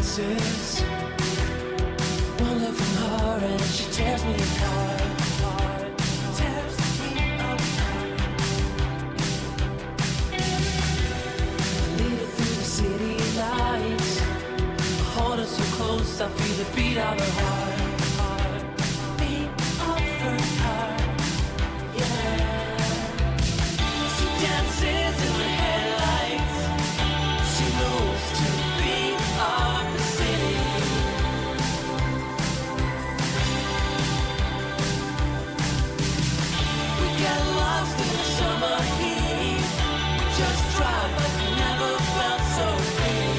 dances. One look from her and she tears me apart. Tears me apart. Lead her through the city lights. Hold her so close, I feel the beat of her heart. Beat of her heart. Yeah. She dances in the headlights. She moves to the beat of the city. We get lost in the summer heat. We just drive like we never felt so free.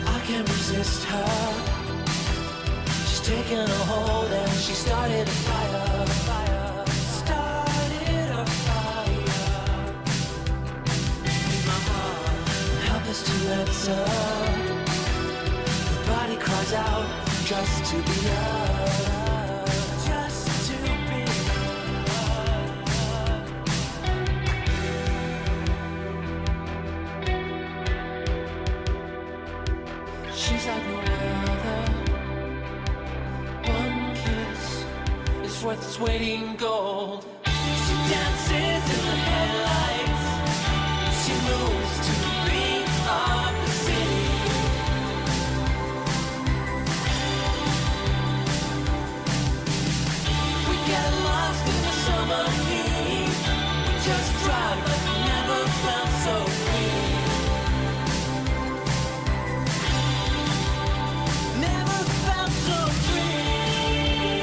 I can't resist her. She's taking a hold and she started a fire. Started a fire in my heart. Helpless to answer. The body cries out just to be loved. Just to be loved. She's like no other. One kiss is worth its weight in gold. She dances in the headlights. She moves to the beat of the city. We get lost in the summer heat. We just drive like we never felt so free. Never felt so free.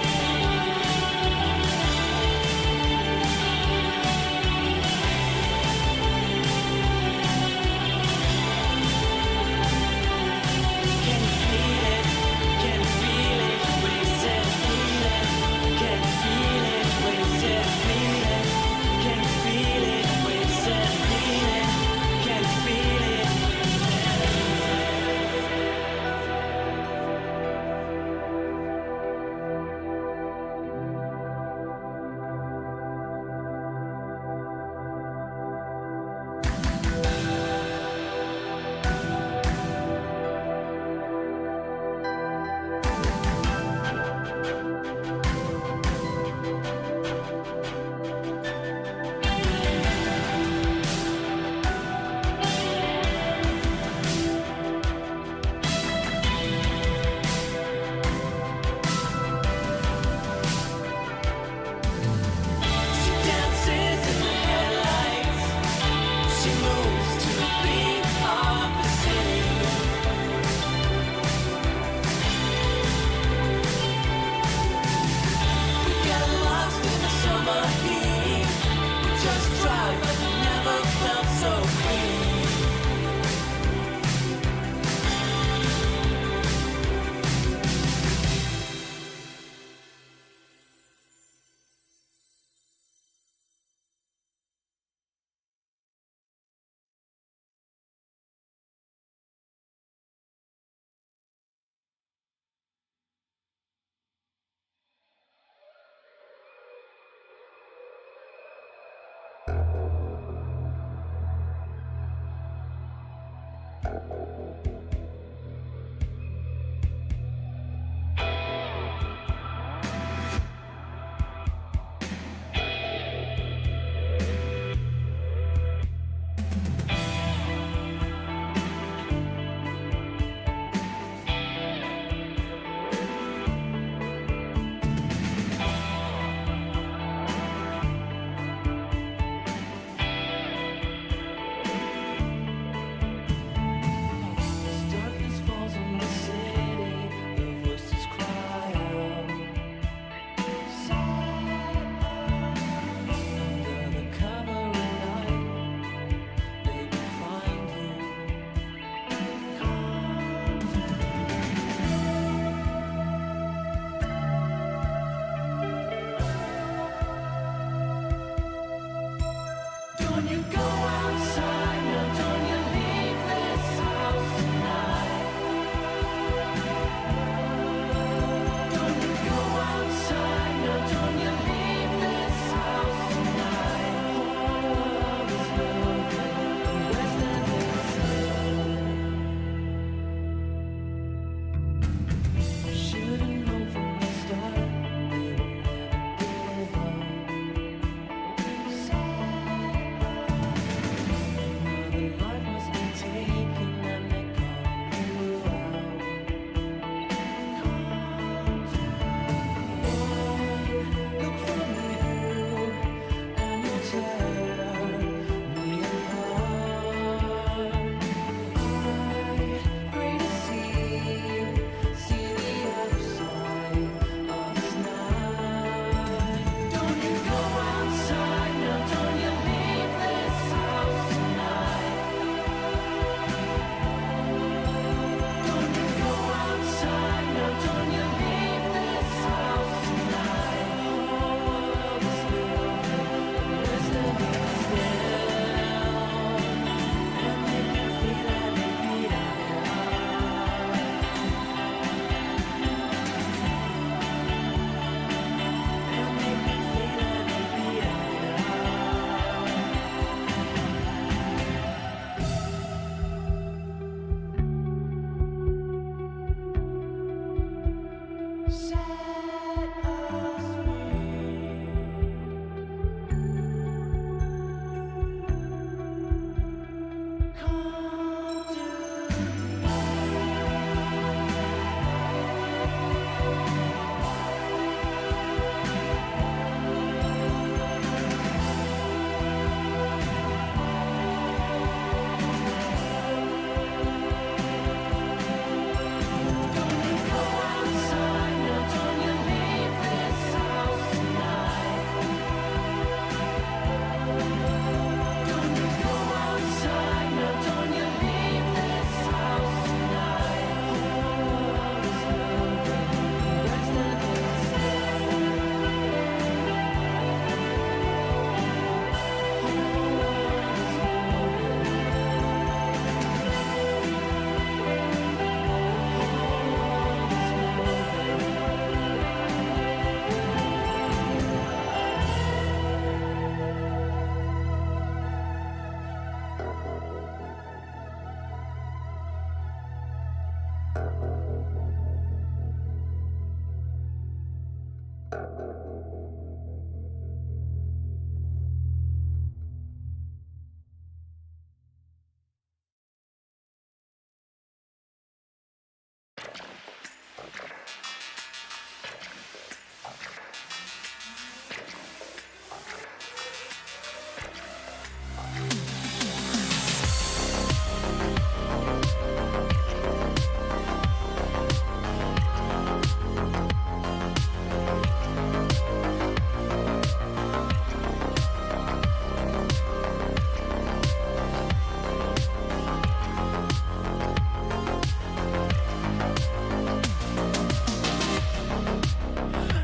Can you feel it? Can you feel it? When you said feel it. Can you feel it? When you said feel it. Can you feel it? When you said feel it.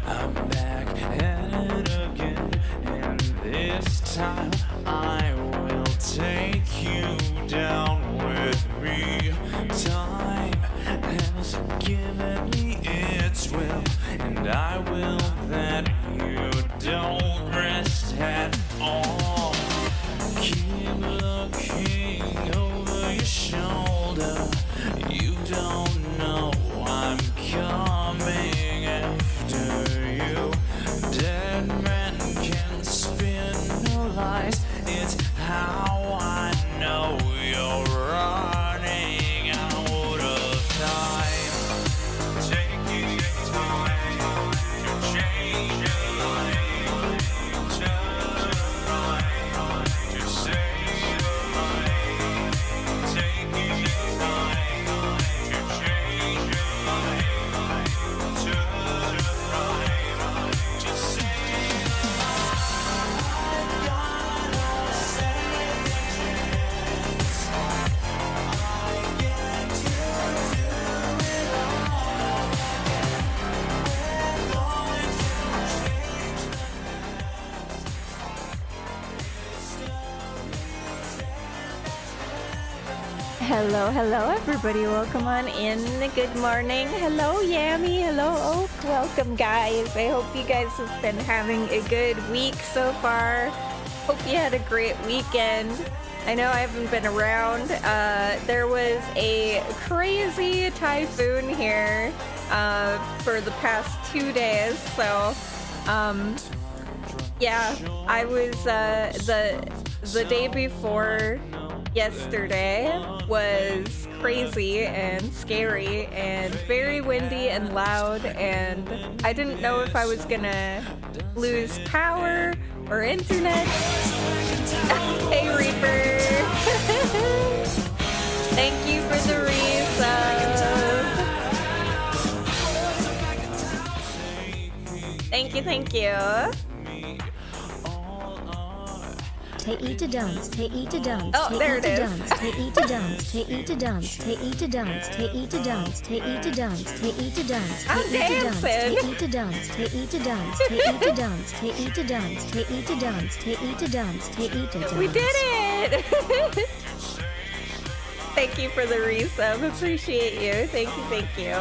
I'm back at it again, and this time I will take you down with me. Time has given me its will, and I will that you don't rest at all. Keep looking over your shoulder. You don't know I'm coming after you. Dead men can spin no lies. It's how I know you're running out of time. Taking time to change your life. Turn right to save your life. Taking time to change your life. Turn right to save your life. I've got a second chance. I get to do it all again. We're going to change the past. Hello, hello, everybody. Welcome on in. Good morning. Hello, Yami. Hello, Oak. Welcome, guys. I hope you guys have been having a good week so far. Hope you had a great weekend. I know I haven't been around. There was a crazy typhoon here for the past 2 days. So, yeah, I was the day before yesterday was crazy and scary and very windy and loud, and I didn't know if I was gonna lose power or internet. Hey, Reaper. Thank you for the resub. Thank you, thank you. Take eat to dance, take eat to dance, Oh, take there eat it to is. dance, take eat to dance, take eat to dance, take eat to dance, take eat to dance, take eat to dance, take eat to dance, I'm take eat to dancing. dance, take eat to dance, take eat to dance, take eat to dance, take eat to dance, take eat to dance, take eat to dance. We did it! Thank you for the resub. Appreciate you. Thank you, thank you.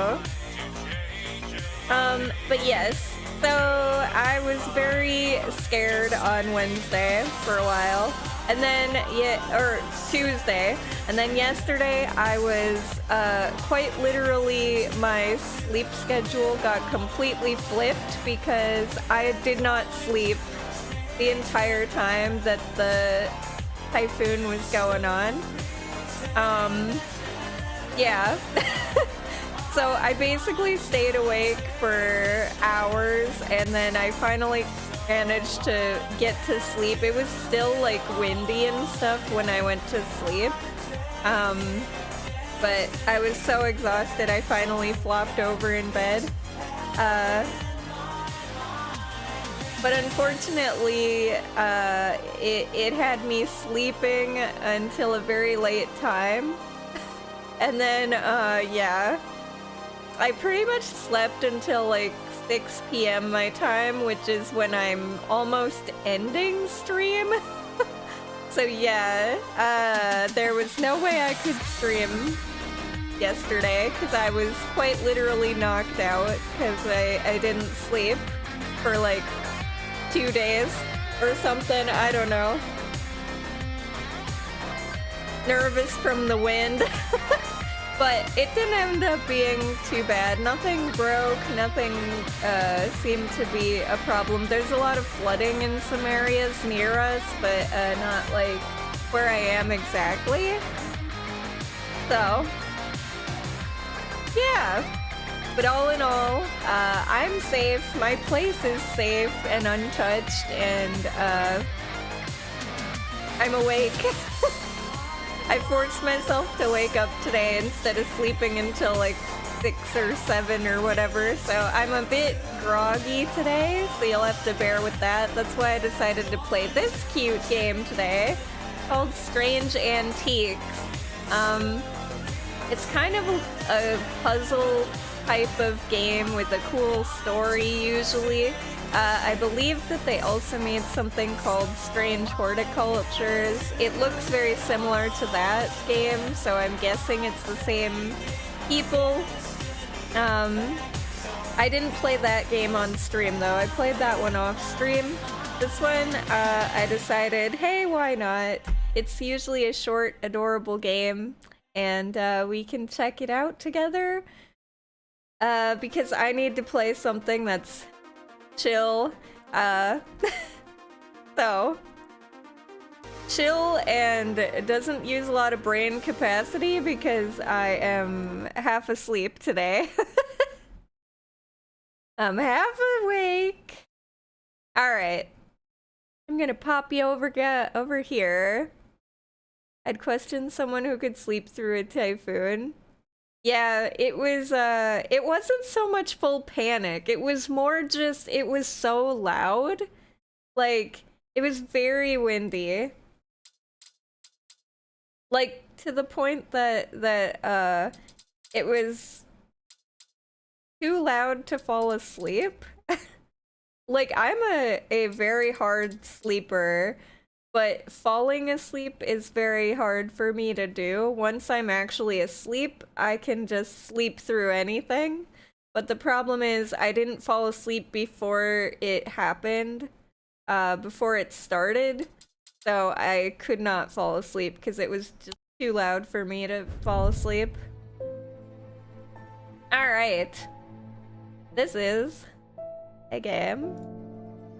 But yes, so I was very scared on Wednesday for a while. And then, or Tuesday. And then yesterday I was, quite literally, my sleep schedule got completely flipped because I did not sleep the entire time that the typhoon was going on. Yeah. So I basically stayed awake for hours, and then I finally managed to get to sleep. It was still like windy and stuff when I went to sleep. But I was so exhausted I finally flopped over in bed. But unfortunately, it had me sleeping until a very late time. And then, yeah, I pretty much slept until like 6 p.m. my time, which is when I'm almost ending stream. So yeah, there was no way I could stream yesterday because I was quite literally knocked out because I didn't sleep for like 2 days or something. I don't know. Nervous from the wind. But it didn't end up being too bad. Nothing broke, nothing seemed to be a problem. There's a lot of flooding in some areas near us, but not like where I am exactly. So, yeah. But all in all, I'm safe. My place is safe and untouched, and I'm awake. I forced myself to wake up today instead of sleeping until like 6 or 7 or whatever, so I'm a bit groggy today, so you'll have to bear with that. That's why I decided to play this cute game today called Strange Antiques. It's kind of a puzzle type of game with a cool story usually. I believe that they also made something called Strange Horticultures. It looks very similar to that game, so I'm guessing it's the same people. I didn't play that game on stream though. I played that one off stream. This one, I decided, hey, why not? It's usually a short, adorable game, and we can check it out together. Because I need to play something that's chill, so chill and doesn't use a lot of brain capacity because I am half asleep today. I'm half awake. Alright. I'm gonna pop you over here. I'd question someone who could sleep through a typhoon. Yeah, it wasn't so much full panic. It was more just, it was so loud. Like, it was very windy. Like, to the point that it was too loud to fall asleep. Like, I'm a very hard sleeper, but falling asleep is very hard for me to do. Once I'm actually asleep, I can just sleep through anything. But the problem is I didn't fall asleep before it happened, before it started. So I could not fall asleep because it was just too loud for me to fall asleep. Alright. This is a game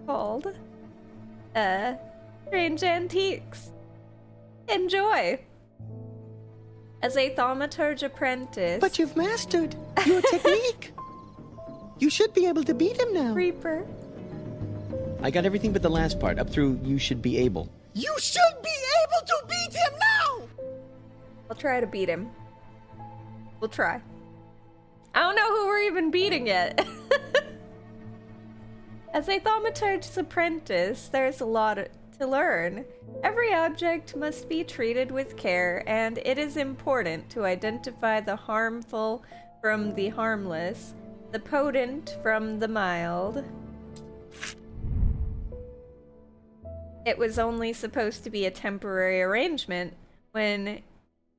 called, Strange Antiques. Enjoy! As a thaumaturge apprentice... But you've mastered your technique! You should be able to beat him now. Reaper. I got everything but the last part, up through you should be able. You should be able to beat him now! I'll try to beat him. We'll try. I don't know who we're even beating yet. As a thaumaturge's apprentice, there's a lot to learn. Every object must be treated with care, and it is important to identify the harmful from the harmless, the potent from the mild. It was only supposed to be a temporary arrangement when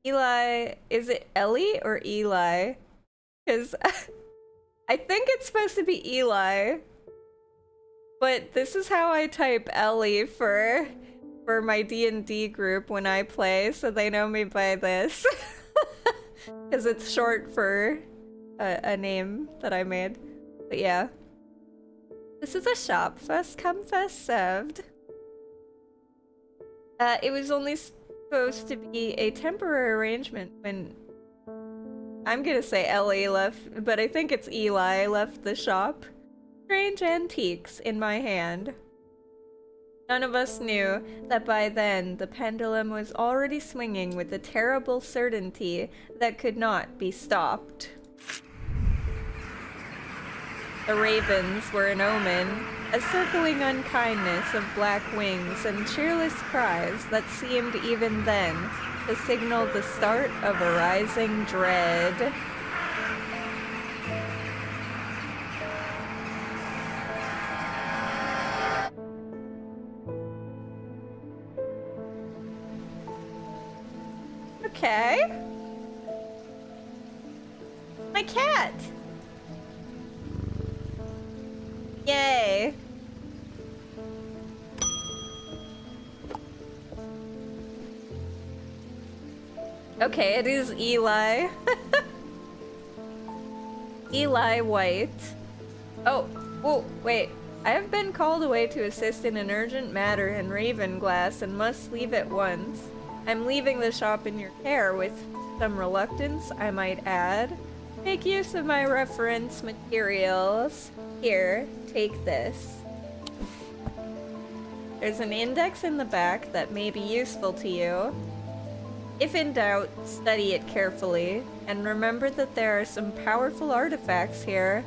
Eli... Is it Ellie or Eli? Because I think it's supposed to be Eli. But this is how I type Ellie for my D&D group when I play, so they know me by this. Because it's short for a name that I made. But yeah. This is a shop. First come, first served. It was only supposed to be a temporary arrangement when... I'm gonna say Ellie left, but I think it's Eli left the shop. Strange antiques in my hand. None of us knew that by then the pendulum was already swinging with a terrible certainty that could not be stopped. The ravens were an omen, a circling unkindness of black wings and cheerless cries that seemed even then to signal the start of a rising dread. Okay. My cat! Yay! Okay, it is Eli. Eli White. Oh, whoa, wait. I have been called away to assist in an urgent matter in Ravenglass and must leave at once. I'm leaving the shop in your care with some reluctance, I might add. Make use of my reference materials. Here, take this. There's an index in the back that may be useful to you. If in doubt, study it carefully, and remember that there are some powerful artifacts here.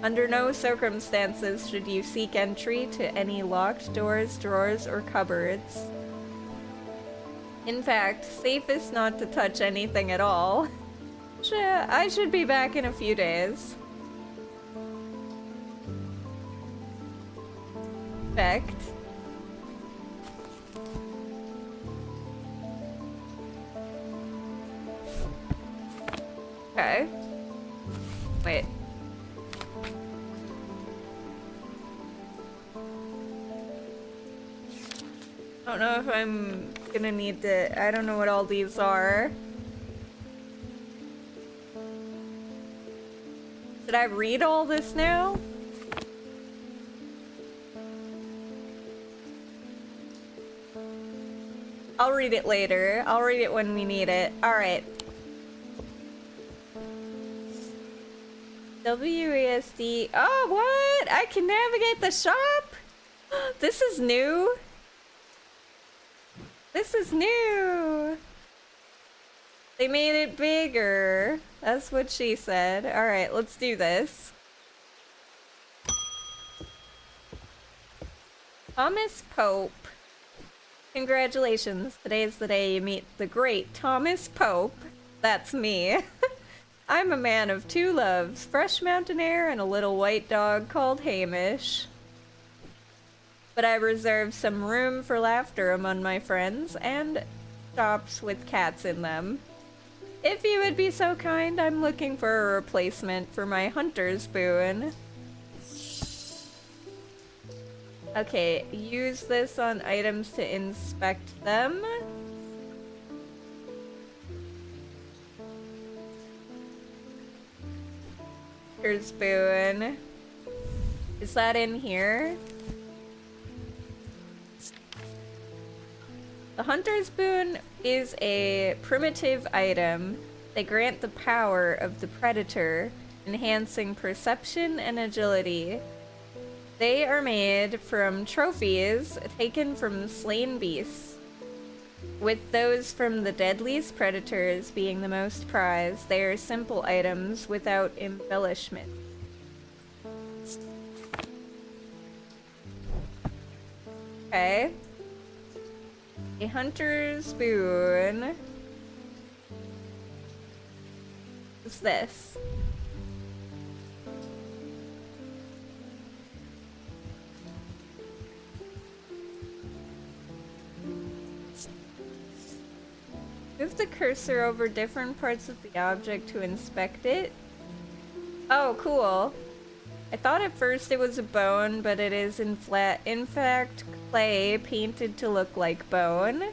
Under no circumstances should you seek entry to any locked doors, drawers, or cupboards. In fact, safest not to touch anything at all. I should be back in a few days. Perfect. Okay. Wait. I don't know if I'm gonna need to. I don't know what all these are. Should I read all this now? I'll read it later. I'll read it when we need it. Alright. WASD. Oh, what? I can navigate the shop? This is new. This is new. They made it bigger. That's what she said. Alright, let's do this. Thomas Pope. Congratulations. Today is the day you meet the great Thomas Pope. That's me. I'm a man of two loves, fresh mountain air and a little white dog called Hamish. But I reserve some room for laughter among my friends and shops with cats in them. If you would be so kind, I'm looking for a replacement for my hunter's boon. Okay, use this on items to inspect them. Hunter's boon. Is that in here? The Hunter's Boon is a primitive item. They grant the power of the predator, enhancing perception and agility. They are made from trophies taken from slain beasts, with those from the deadliest predators being the most prized. They are simple items without embellishment. Okay. A hunter's boon. What's this? Move the cursor over different parts of the object to inspect it. Oh, cool. I thought at first it was a bone, but it is in fact clay painted to look like bone.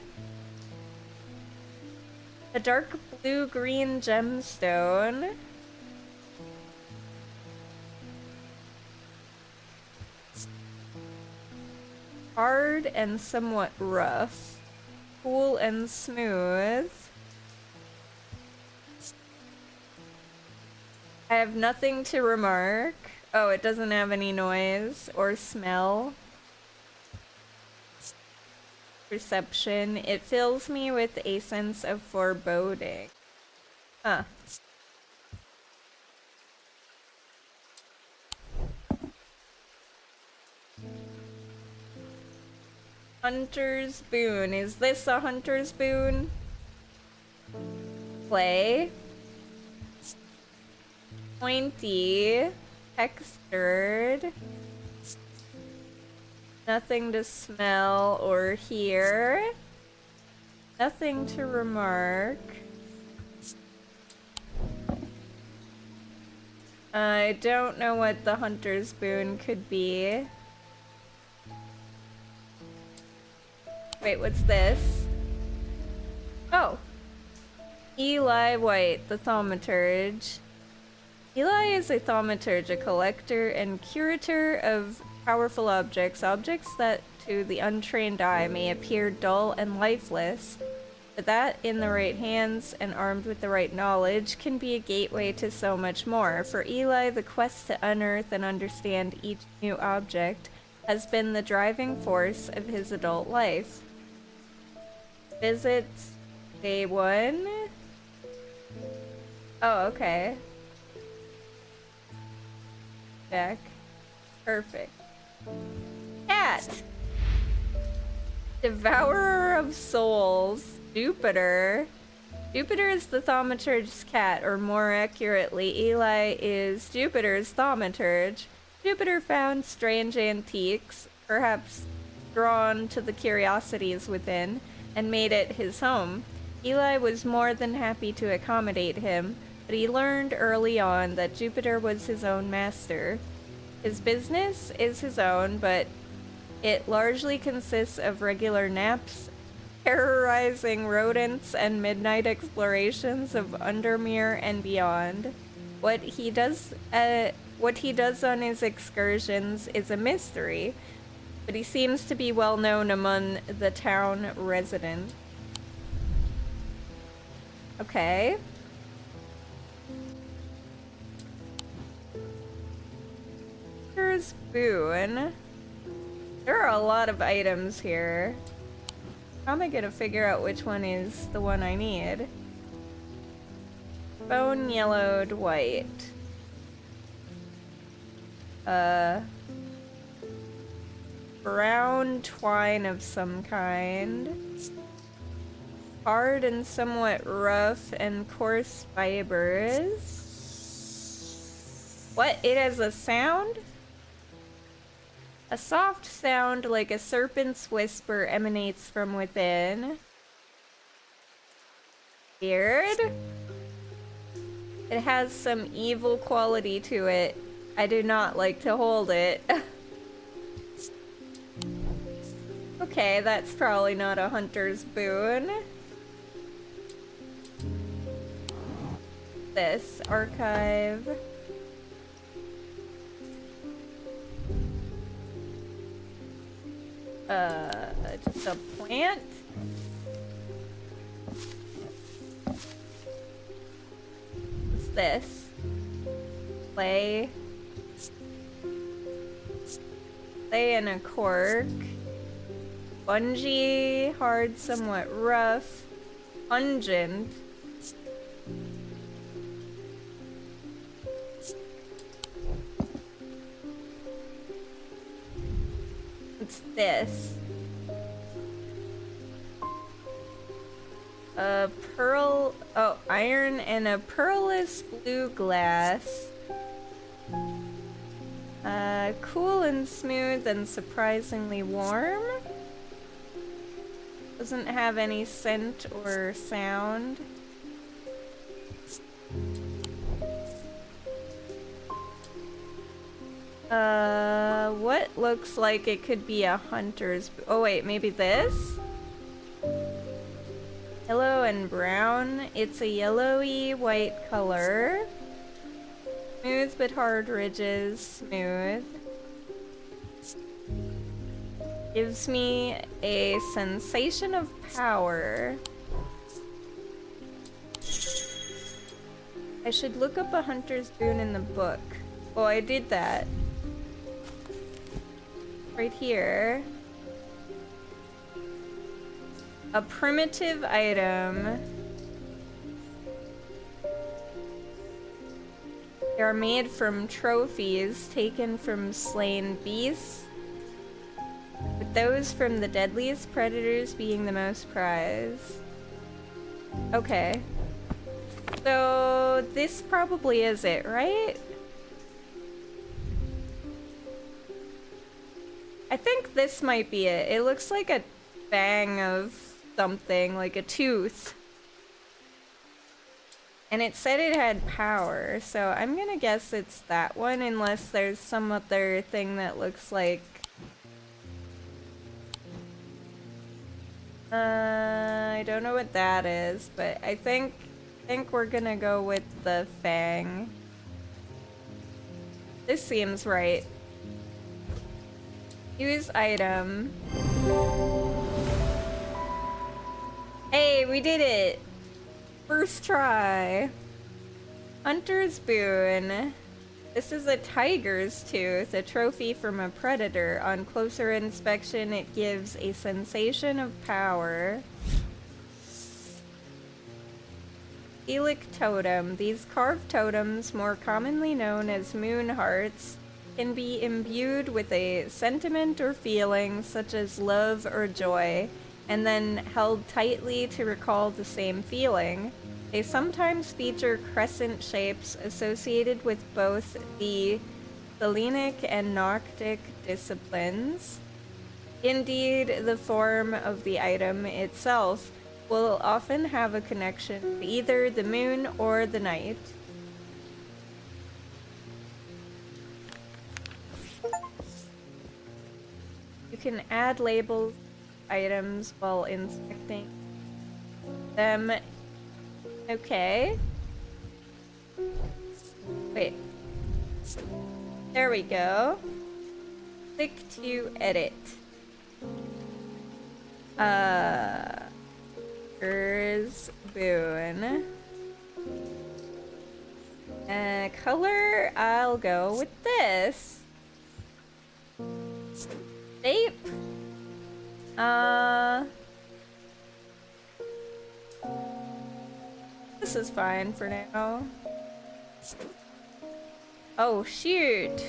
A dark blue-green gemstone. Hard and somewhat rough. Cool and smooth. I have nothing to remark. Oh, it doesn't have any noise or smell. Perception. It fills me with a sense of foreboding. Huh. Hunter's boon. Is this a hunter's boon? Play. Pointy. Textured. Nothing to smell or hear. Nothing to remark. I don't know what the hunter's boon could be. Wait, what's this? Oh. Eli White, the thaumaturge. Eli is a thaumaturge, a collector and curator of powerful objects, objects that to the untrained eye may appear dull and lifeless, but that in the right hands and armed with the right knowledge can be a gateway to so much more. For Eli, the quest to unearth and understand each new object has been the driving force of his adult life. Visits day 1. Oh, okay. Check. Perfect. Cat! Devourer of souls. Jupiter. Jupiter is the thaumaturge's cat, or more accurately, Eli is Jupiter's thaumaturge. Jupiter found strange antiques, perhaps drawn to the curiosities within, and made it his home. Eli was more than happy to accommodate him, but he learned early on that Jupiter was his own master. His business is his own, but it largely consists of regular naps, terrorizing rodents, and midnight explorations of Undermere and beyond. What he does on his excursions is a mystery, but he seems to be well known among the town residents. Okay. Here's Boone. There are a lot of items here. How am I gonna figure out which one is the one I need? Bone yellowed white. Brown twine of some kind. Hard and somewhat rough and coarse fibers. What? It has a sound? A soft sound like a serpent's whisper emanates from within. Weird. It has some evil quality to it. I do not like to hold it. Okay, that's probably not a hunter's boon. This archive. Just a plant. What's this? Clay. Clay and a cork. Spongy, hard, somewhat rough. Pungent. What's this? A pearl, oh, iron and a pearlous blue glass. Cool and smooth and surprisingly warm. Doesn't have any scent or sound. What looks like it could be a hunter's... Oh wait, maybe this? Yellow and brown. It's a yellowy white color. Smooth but hard ridges. Smooth. Gives me a sensation of power. I should look up a hunter's boon in the book. Oh, I did that. Right here. A primitive item. They are made from trophies taken from slain beasts, with those from the deadliest predators being the most prized. Okay. So this probably is it, right? I think this might be it. It looks like a fang of something, like a tooth. And it said it had power, so I'm gonna guess it's that one, unless there's some other thing that looks like... I don't know what that is, but I think we're gonna go with the fang. This seems right. Use item. Hey, we did it! First try. Hunter's Boon. This is a tiger's tooth, a trophy from a predator. On closer inspection, it gives a sensation of power. Elic Totem. These carved totems, more commonly known as moon hearts, can be imbued with a sentiment or feeling such as love or joy, and then held tightly to recall the same feeling. They sometimes feature crescent shapes associated with both the Selenic and Noctic disciplines. Indeed, the form of the item itself will often have a connection to either the moon or the night. You can add labels to items while inspecting them. Okay. Wait. There we go. Click to edit. Here's Boon. Color, I'll go with this. Shape. This is fine for now. Oh, shoot.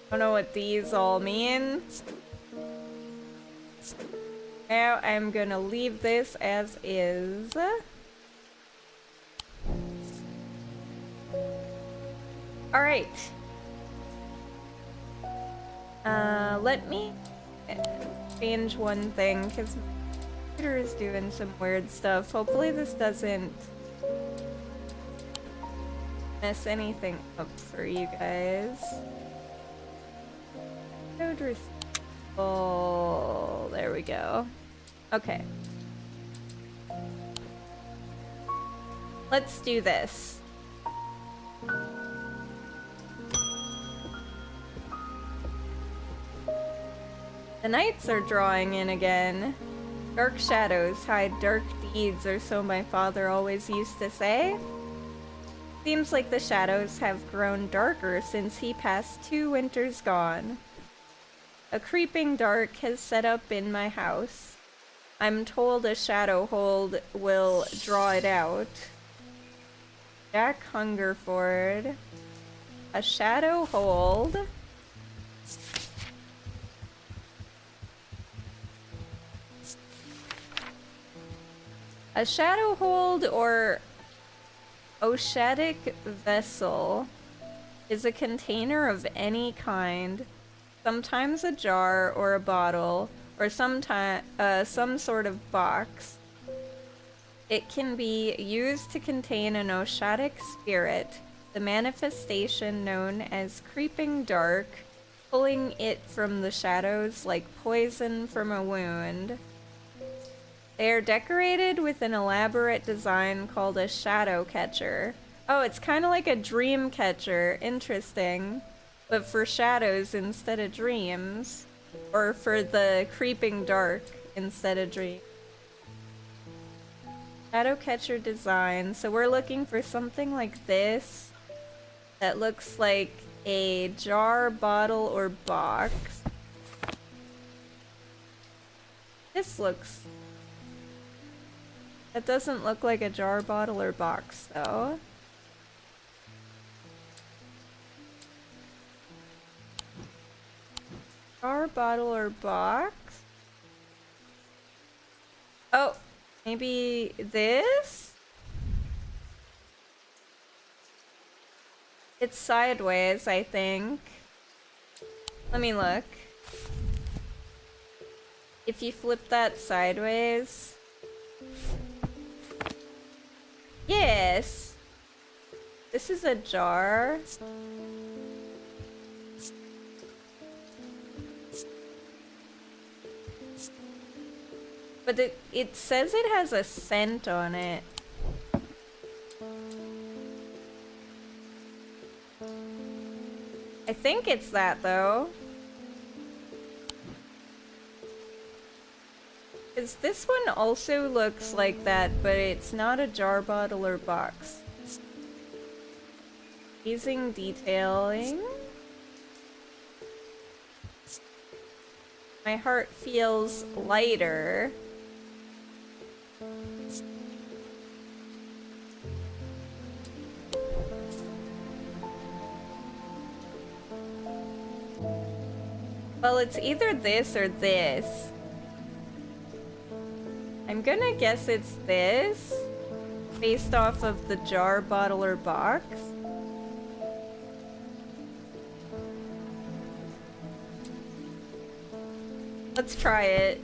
I don't know what these all mean. Now I'm gonna leave this as is. Alright. Let me change one thing, because my computer is doing some weird stuff. Hopefully this doesn't mess anything up for you guys. Code receivable. There we go. Okay. Let's do this. The nights are drawing in again. Dark shadows hide dark deeds, or so my father always used to say. Seems like the shadows have grown darker since he passed 2 winters gone. A creeping dark has set up in my house. I'm told a shadow hold will draw it out. Jack Hungerford. A shadow hold. A shadow hold or oceanic vessel is a container of any kind, sometimes a jar or a bottle, or some sort of box. It can be used to contain an oceanic spirit, the manifestation known as creeping dark, pulling it from the shadows like poison from a wound. They are decorated with an elaborate design called a shadow catcher. Oh, it's kind of like a dream catcher. Interesting. But for shadows instead of dreams. Or for the creeping dark instead of dreams. Shadow catcher design. So we're looking for something like this. That looks like a jar, bottle, or box. This looks... That doesn't look like a jar, bottle, or box, though. Jar, bottle, or box? Oh, maybe this? It's sideways, I think. Let me look. If you flip that sideways... Yes! This is a jar. But it says it has a scent on it. I think it's that, though. Because this one also looks like that, but it's not a jar, bottle, or box. Amazing detailing. My heart feels lighter. Well, it's either this or this. I'm gonna guess it's this, based off of the jar, bottle, or box. Let's try it.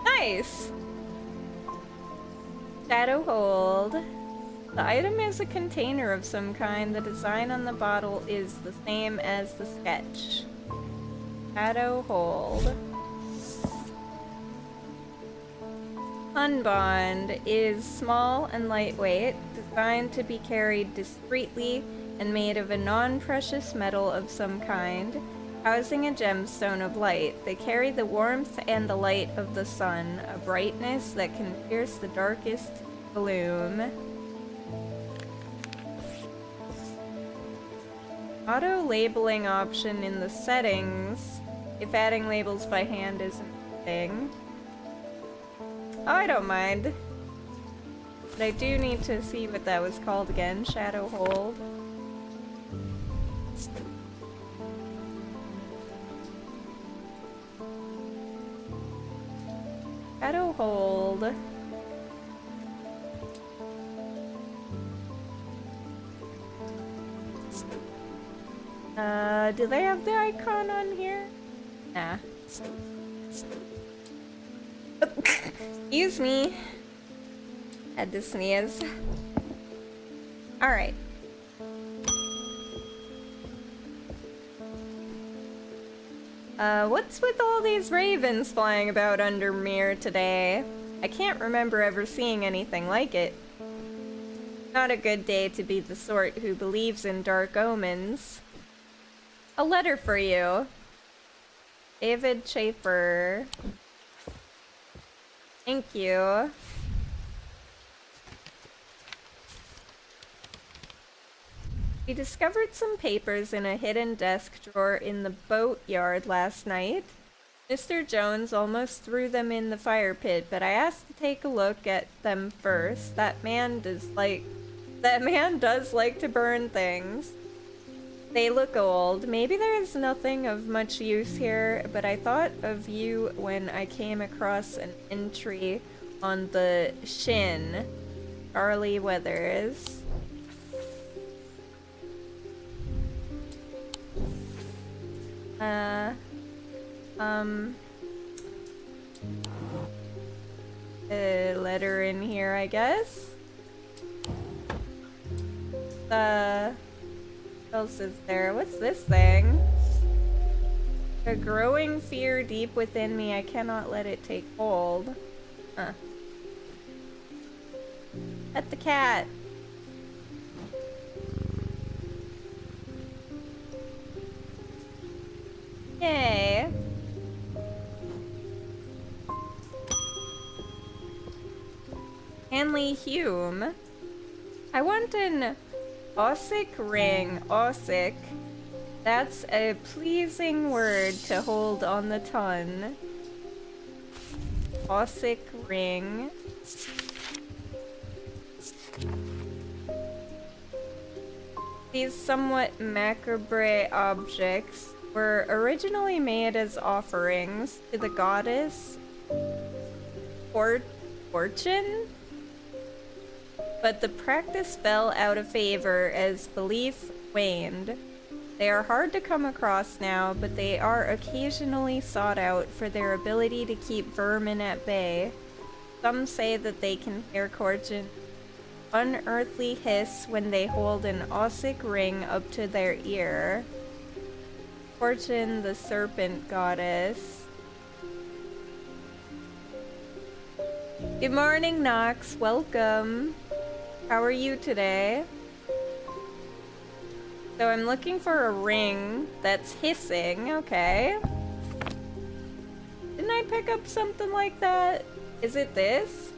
Nice! Shadow hold. The item is a container of some kind. The design on the bottle is the same as the sketch. Shadow hold. Unbond is small and lightweight, designed to be carried discreetly and made of a non-precious metal of some kind, housing a gemstone of light. They carry the warmth and the light of the sun, a brightness that can pierce the darkest gloom. Auto-labeling option in the settings, if adding labels by hand isn't a thing. Oh, I don't mind. But I do need to see what that was called again. Shadow hold. Shadow hold. Do they have the icon on here? Nah. Excuse me. Had to sneeze. Alright. What's with all these ravens flying about under Mir today? I can't remember ever seeing anything like it. Not a good day to be the sort who believes in dark omens. A letter for you. David Schaefer. Thank you. We discovered some papers in a hidden desk drawer in the boatyard last night. Mr. Jones almost threw them in the fire pit, but I asked to take a look at them first. That man does like to burn things. They look old. Maybe there's nothing of much use here, but I thought of you when I came across an entry on the Shin. Charlie Weathers. A letter in here, I guess. What else is there? What's this thing? A growing fear deep within me. I cannot let it take hold. Huh. Pet the cat. Yay. Hanley Hume. I want an Ossic ring. Ossic. That's a pleasing word to hold on the tongue. Ossic ring. These somewhat macabre objects were originally made as offerings to the goddess Fortune, but the practice fell out of favor as belief waned. They are hard to come across now, but they are occasionally sought out for their ability to keep vermin at bay. Some say that they can hear Fortune's unearthly hiss when they hold an Ossic ring up to their ear. Fortune, the serpent goddess. Good morning, Nox. Welcome. How are you today? So I'm looking for a ring that's hissing, okay. Didn't I pick up something like that? Is it this?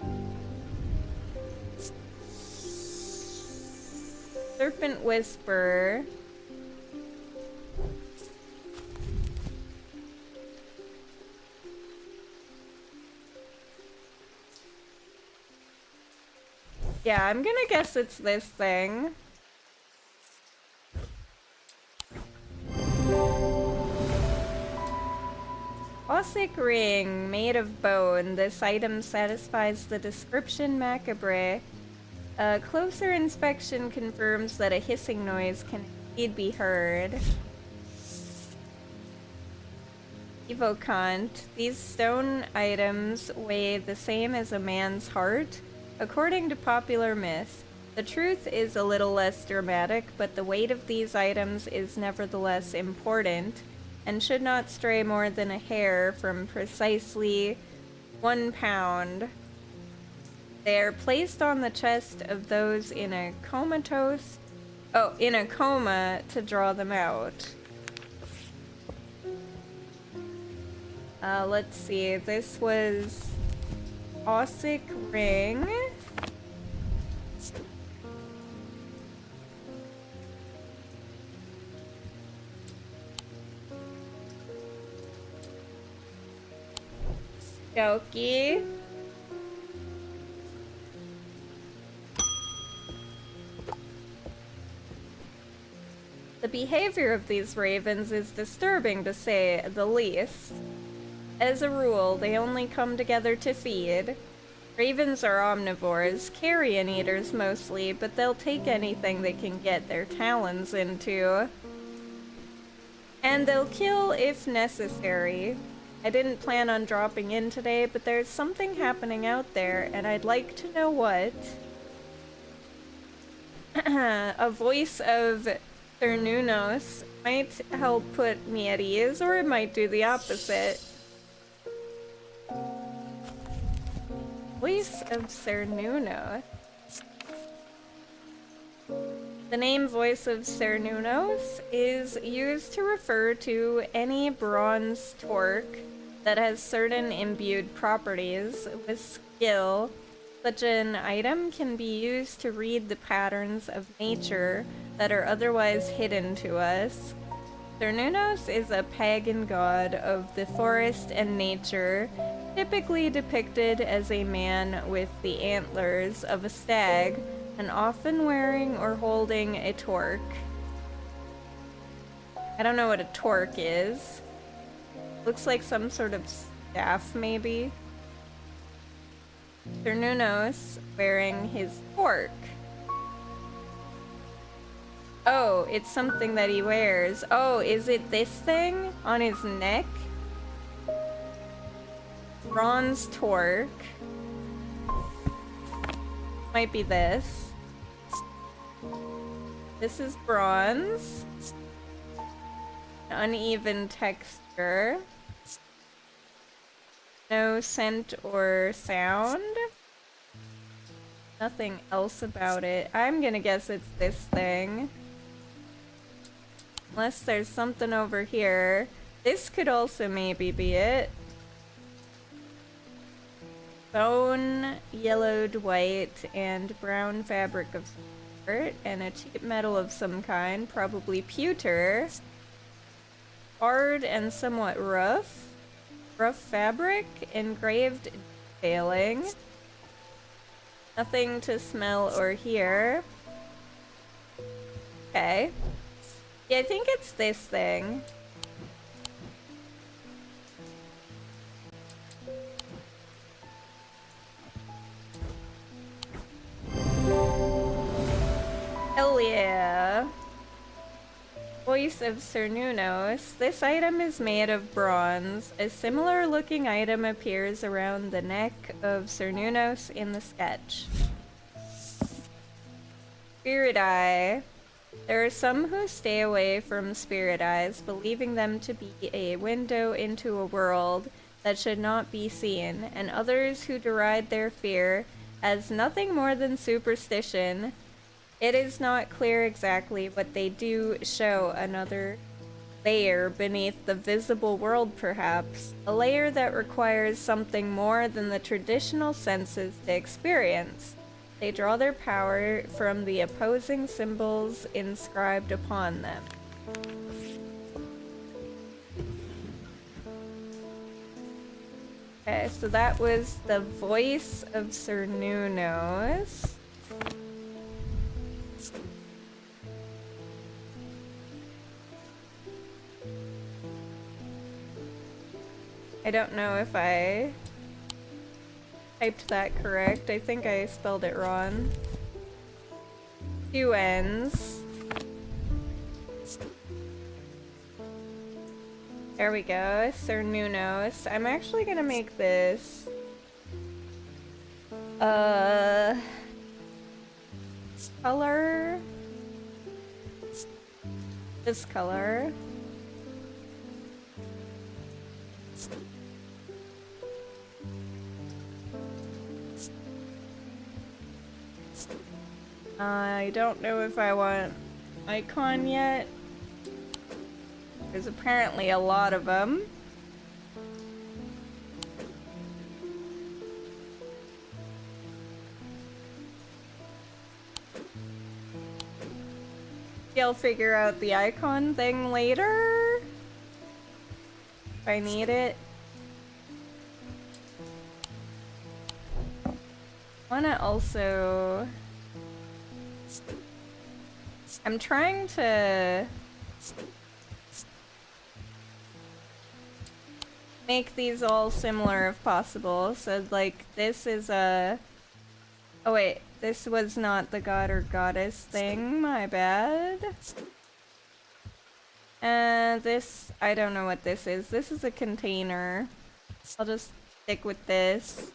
Serpent Whisper. Yeah, I'm gonna guess it's this thing. Ossic ring, made of bone. This item satisfies the description macabre. A closer inspection confirms that a hissing noise can indeed be heard. Evocant. These stone items weigh the same as a man's heart. According to popular myth, the truth is a little less dramatic, but the weight of these items is nevertheless important and should not stray more than a hair from precisely 1 pound. They are placed on the chest of those in a coma to draw them out. Let's see, this was Ossic ring. Doki. The behavior of these ravens is disturbing, to say the least. As a rule, they only come together to feed. Ravens are omnivores, carrion eaters mostly, but they'll take anything they can get their talons into. And they'll kill if necessary. I didn't plan on dropping in today, but there's something happening out there, and I'd like to know what. A voice of Cernunos might help put me at ease, or it might do the opposite. Voice of Cernunos. The name Voice of Cernunos is used to refer to any bronze torque that has certain imbued properties. With skill, such an item can be used to read the patterns of nature that are otherwise hidden to us. Cernunos is a pagan god of the forest and nature, typically depicted as a man with the antlers of a stag, and often wearing or holding a torque. I don't know what a torque is. Looks like some sort of staff, maybe. Cernunos wearing his torque. Oh, it's something that he wears. Oh, is it this thing on his neck? Bronze torque. Might be this. This is bronze. Uneven texture. No scent or sound. Nothing else about it. I'm gonna guess it's this thing. Unless there's something over here. This could also maybe be it. Bone, yellowed white, and brown fabric of some sort, and a cheap metal of some kind, probably pewter. Hard and somewhat rough. Rough fabric, engraved detailing. Nothing to smell or hear. Okay. Yeah, I think it's this thing. Hell yeah. Voice of Cernunos. This item is made of bronze. A similar looking item appears around the neck of Cernunos in the sketch. Spirit Eye. There are some who stay away from spirit eyes, believing them to be a window into a world that should not be seen, and others who deride their fear as nothing more than superstition. It is not clear exactly, but they do show another layer beneath the visible world, perhaps. A layer that requires something more than the traditional senses to experience. They draw their power from the opposing symbols inscribed upon them. Okay, so that was the voice of Sir Nunos. I don't know if I typed that correct. I think I spelled it wrong. 2 N's. There we go, Sir Nunos. I'm actually gonna make this color, this color. I don't know if I want icon yet. There's apparently a lot of them. I'll figure out the icon thing later if I need it. I wanna also... I'm trying to make these all similar if possible. So like this is a... Oh wait, this was not the god or goddess thing, my bad. And this, I don't know what this is. This is a container. I'll just stick with this.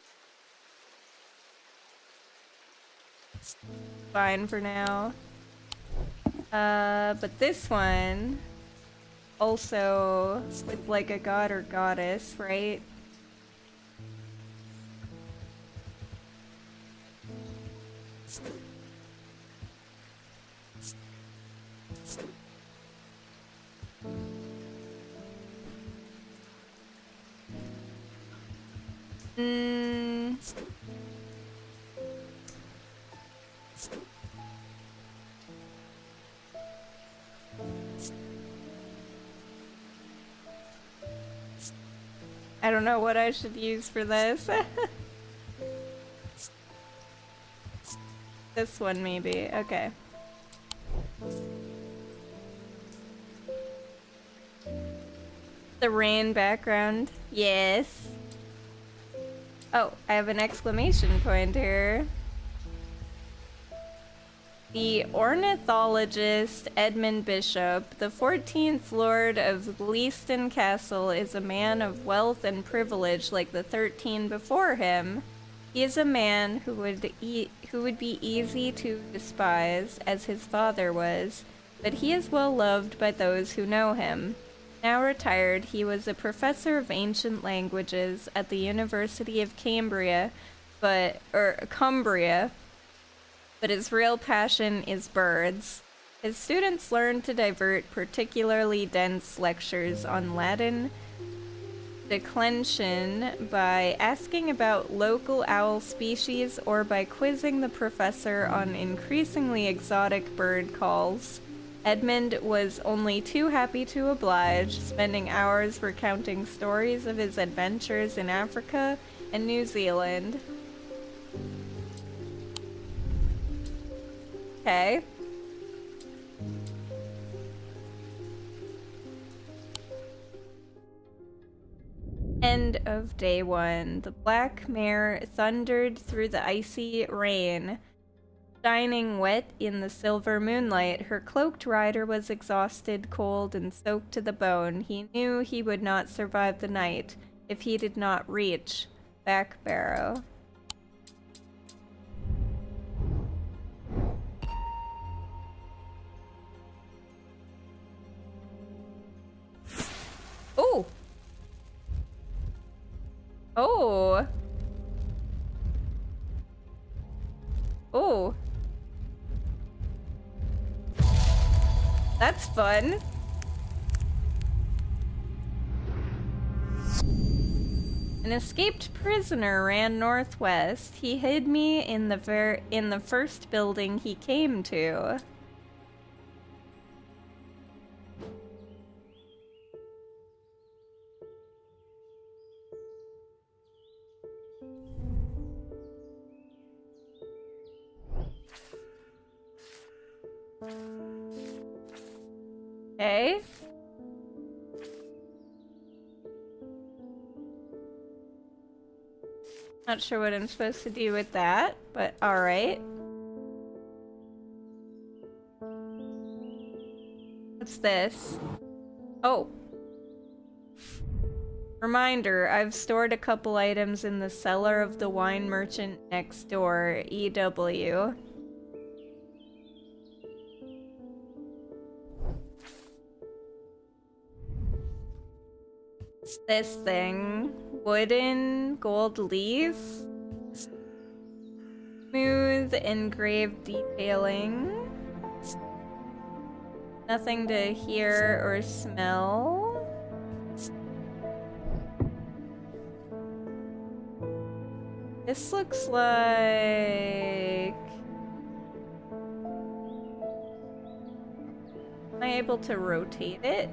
Fine for now. But this one, also with like a god or goddess, right? I don't know what I should use for this. This one maybe, okay. The rain background, yes. Oh, I have an exclamation point here. The ornithologist Edmund Bishop, the 14th Lord of Leiston Castle, is a man of wealth and privilege like the 13 before him. He is a man who would be easy to despise, as his father was, but he is well loved by those who know him. Now retired, he was a professor of ancient languages at the University of Cumbria, but his real passion is birds. His students learn to divert particularly dense lectures on Latin declension by asking about local owl species or by quizzing the professor on increasingly exotic bird calls. Edmund was only too happy to oblige, spending hours recounting stories of his adventures in Africa and New Zealand. Okay. End of day 1. The black mare thundered through the icy rain. Shining wet in the silver moonlight, her cloaked rider was exhausted, cold, and soaked to the bone. He knew he would not survive the night if he did not reach Backbarrow. Oh! Oh! Oh. That's fun. An escaped prisoner ran northwest. He hid me in the first building he came to. Okay. Not sure what I'm supposed to do with that, but alright. What's this? Oh. Reminder, I've stored a couple items in the cellar of the wine merchant next door, EW. What's this thing? Wooden gold leaf? Smooth engraved detailing. Nothing to hear or smell. This looks like... Am I able to rotate it?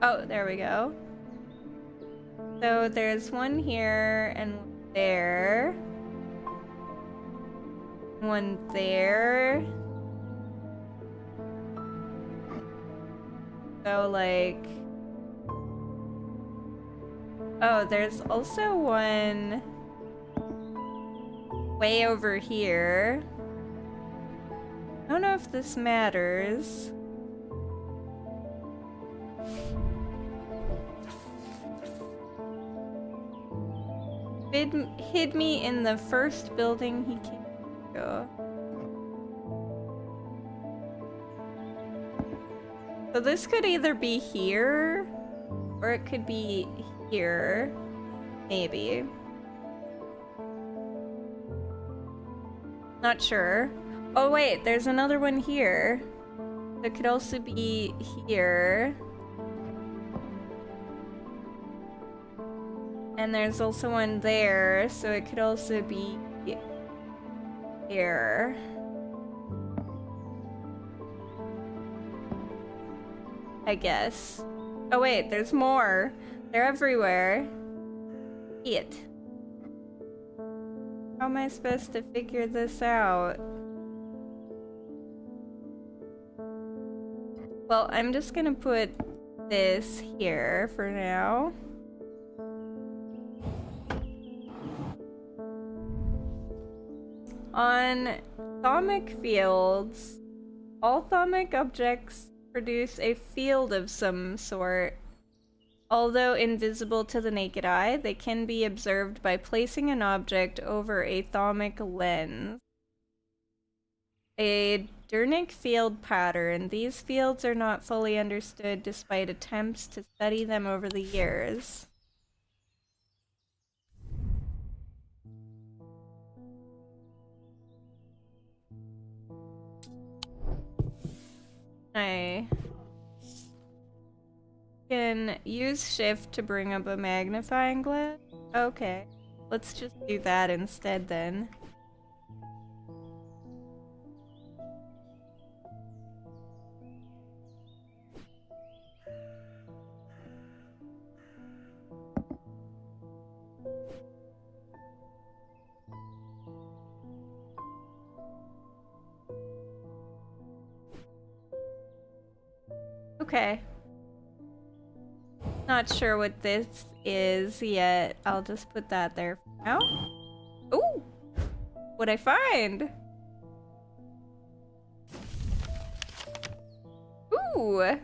Oh, there we go. So there's one here and one there. One there. So like... Oh, there's also one way over here. I don't know if this matters. Hid me in the first building he came to. So this could either be here, or it could be here. Maybe. Not sure. Oh wait, there's another one here. It could also be here. And there's also one there, so it could also be here. I guess. Oh wait, there's more. They're everywhere. It. How am I supposed to figure this out? Well, I'm just gonna put this here for now. On thaumic fields, all thaumic objects produce a field of some sort. Although invisible to the naked eye, they can be observed by placing an object over a thaumic lens. A Durnic field pattern. These fields are not fully understood despite attempts to study them over the years. I can use shift to bring up a magnifying glass. Okay, let's just do that instead then. Okay. Not sure what this is yet. I'll just put that there for now. Ooh! What'd I find? Ooh!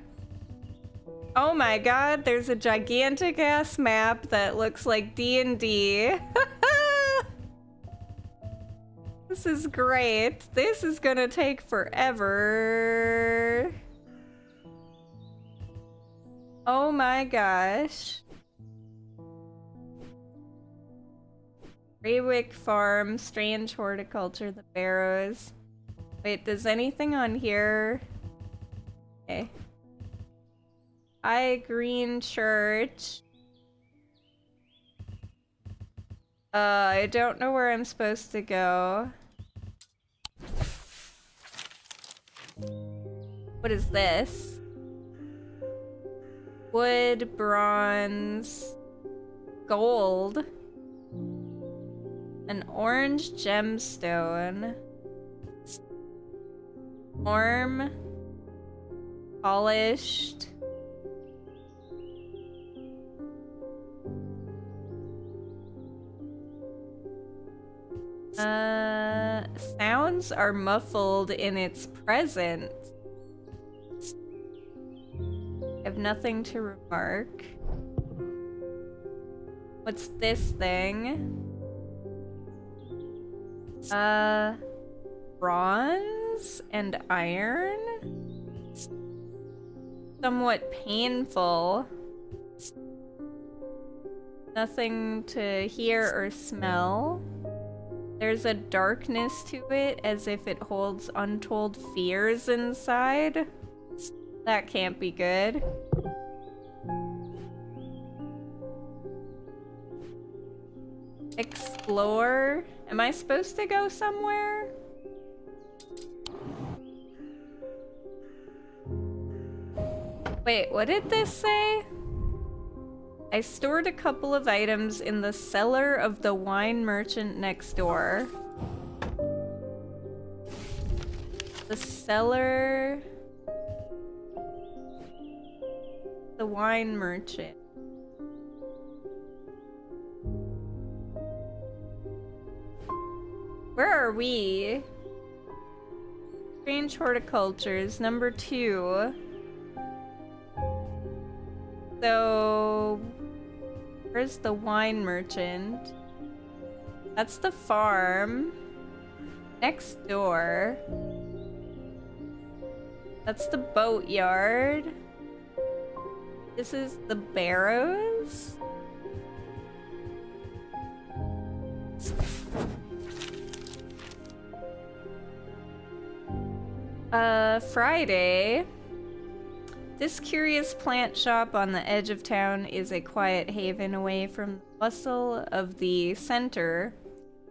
Oh my god, there's a gigantic ass map that looks like D&D. This is great. This is gonna take forever. Oh my gosh. Greywick Farm, Strange Horticulture, The Barrows. Wait, does anything on here... Okay. Green Church. I don't know where I'm supposed to go. What is this? Wood, bronze, gold. An orange gemstone. Warm. Polished. Sounds are muffled in its presence. I have nothing to remark. What's this thing? Bronze and iron? Somewhat painful. Nothing to hear or smell. There's a darkness to it, as if it holds untold fears inside. That can't be good. Explore. Am I supposed to go somewhere? Wait, what did this say? I stored a couple of items in the cellar of the wine merchant next door. The cellar... The wine merchant. Where are we? Strange Horticultures, number 2. So... Where's the wine merchant? That's the farm. Next door. That's the boatyard. This is the Barrows. Friday. This curious plant shop on the edge of town is a quiet haven away from the bustle of the center.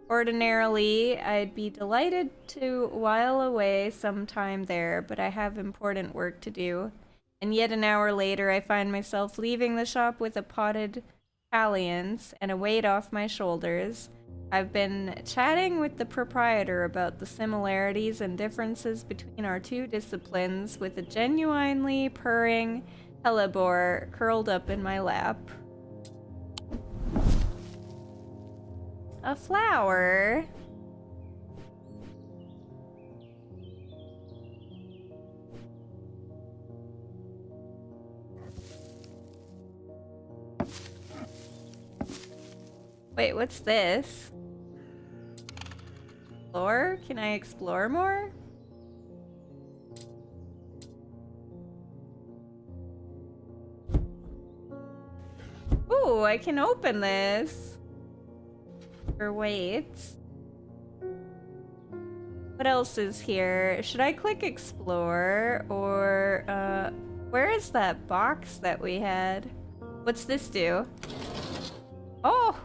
Ordinarily, I'd be delighted to while away some time there, but I have important work to do. And yet an hour later, I find myself leaving the shop with a potted palliance and a weight off my shoulders. I've been chatting with the proprietor about the similarities and differences between our two disciplines with a genuinely purring hellebore curled up in my lap. A flower? Wait, what's this? Explore? Can I explore more? Ooh, I can open this. Or wait. What else is here? Should I click explore? Or, where is that box that we had? What's this do? Oh!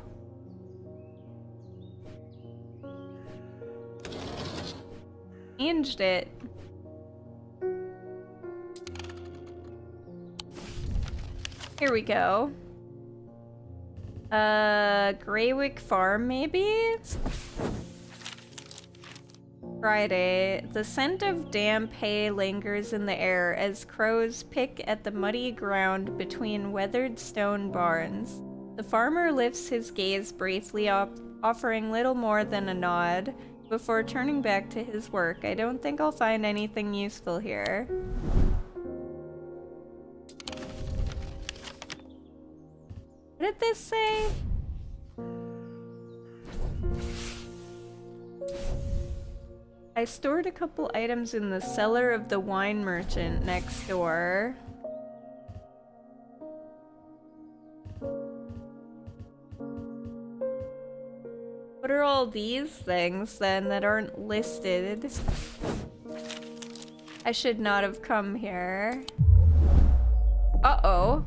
Changed it. Here we go. Greywick Farm, maybe? Friday. The scent of damp hay lingers in the air as crows pick at the muddy ground between weathered stone barns. The farmer lifts his gaze briefly, offering little more than a nod, before turning back to his work. I don't think I'll find anything useful here. What did this say? I stored a couple items in the cellar of the wine merchant next door. What are all these things then that aren't listed? I should not have come here. Uh-oh.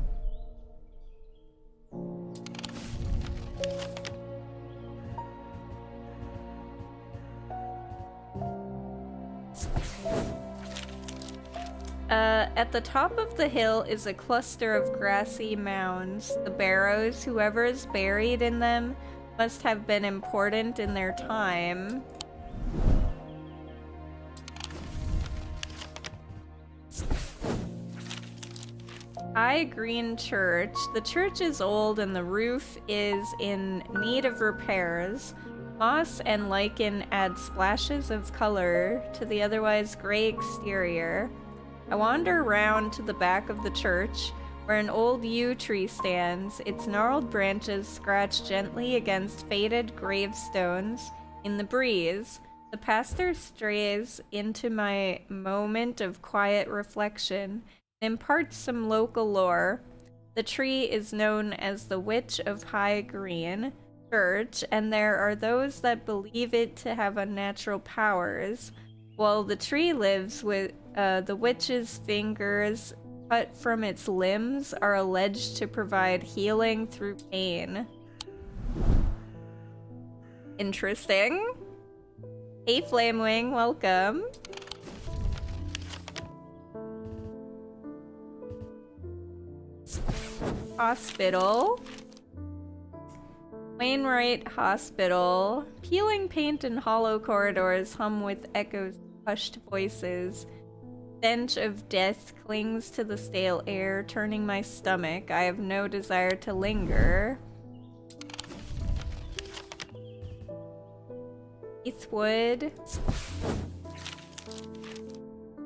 At the top of the hill is a cluster of grassy mounds. The barrows, whoever is buried in them, must have been important in their time. High Green Church. The church is old and the roof is in need of repairs. Moss and lichen add splashes of color to the otherwise gray exterior. I wander around to the back of the church, where an old yew tree stands, its gnarled branches scratch gently against faded gravestones in the breeze. The pastor strays into my moment of quiet reflection and imparts some local lore. The tree is known as the Witch of High Green Church, and there are those that believe it to have unnatural powers. While the tree lives with the witch's fingers cut from its limbs are alleged to provide healing through pain. Interesting. Hey Flamewing, welcome. Hospital. Wainwright Hospital. Peeling paint and hollow corridors hum with echoes of hushed voices. Stench of death clings to the stale air, turning my stomach. I have no desire to linger. Heathwood.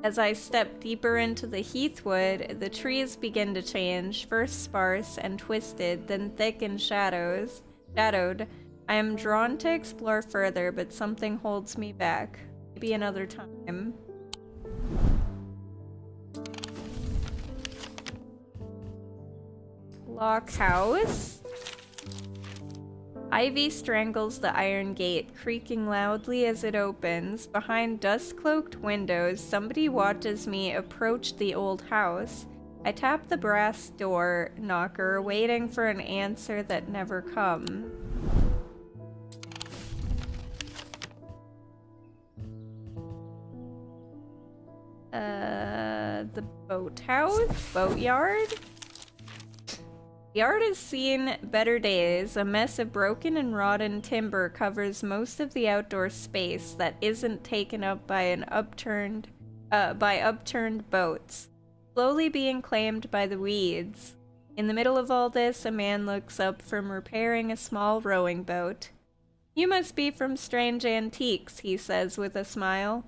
As I step deeper into the heathwood, the trees begin to change, first sparse and twisted, then thick and shadowed. I am drawn to explore further, but something holds me back. Maybe another time. Lock house. Ivy strangles the iron gate, creaking loudly as it opens. Behind dust-cloaked windows, somebody watches me approach the old house. I tap the brass door knocker, waiting for an answer that never comes. The boatyard? The yard has seen better days. A mess of broken and rotten timber covers most of the outdoor space that isn't taken up by upturned boats, slowly being claimed by the weeds. In the middle of all this, a man looks up from repairing a small rowing boat. "You must be from Strange Antiques," he says with a smile.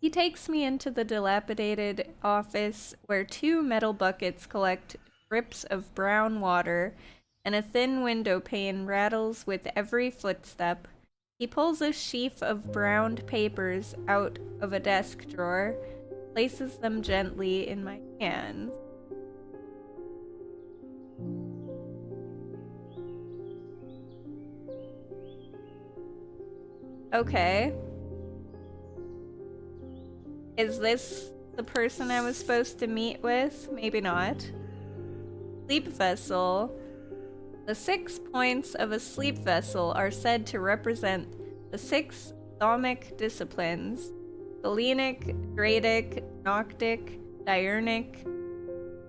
He takes me into the dilapidated office where two metal buckets collect drips of brown water, and a thin window pane rattles with every footstep. He pulls a sheaf of browned papers out of a desk drawer, places them gently in my hands. Okay. Is this the person I was supposed to meet with? Maybe not. Sleep vessel. The 6 points of a sleep vessel are said to represent the 6 Thaumic disciplines: Galenic, Dradic, Noctic, Diurnic,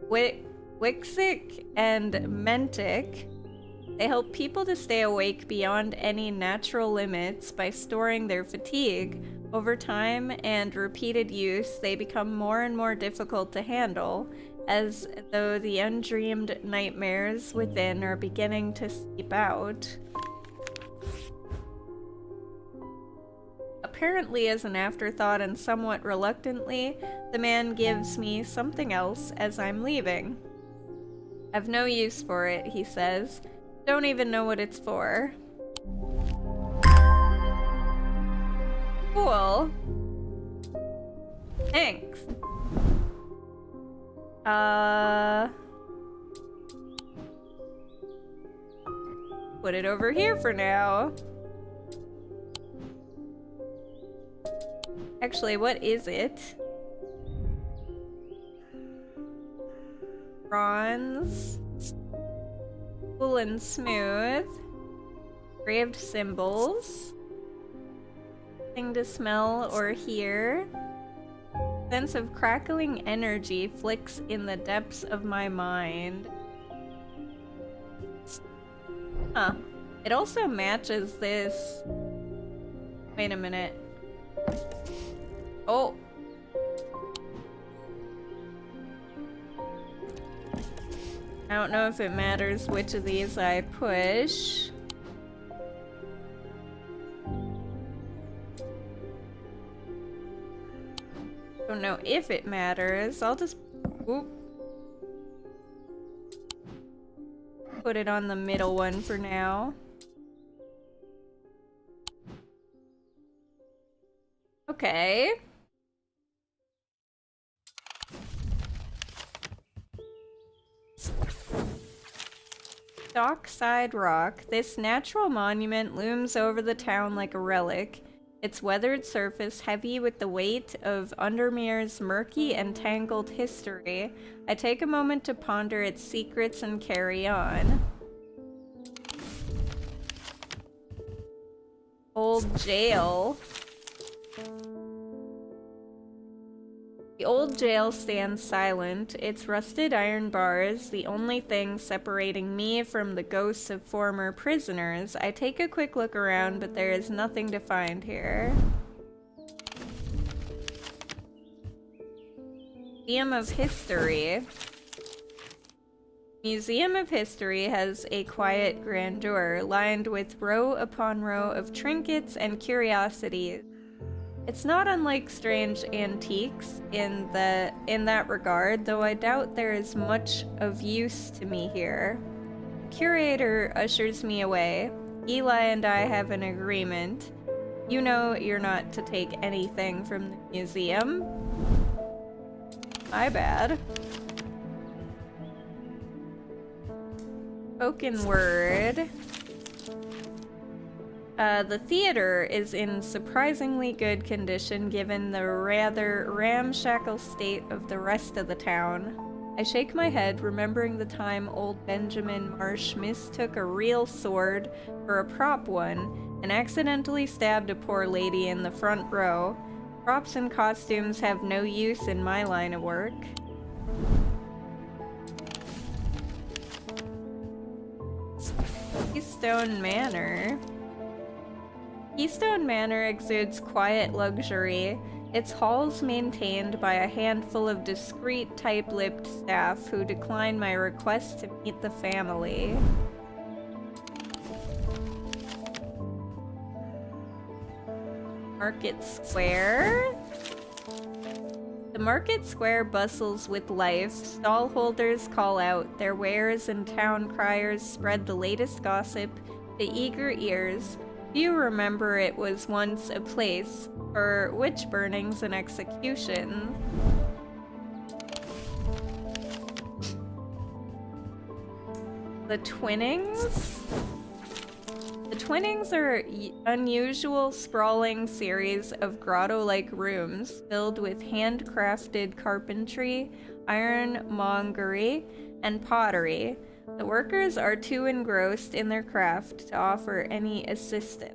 Wixic, and Mentic. They help people to stay awake beyond any natural limits by storing their fatigue. Over time and repeated use, they become more and more difficult to handle, as though the undreamed nightmares within are beginning to seep out. Apparently as an afterthought and somewhat reluctantly, the man gives me something else as I'm leaving. "I've no use for it," he says. "Don't even know what it's for." Cool. Thanks. Put it over here for now. Actually, what is it? Bronze. Cool and smooth. Graved symbols. Thing to smell or hear. Sense of crackling energy flicks in the depths of my mind. Huh. It also matches this. Wait a minute. Oh. I don't know if it matters which of these I push. Don't know if it matters. I'll just whoop, put it on the middle one for now. Okay. Dockside Rock. This natural monument looms over the town like a relic. Its weathered surface heavy with the weight of Undermere's murky and tangled history. I take a moment to ponder its secrets and carry on. Old jail. The old jail stands silent, its rusted iron bars the only thing separating me from the ghosts of former prisoners. I take a quick look around, but there is nothing to find here. Museum of History. Museum of History has a quiet grandeur, lined with row upon row of trinkets and curiosities. It's not unlike strange antiques in that regard, though I doubt there is much of use to me here. The curator ushers me away. Eli and I have an agreement. You know you're not to take anything from the museum. My bad. Spoken word. The theater is in surprisingly good condition given the rather ramshackle state of the rest of the town. I shake my head, remembering the time old Benjamin Marsh mistook a real sword for a prop one and accidentally stabbed a poor lady in the front row. Props and costumes have no use in my line of work. Keystone Manor. Keystone Manor exudes quiet luxury, its halls maintained by a handful of discreet, tight-lipped staff who decline my request to meet the family. Market Square? The market square bustles with life. Stallholders call out, their wares and town criers spread the latest gossip to eager ears. Few remember it was once a place for witch burnings and executions. The Twinnings? The Twinnings are unusual, sprawling series of grotto-like rooms filled with handcrafted carpentry, ironmongery, and pottery. The workers are too engrossed in their craft to offer any assistance.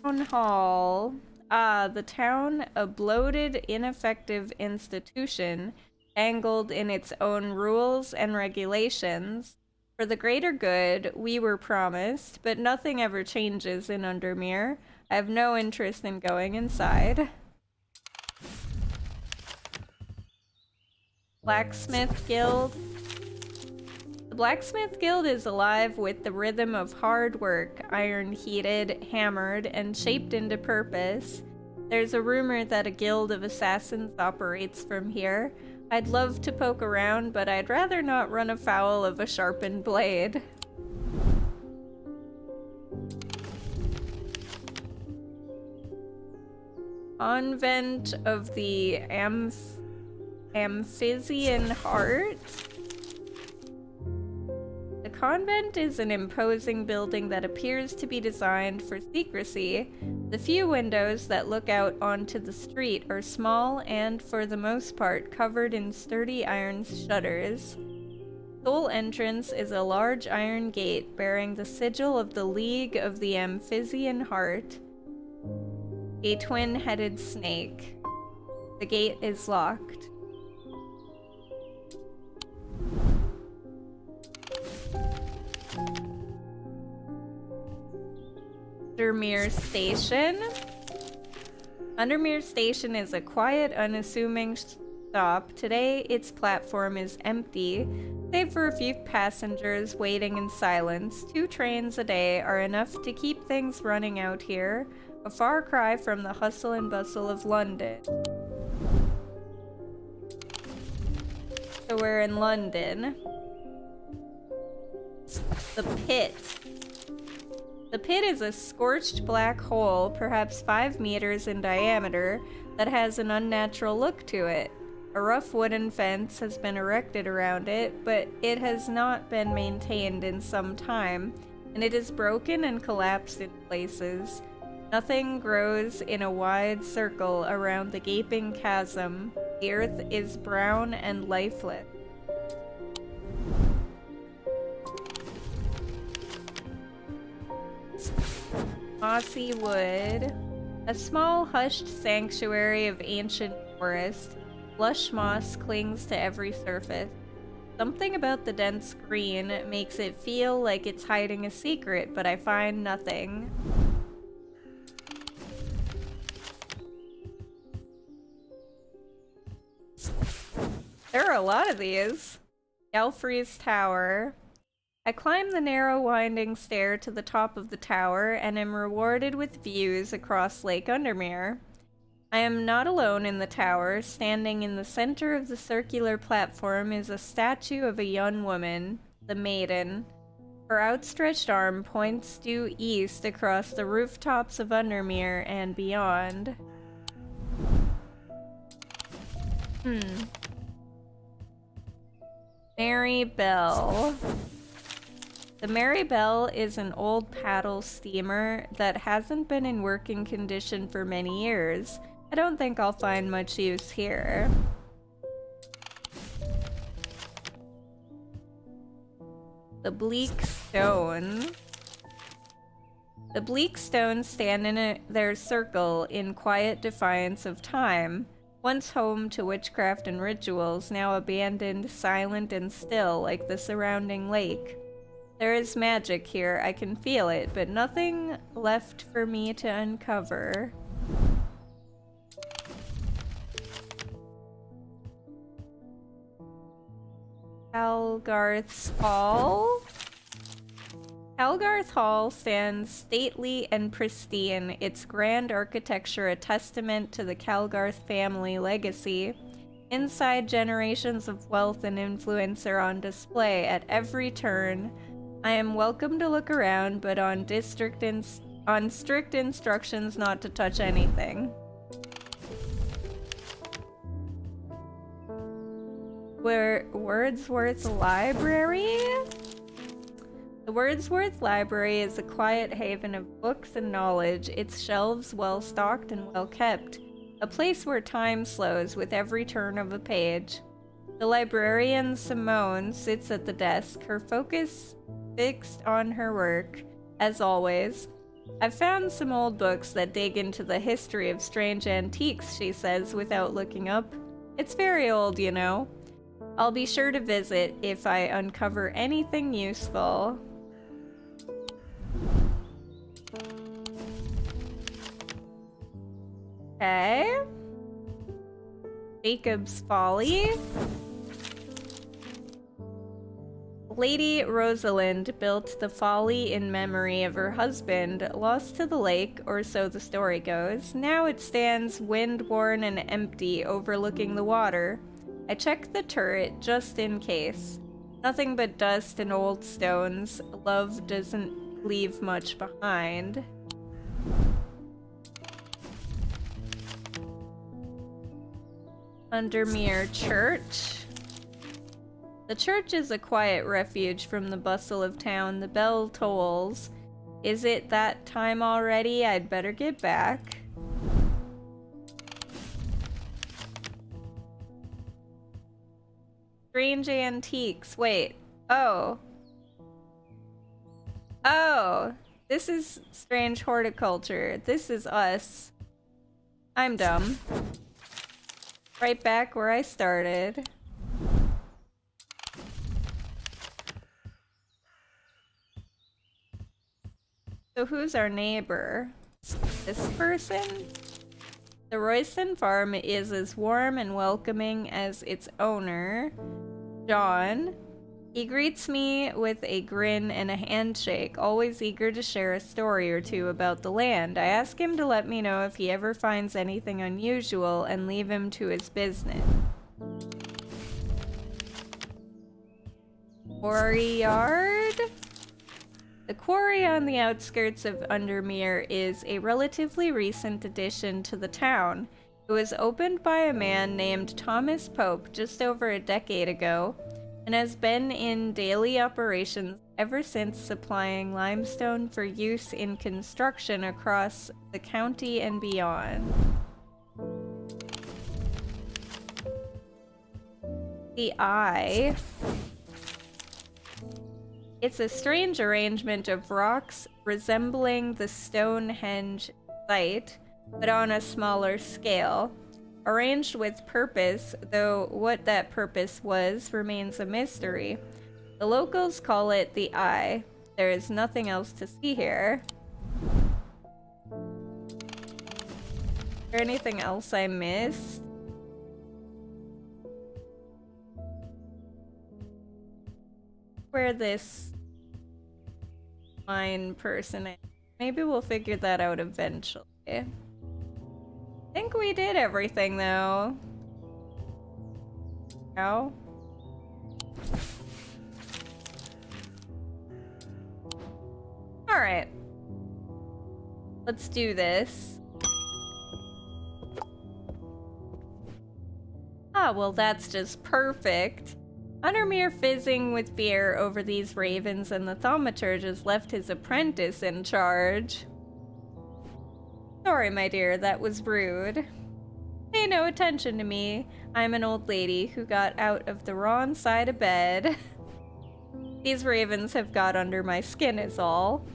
Town Hall. Ah, the town, a bloated, ineffective institution, tangled in its own rules and regulations. For the greater good, we were promised, but nothing ever changes in Undermere. I have no interest in going inside. Blacksmith Guild. The Blacksmith Guild is alive with the rhythm of hard work, iron-heated, hammered, and shaped into purpose. There's a rumor that a guild of assassins operates from here. I'd love to poke around, but I'd rather not run afoul of a sharpened blade. Convent of the Amphissian Heart. convent is an imposing building that appears to be designed for secrecy. The few windows that look out onto the street are small and, for the most part, covered in sturdy iron shutters. Sole entrance is a large iron gate bearing the sigil of the League of the Amphibian Heart, a twin-headed snake. The gate is locked. Undermere Station. Undermere Station is a quiet, unassuming stop. Today, its platform is empty, save for a few passengers waiting in silence. 2 trains a day are enough to keep things running out here, a far cry from the hustle and bustle of London. So we're in London. The Pit. The pit is a scorched black hole, perhaps 5 meters in diameter, that has an unnatural look to it. A rough wooden fence has been erected around it, but it has not been maintained in some time, and it is broken and collapsed in places. Nothing grows in a wide circle around the gaping chasm. The earth is brown and lifeless. Mossy Wood. A small, hushed sanctuary of ancient forest. Lush moss clings to every surface. Something about the dense green makes it feel like it's hiding a secret, but I find nothing. There are a lot of these. Gelfrey's Tower. I climb the narrow winding stair to the top of the tower and am rewarded with views across Lake Undermere. I am not alone in the tower. Standing in the center of the circular platform is a statue of a young woman, the Maiden. Her outstretched arm points due east across the rooftops of Undermere and beyond. Mary Bell. The Mary Bell is an old paddle steamer that hasn't been in working condition for many years. I don't think I'll find much use here. The Bleak Stone. The Bleak Stones stand in their circle in quiet defiance of time. Once home to witchcraft and rituals, now abandoned, silent and still like the surrounding lake. There is magic here, I can feel it, but nothing left for me to uncover. Halgarth's Hall? Halgarth Hall stands stately and pristine, its grand architecture a testament to the Calgarth family legacy. Inside, generations of wealth and influence are on display at every turn. I am welcome to look around, but on strict instructions not to touch anything. Wordsworth Library? The Wordsworth Library is a quiet haven of books and knowledge, its shelves well stocked and well kept, a place where time slows with every turn of a page. The librarian Simone sits at the desk, her focus fixed on her work, as always. I've found some old books that dig into the history of strange antiques, she says without looking up. It's very old, you know. I'll be sure to visit if I uncover anything useful. Okay. Jacob's Folly. Lady Rosalind built the Folly in memory of her husband, lost to the lake, or so the story goes. Now it stands wind-worn and empty, overlooking the water. I check the turret just in case. Nothing but dust and old stones. Love doesn't leave much behind. Undermere Church. The church is a quiet refuge from the bustle of town. The bell tolls. Is it that time already? I'd better get back. Strange antiques. Wait. Oh. Oh. This is strange horticulture. This is us. I'm dumb. Right back where I started. So who's our neighbor? This person? The Royston farm is as warm and welcoming as its owner, John. He greets me with a grin and a handshake, always eager to share a story or two about the land. I ask him to let me know if he ever finds anything unusual and leave him to his business. Quarry yard? The quarry on the outskirts of Undermere is a relatively recent addition to the town. It was opened by a man named Thomas Pope just over a decade ago, and has been in daily operations ever since, supplying limestone for use in construction across the county and beyond. The Eye. It's a strange arrangement of rocks resembling the Stonehenge site, but on a smaller scale. Arranged with purpose, though what that purpose was remains a mystery. The locals call it the Eye. There is nothing else to see here. Is there anything else I missed? Where this mine person is. Maybe we'll figure that out eventually. I think we did everything, though. Ow. Alright. Let's do this. Ah, well, that's just perfect. Undermere fizzing with fear over these ravens, and the thaumaturge has left his apprentice in charge. Sorry, my dear, that was rude. Pay no attention to me. I'm an old lady who got out of the wrong side of bed. These ravens have got under my skin is all.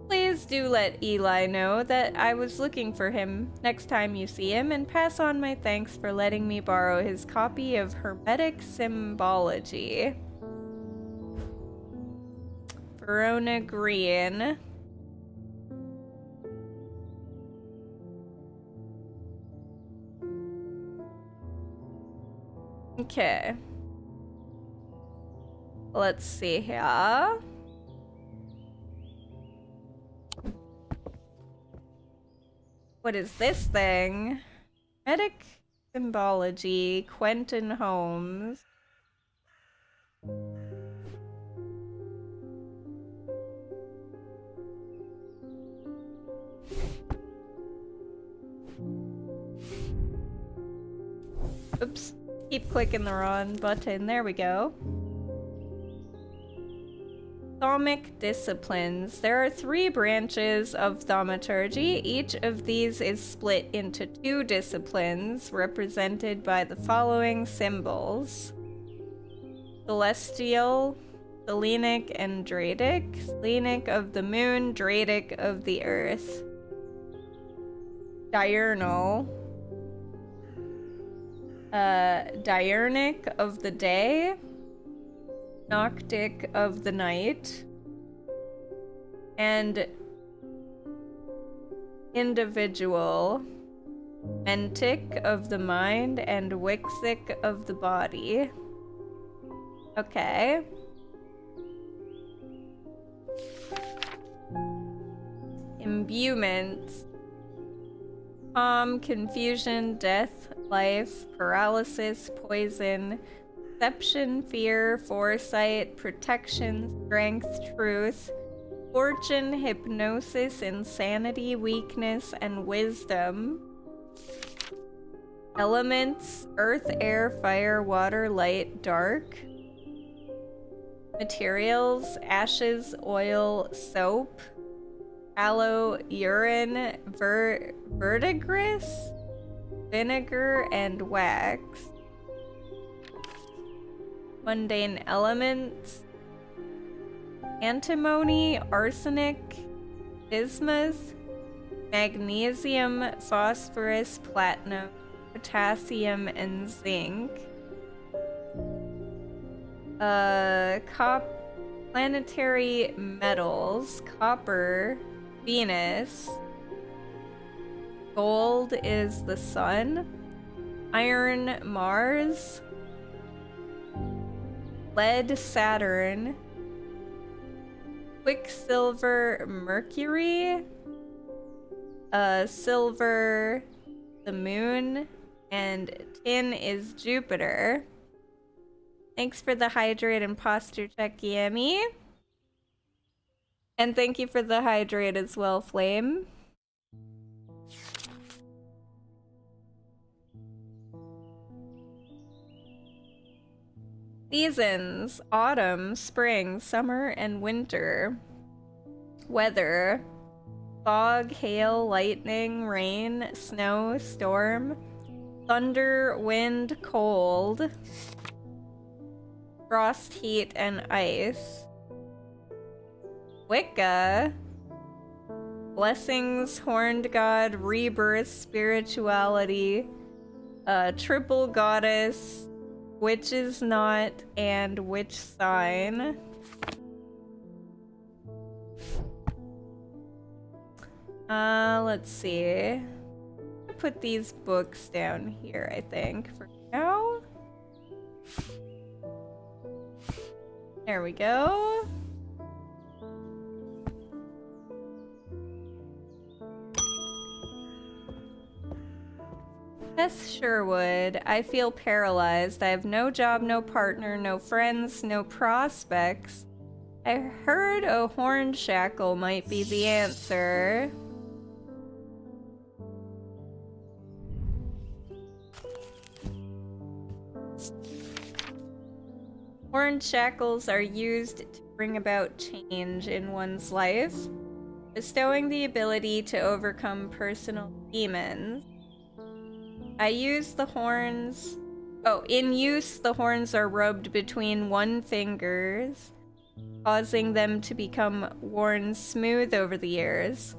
Please do let Eli know that I was looking for him next time you see him, and pass on my thanks for letting me borrow his copy of Hermetic Symbology. Verona Green. Okay. Let's see here. What is this thing? Medic Symbology, Quentin Holmes. Oops. Keep clicking the wrong button. There we go. Thaumic disciplines. There are 3 branches of thaumaturgy. Each of these is split into 2 disciplines, represented by the following symbols: Celestial, Selenic, and Dradic. Selenic of the moon, Dradic of the earth. Diurnal. Diurnic of the day, Noctic of the night, and individual, Mentic of the mind, and Wixic of the body. Okay. Imbuements. Calm, confusion, death, life, paralysis, poison, deception, fear, foresight, protection, strength, truth, fortune, hypnosis, insanity, weakness, and wisdom. Elements: earth, air, fire, water, light, dark. Materials: ashes, oil, soap, aloe, urine, verdigris, vinegar, and wax. Mundane elements: antimony, arsenic, bismuth, magnesium, phosphorus, platinum, potassium, and zinc. Planetary metals: copper, Venus. Gold is the sun. Iron, Mars. Lead, Saturn. Quicksilver, Mercury. Silver, the moon. And tin is Jupiter. Thanks for the hydrate and posture check, Yami. And thank you for the hydrate as well, Flame. Seasons: autumn, spring, summer, and winter. Weather: fog, hail, lightning, rain, snow, storm, thunder, wind, cold, frost, heat, and ice. Wicca: blessings, horned god, rebirth, spirituality, triple goddess, witch's knot, and witch sign. Let's see. Put these books down here, I think, for now. There we go. Tess Sherwood: I feel paralyzed. I have no job, no partner, no friends, no prospects. I heard a horned shackle might be the answer. Horned shackles are used to bring about change in one's life, bestowing the ability to overcome personal demons. In use, the horns are rubbed between one fingers, causing them to become worn smooth over the years.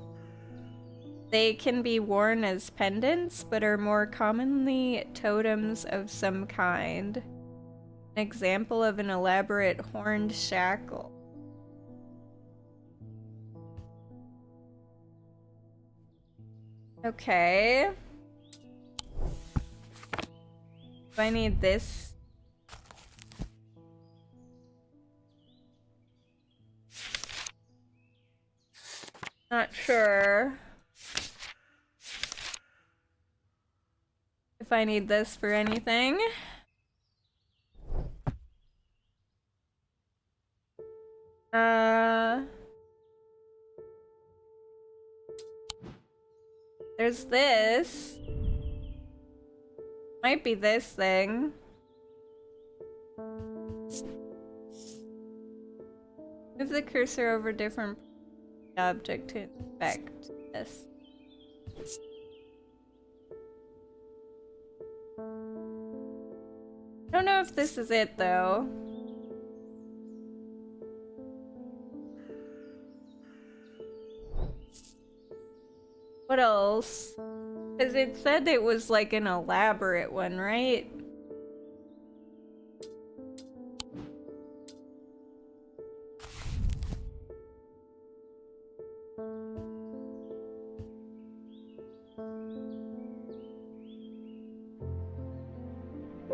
They can be worn as pendants, but are more commonly totems of some kind. An example of an elaborate horned shackle. Okay. Do I need this? Not sure if I need this for anything. There's this. Might be this thing. Move the cursor over different object to inspect this. I don't know if this is it though. What else? Because it said it was like an elaborate one, right?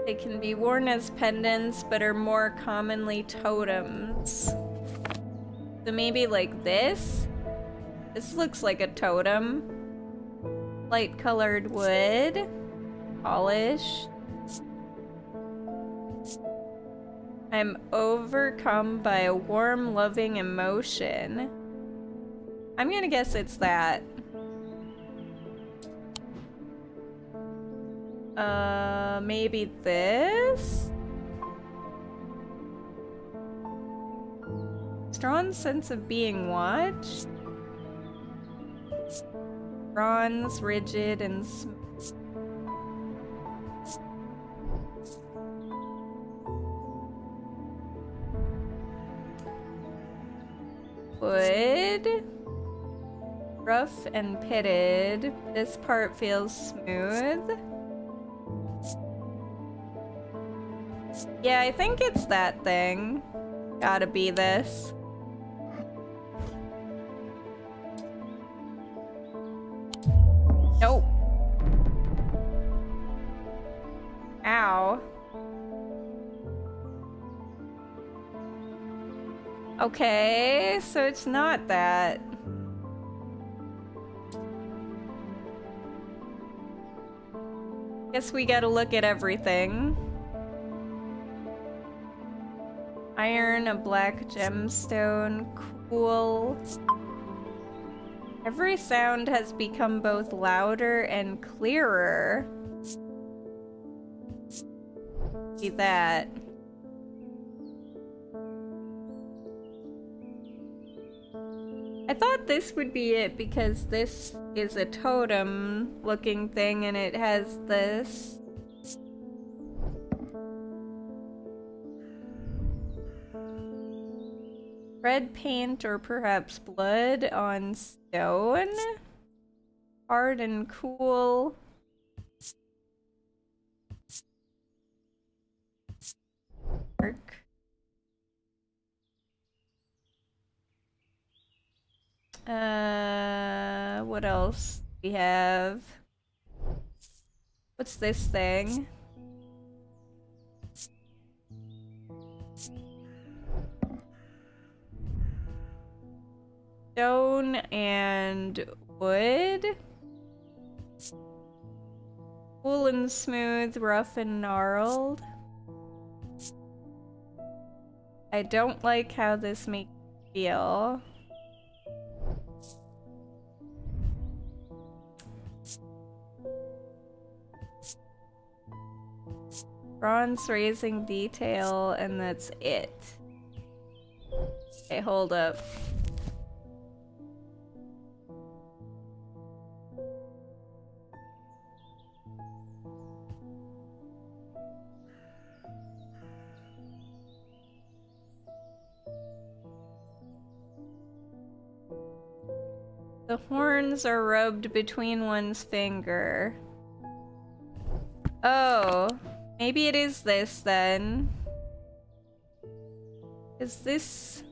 They can be worn as pendants, but are more commonly totems. So maybe like this? This looks like a totem. Light colored wood. Polished. I'm overcome by a warm, loving emotion. I'm gonna guess it's that. Maybe this? strong sense of being watched. Bronze, rigid, and wood. Rough and pitted. This part feels smooth. Yeah, I think it's that thing. Gotta be this. Nope. Ow. Okay, so it's not that. Guess we gotta look at everything. Iron, a black gemstone, cool. Every sound has become both louder and clearer. See that. I thought this would be it because this is a totem looking thing and it has this. Red paint or perhaps blood on stone. Hard and cool. Dark. What else we have? What's this thing? Stone and wood. Cool and smooth, rough and gnarled. I don't like how this makes me feel. Bronze raising detail, and that's it. Okay, hold up. The horns are rubbed between one's finger. Oh, maybe it is this then. Is this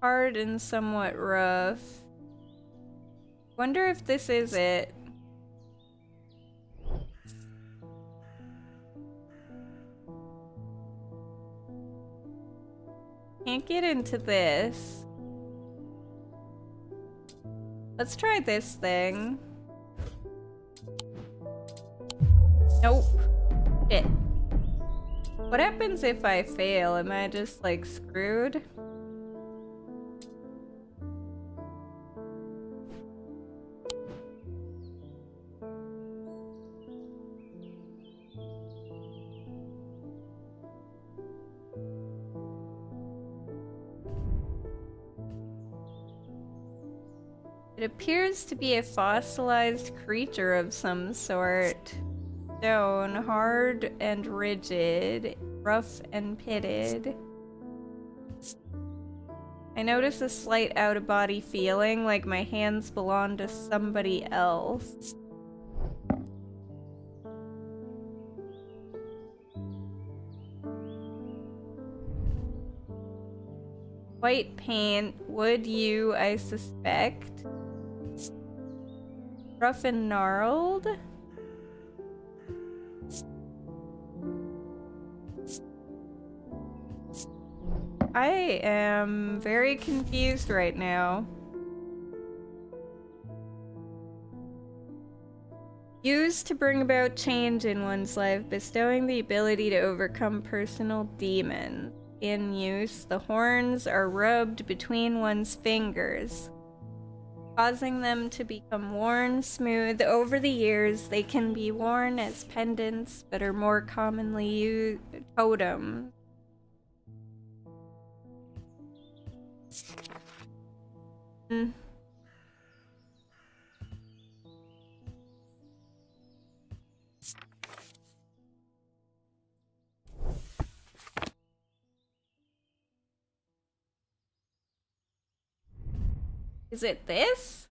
hard and somewhat rough? Wonder if this is it. Can't get into this. Let's try this thing. Nope. Shit. What happens if I fail? Am I just like screwed? It appears to be a fossilized creature of some sort. Stone, hard and rigid, rough and pitted. I notice a slight out-of-body feeling, like my hands belong to somebody else. White paint, wood hue, I suspect. Rough and gnarled. I am very confused right now. Used to bring about change in one's life, bestowing the ability to overcome personal demons. In use, the horns are rubbed between one's fingers, causing them to become worn smooth. Over the years, they can be worn as pendants, but are more commonly used totems. Hmm. Is it this?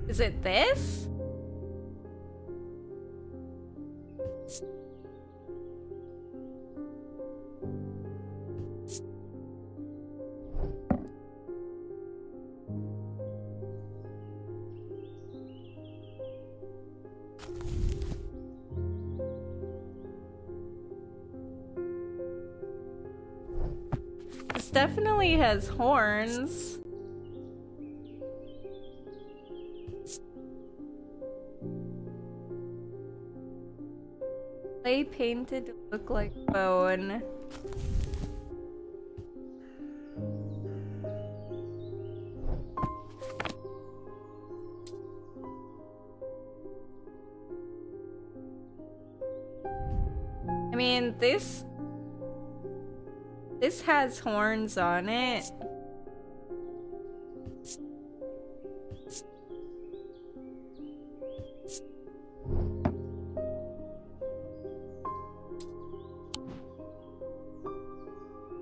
Is it this? This definitely has horns. Clay painted to look like bone. I mean, this has horns on it.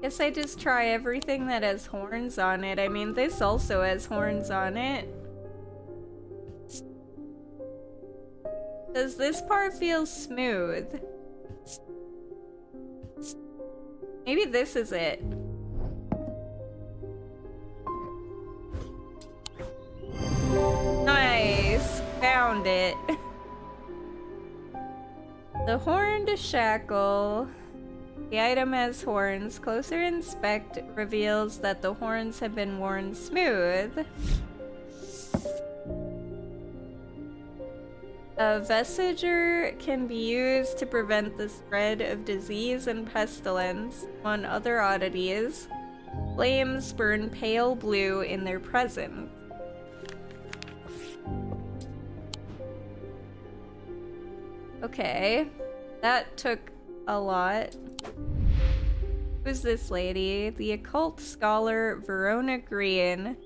Guess I just try everything that has horns on it. I mean, this also has horns on it. Does this part feel smooth? Maybe this is it. Nice! Found it. The horned shackle. The item has horns. Closer inspect reveals that the horns have been worn smooth. A vestiger can be used to prevent the spread of disease and pestilence. Among other oddities, flames burn pale blue in their presence. Okay, that took a lot. Who's this lady? The occult scholar Verona Green.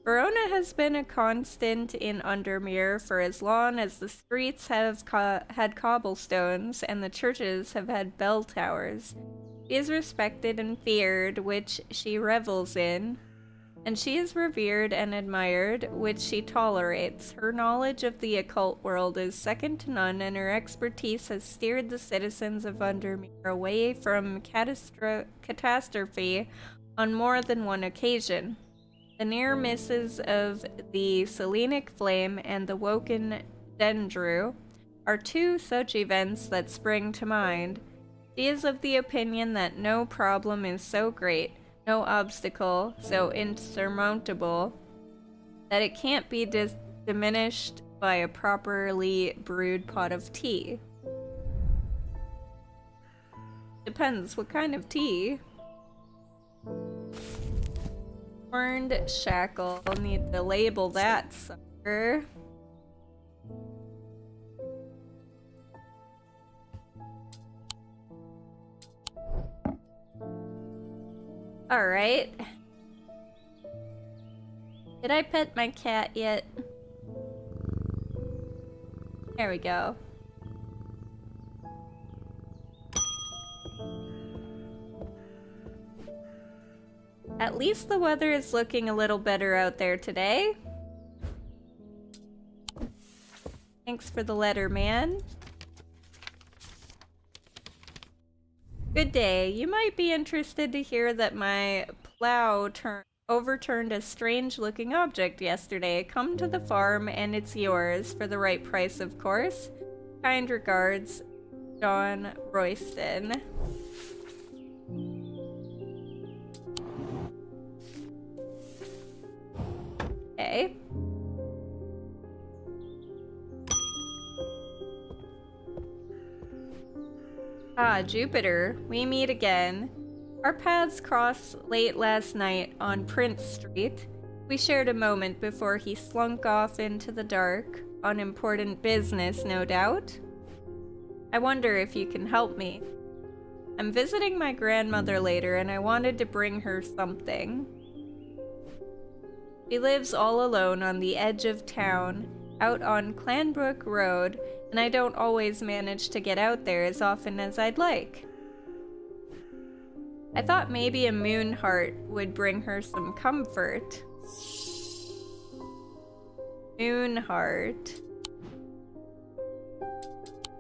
Verona has been a constant in Undermere for as long as the streets have had cobblestones and the churches have had bell towers. She is respected and feared, which she revels in, and she is revered and admired, which she tolerates. Her knowledge of the occult world is second to none, and her expertise has steered the citizens of Undermere away from catastrophe on more than one occasion. The near misses of the Selenic Flame and the Woken Dendru are two such events that spring to mind. She is of the opinion that no problem is so great, no obstacle so insurmountable, that it can't be diminished by a properly brewed pot of tea. Depends what kind of tea. Horned shackle. I'll need to label that sucker. Alright. Did I pet my cat yet? There we go. At least the weather is looking a little better out there today. Thanks for the letter, man. Good day. You might be interested to hear that my plow overturned a strange-looking object yesterday. Come to the farm and it's yours, for the right price, of course. Kind regards, John Royston. Okay. Ah, Jupiter, we meet again. Our paths crossed late last night on Prince Street. We shared a moment before he slunk off into the dark, on important business, no doubt. I wonder if you can help me. I'm visiting my grandmother later, and I wanted to bring her something. She lives all alone on the edge of town, out on Clanbrook Road, and I don't always manage to get out there as often as I'd like. I thought maybe a moon heart would bring her some comfort. Moon heart.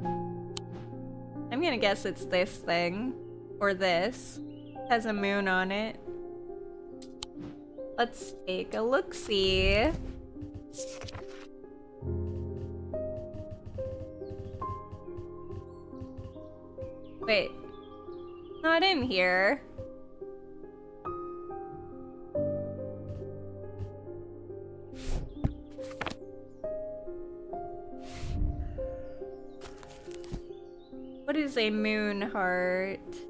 I'm gonna guess it's this thing. Or this. It has a moon on it. Let's take a look-see. Wait. Not in here. What is a moon heart? Is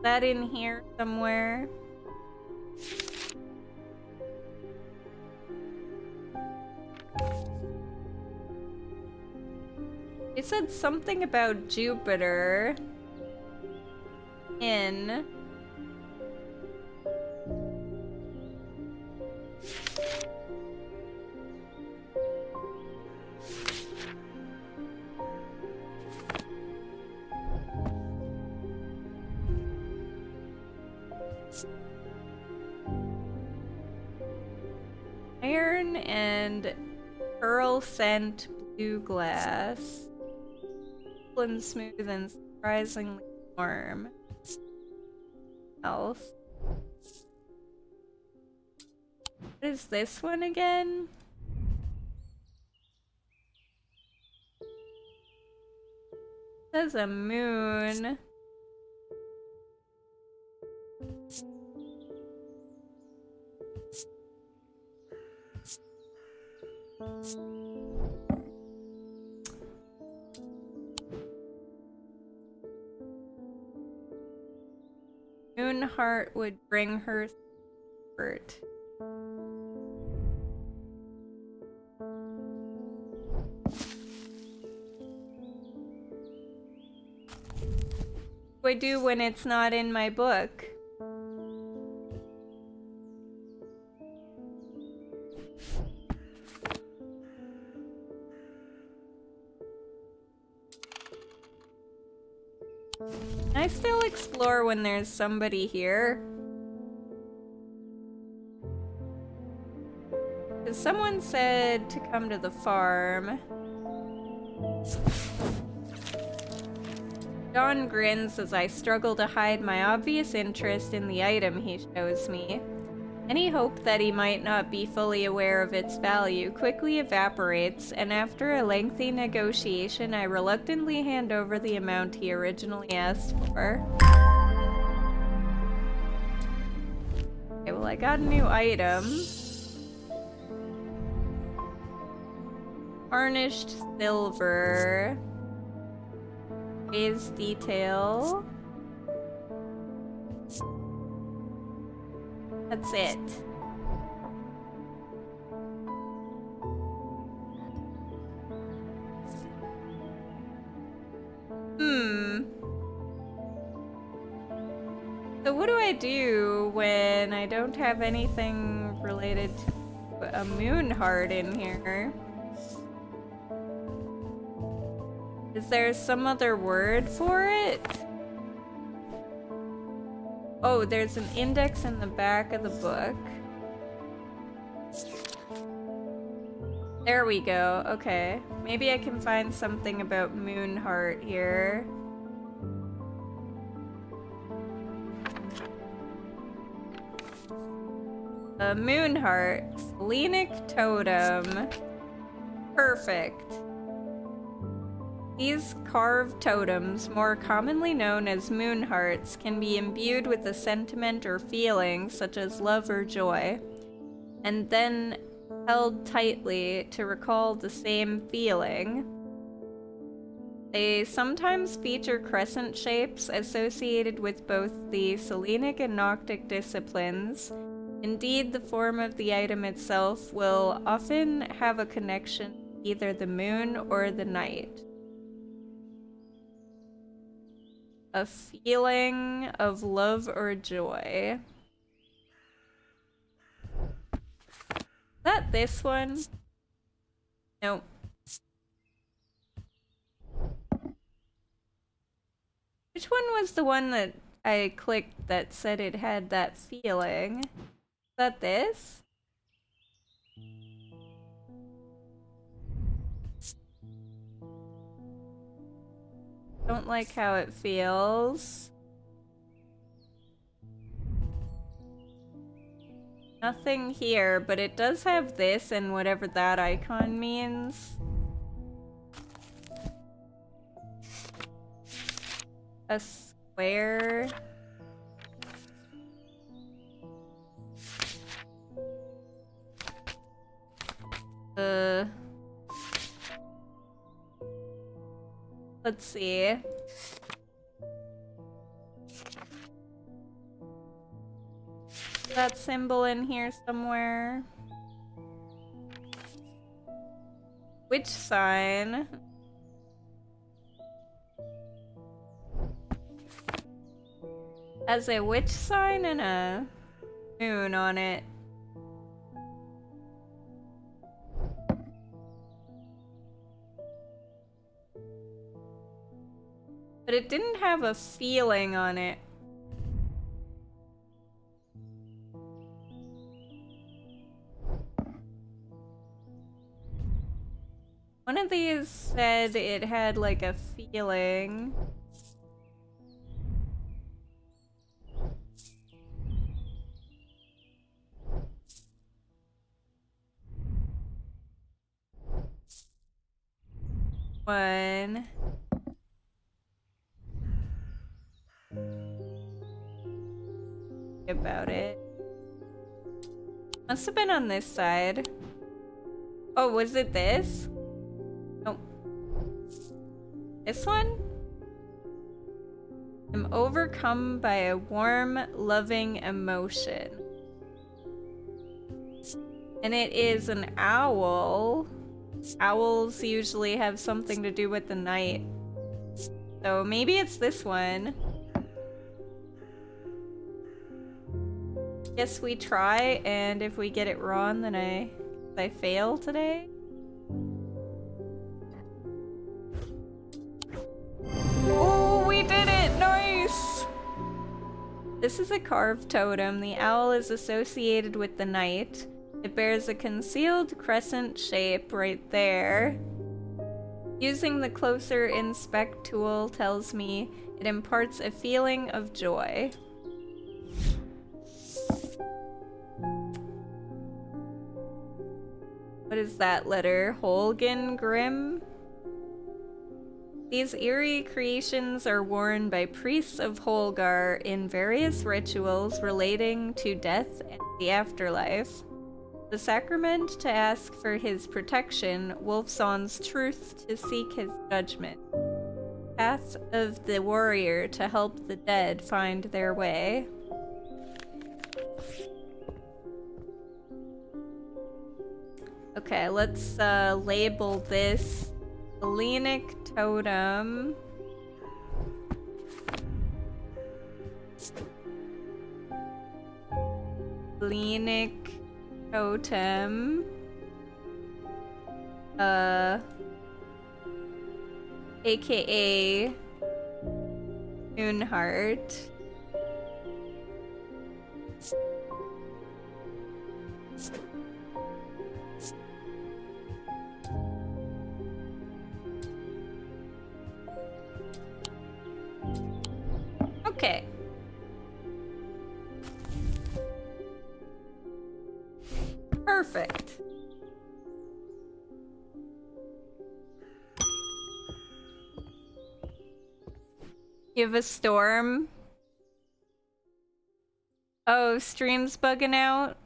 that in here somewhere? It said something about Jupiter in iron and pearl scent blue glass. And smooth and surprisingly warm. Else. What is this one again? It says a moon. Moonheart would bring her comfort. What do I do when it's not in my book? Can I still explore when there's somebody here? Because someone said to come to the farm. John grins as I struggle to hide my obvious interest in the item he shows me. Any hope that he might not be fully aware of its value quickly evaporates, and after a lengthy negotiation, I reluctantly hand over the amount he originally asked for. Okay, well, I got a new item. Varnished silver. Phase detail. That's it. So what do I do when I don't have anything related to a moon heart in here? Is there some other word for it? Oh, there's an index in the back of the book. There we go. Okay. Maybe I can find something about Moonheart here. A Moonheart. Selenic totem. Perfect. These carved totems, more commonly known as moon hearts, can be imbued with a sentiment or feeling, such as love or joy, and then held tightly to recall the same feeling. They sometimes feature crescent shapes associated with both the Selenic and Noctic disciplines. Indeed, the form of the item itself will often have a connection to either the moon or the night. A feeling of love or joy. Is that this one? Nope. Which one was the one that I clicked that said it had that feeling? Is that this? Don't like how it feels. Nothing here, but it does have this and whatever that icon means. A square. Let's see. That symbol in here somewhere. Which sign? Has a witch sign and a moon on it. But it didn't have a feeling on it. One of these said it had like a feeling. One. About it. Must have been on this side. Oh, was it this? Oh. This one? I'm overcome by a warm, loving emotion. And it is an owl. Owls usually have something to do with the night. So maybe it's this one. Guess we try, and if we get it wrong, then I fail today. Oh, we did it! Nice! This is a carved totem. The owl is associated with the night. It bears a concealed crescent shape right there. Using the closer inspect tool tells me it imparts a feeling of joy. What is that letter? Holgen Grimm? These eerie creations are worn by priests of Holgar in various rituals relating to death and the afterlife. The sacrament to ask for his protection, Wolfson's truth to seek his judgment. Path of the warrior to help the dead find their way. Okay, let's label this Selenic totem. Selenic totem. AKA Moonheart. Okay. Perfect. You have a storm? Oh, stream's bugging out?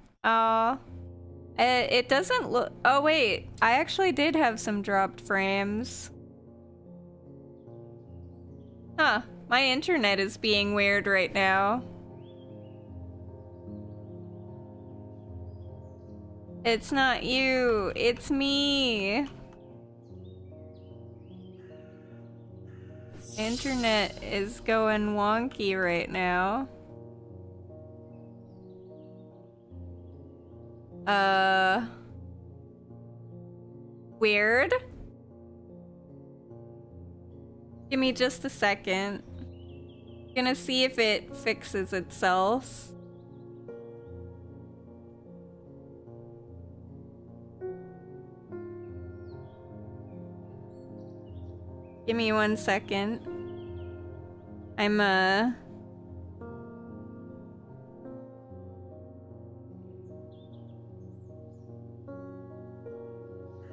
It doesn't look... Oh, wait. I actually did have some dropped frames. Huh, my internet is being weird right now. It's not you, it's me. Internet is going wonky right now. Weird. Give me just a second. Gonna see if it fixes itself. Give me 1 second. I'm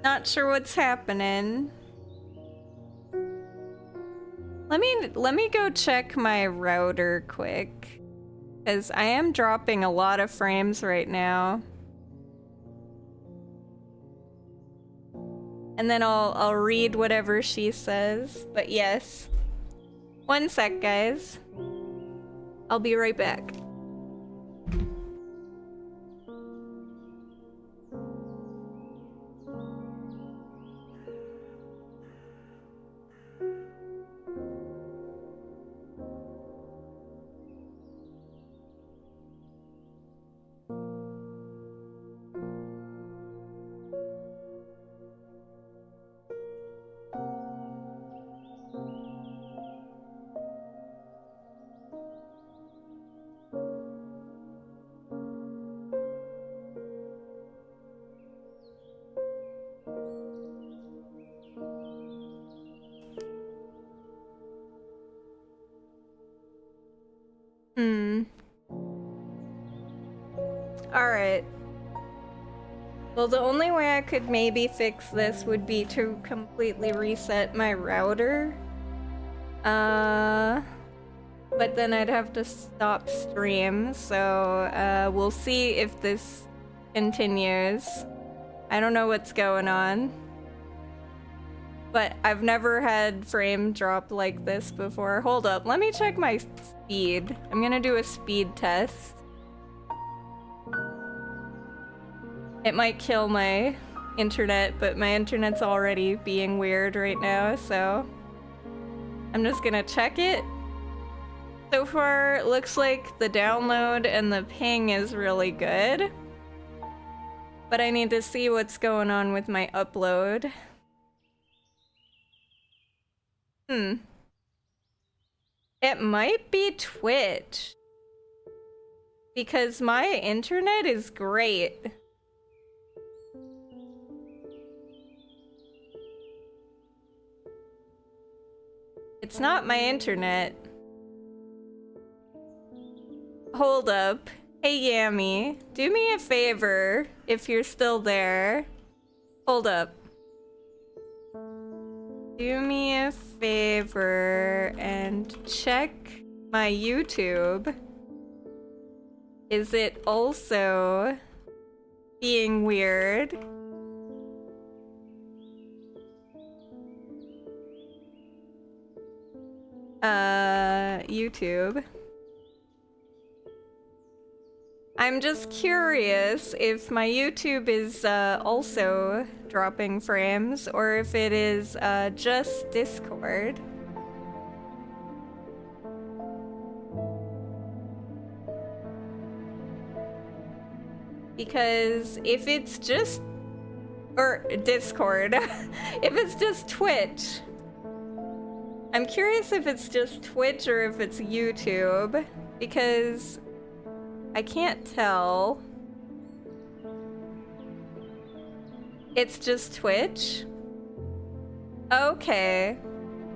not sure what's happening. Let me go check my router quick, cuz I am dropping a lot of frames right now. And then I'll read whatever she says. But yes. 1 sec, guys. I'll be right back. Alright. Well, the only way I could maybe fix this would be to completely reset my router. But then I'd have to stop stream, so we'll see if this continues. I don't know what's going on. But I've never had frame drop like this before. Hold up, let me check my speed. I'm gonna do a speed test. It might kill my internet, but my internet's already being weird right now, so I'm just gonna check it. So far, it looks like the download and the ping is really good. But I need to see what's going on with my upload. It might be Twitch. Because my internet is great. It's not my internet. Hold up. Hey Yami, do me a favor if you're still there. Hold up. Do me a favor and check my YouTube. Is it also being weird? YouTube. I'm just curious if my YouTube is also dropping frames or if it is just Discord. Because if it's just... or Discord. If it's just Twitch. I'm curious if it's just Twitch or if it's YouTube. Because I can't tell. It's just Twitch? Okay.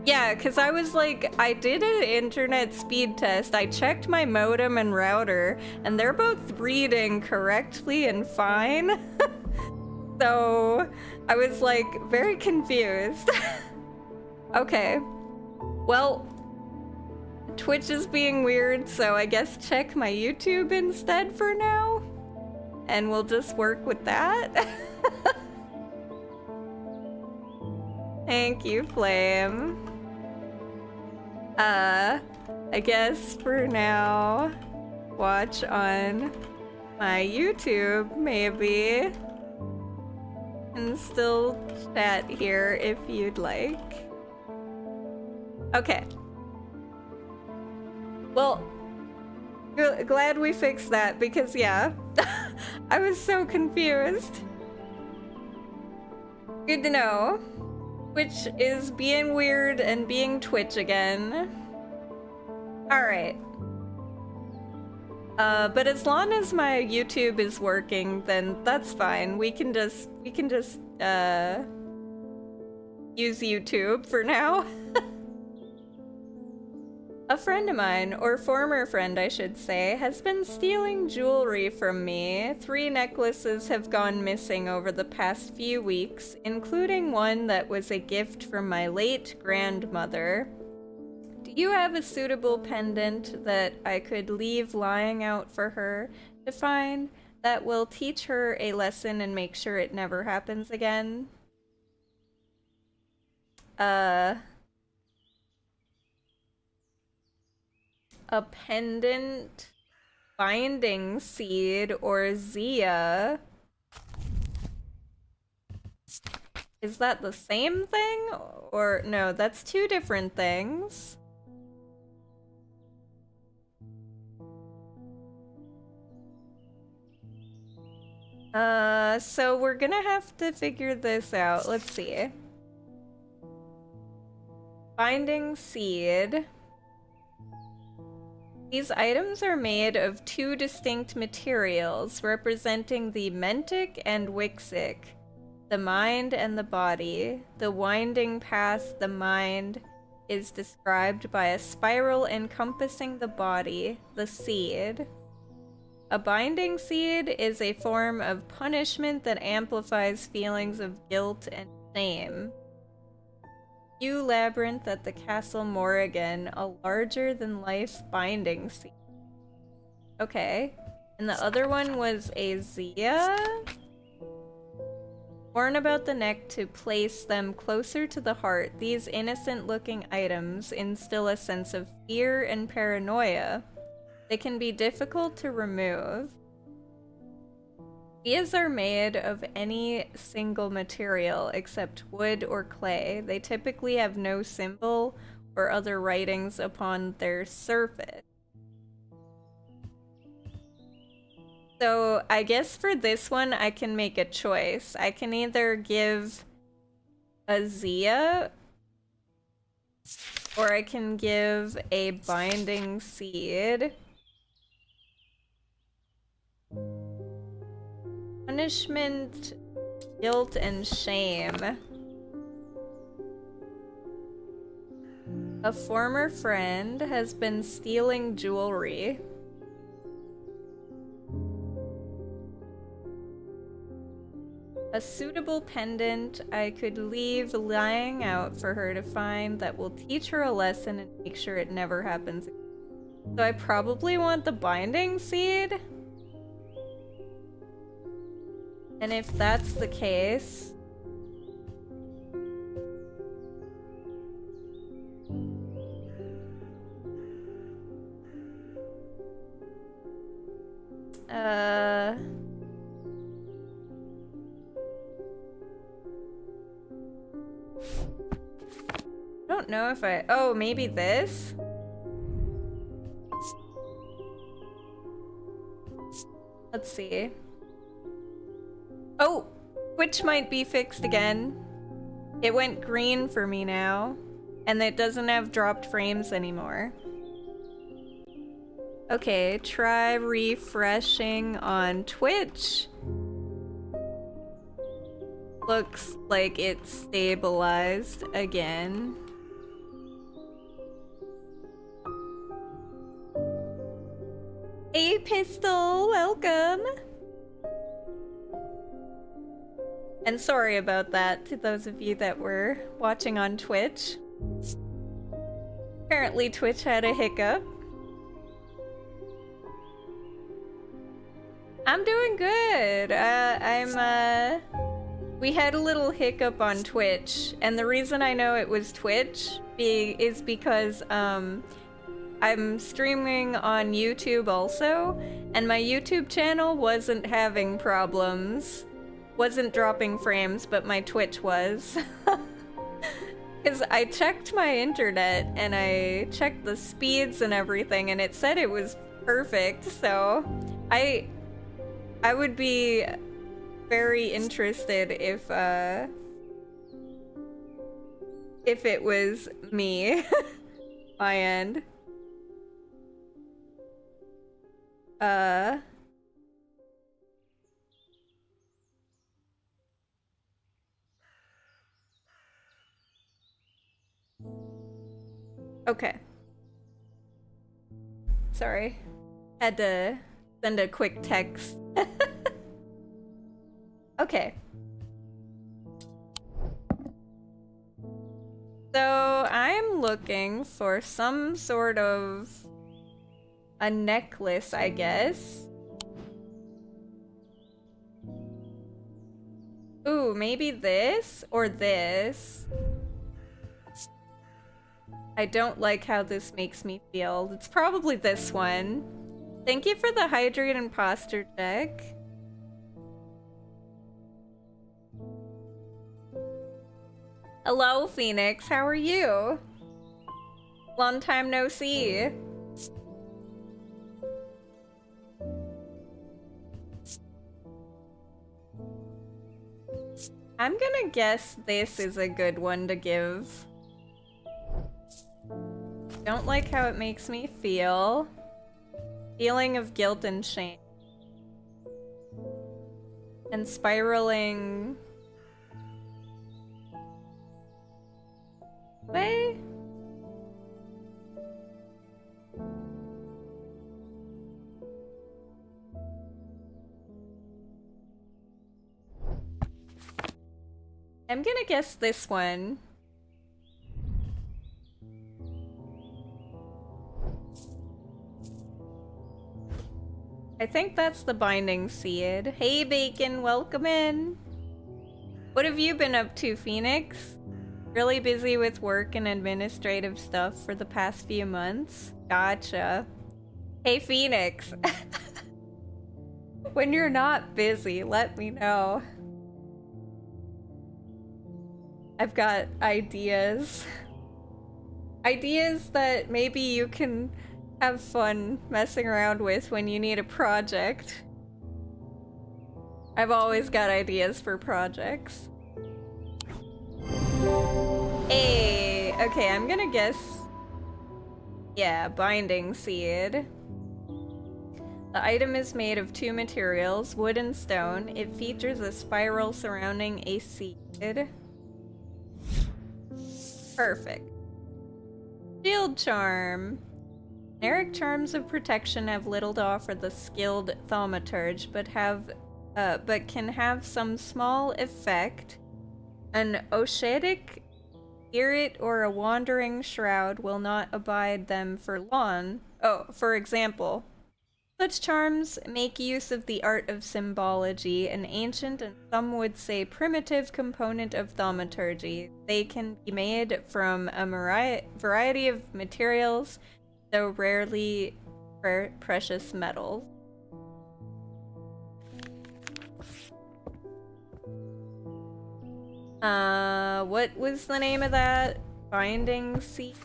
Yeah, because I was like, I did an internet speed test. I checked my modem and router, and they're both reading correctly and fine. So I was like, very confused. Okay. Well, Twitch is being weird, so I guess check my YouTube instead for now. And we'll just work with that. Thank you, Flame. I guess for now, watch on my YouTube, maybe. And still chat here if you'd like. Okay. Well, glad we fixed that because, yeah, I was so confused. Good to know. Twitch is being weird and being Twitch again. Alright. But as long as my YouTube is working, then that's fine. We can just use YouTube for now. A friend of mine, or former friend I should say, has been stealing jewelry from me. 3 necklaces have gone missing over the past few weeks, including one that was a gift from my late grandmother. Do you have a suitable pendant that I could leave lying out for her to find that will teach her a lesson and make sure it never happens again? A pendant, binding seed, or Zia. Is that the same thing? Or no, that's 2 different things. So we're gonna have to figure this out. Let's see. Binding seed. These items are made of 2 distinct materials, representing the mentic and wixic, the mind and the body. The winding path, the mind, is described by a spiral encompassing the body, the seed. A binding seed is a form of punishment that amplifies feelings of guilt and shame. New labyrinth at the Castle Morrigan, a larger-than-life binding seed. Okay. And the other one was a Zia? Worn about the neck to place them closer to the heart, these innocent-looking items instill a sense of fear and paranoia. They can be difficult to remove. These are made of any single material except wood or clay. They typically have no symbol or other writings upon their surface. So I guess for this one I can make a choice. I can either give a Zia or I can give a binding seed. Punishment, guilt, and shame. A former friend has been stealing jewelry. A suitable pendant I could leave lying out for her to find that will teach her a lesson and make sure it never happens again. So I probably want the binding seed. And if that's the case... I don't know if I... Oh, maybe this? Let's see. Oh! Twitch might be fixed again. It went green for me now. And it doesn't have dropped frames anymore. Okay, try refreshing on Twitch. Looks like it's stabilized again. Hey Pistol, welcome! And sorry about that to those of you that were watching on Twitch. Apparently Twitch had a hiccup. I'm doing good. We had a little hiccup on Twitch, and the reason I know it was Twitch is because I'm streaming on YouTube also, and my YouTube channel wasn't having problems. Wasn't dropping frames, but my Twitch was. Because I checked my internet and I checked the speeds and everything, and it said it was perfect, so I would be very interested if it was me. My end. Okay. Sorry. Had to send a quick text. Okay. So I'm looking for some sort of a necklace, I guess. Ooh, maybe this or this. I don't like how this makes me feel. It's probably this one. Thank you for the Hydrate Imposter check. Hello, Phoenix. How are you? Long time no see. I'm gonna guess this is a good one to give. Don't like how it makes me feel. Feeling of guilt and shame. And spiraling... way? I'm gonna guess this one. I think that's the binding seed. Hey Bacon, welcome in. What have you been up to, Phoenix? Really busy with work and administrative stuff for the past few months? Gotcha. Hey Phoenix. When you're not busy, let me know. I've got ideas. Ideas that maybe you can have fun messing around with when you need a project. I've always got ideas for projects. Hey, okay, I'm gonna guess. Yeah, binding seed. The item is made of 2 materials, wood and stone. It features a spiral surrounding a seed. Perfect. Shield charm. Generic charms of protection have little to offer the skilled thaumaturge, but can have some small effect. An oshadic spirit or a wandering shroud will not abide them for long. Oh, for example, such charms make use of the art of symbology, an ancient and some would say primitive component of thaumaturgy. They can be made from a variety of materials, though rarely precious metals. What was the name of that? Binding seed?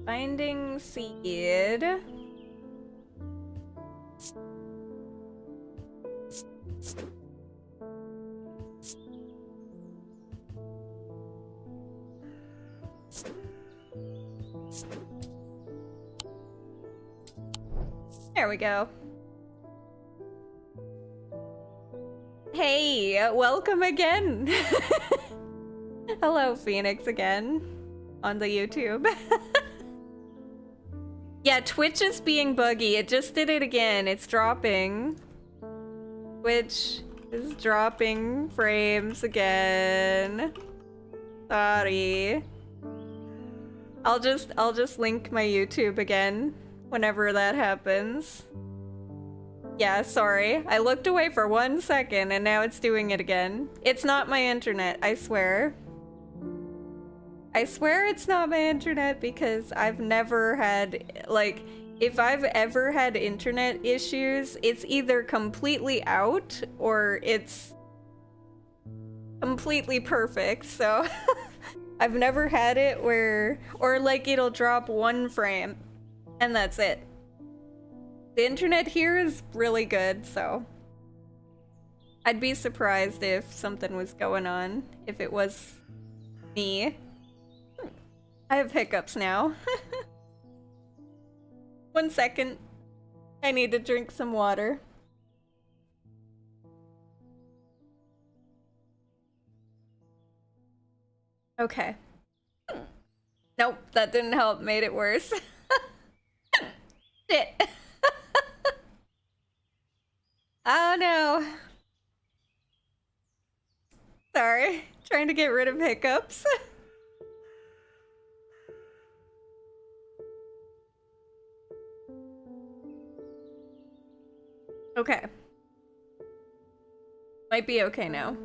Binding seed. There we go. Hey, welcome again. Hello, Phoenix again on the YouTube. Yeah, Twitch is being buggy. It just did it again. It's dropping. Twitch is dropping frames again. Sorry. I'll just link my YouTube again whenever that happens. Yeah, sorry. I looked away for 1 second and now it's doing it again. It's not my internet, I swear. I swear it's not my internet because I've never had, like, if I've ever had internet issues, it's either completely out or it's completely perfect, so I've never had it where, or like it'll drop 1 frame and that's it. The internet here is really good, so I'd be surprised if something was going on, if it was me. I have hiccups now. 1 second. I need to drink some water. Okay. Nope, that didn't help, made it worse. Shit. Oh no. Sorry, trying to get rid of hiccups. Okay. Might be okay now.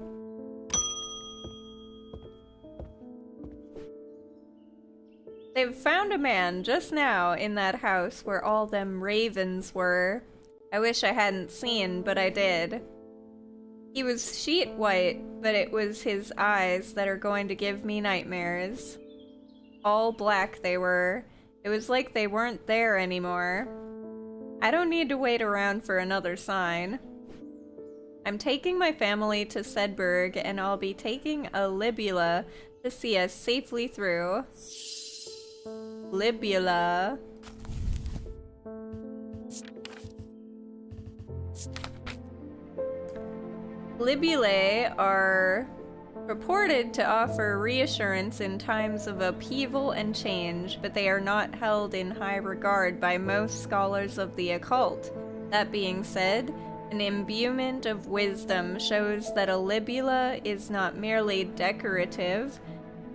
They've found a man just now in that house where all them ravens were. I wish I hadn't seen, but I did. He was sheet white, but it was his eyes that are going to give me nightmares. All black they were. It was like they weren't there anymore. I don't need to wait around for another sign. I'm taking my family to Sedberg, and I'll be taking a Libula to see us safely through. Libula. Libulae are purported to offer reassurance in times of upheaval and change, but they are not held in high regard by most scholars of the occult. That being said, an imbuement of wisdom shows that a libula is not merely decorative.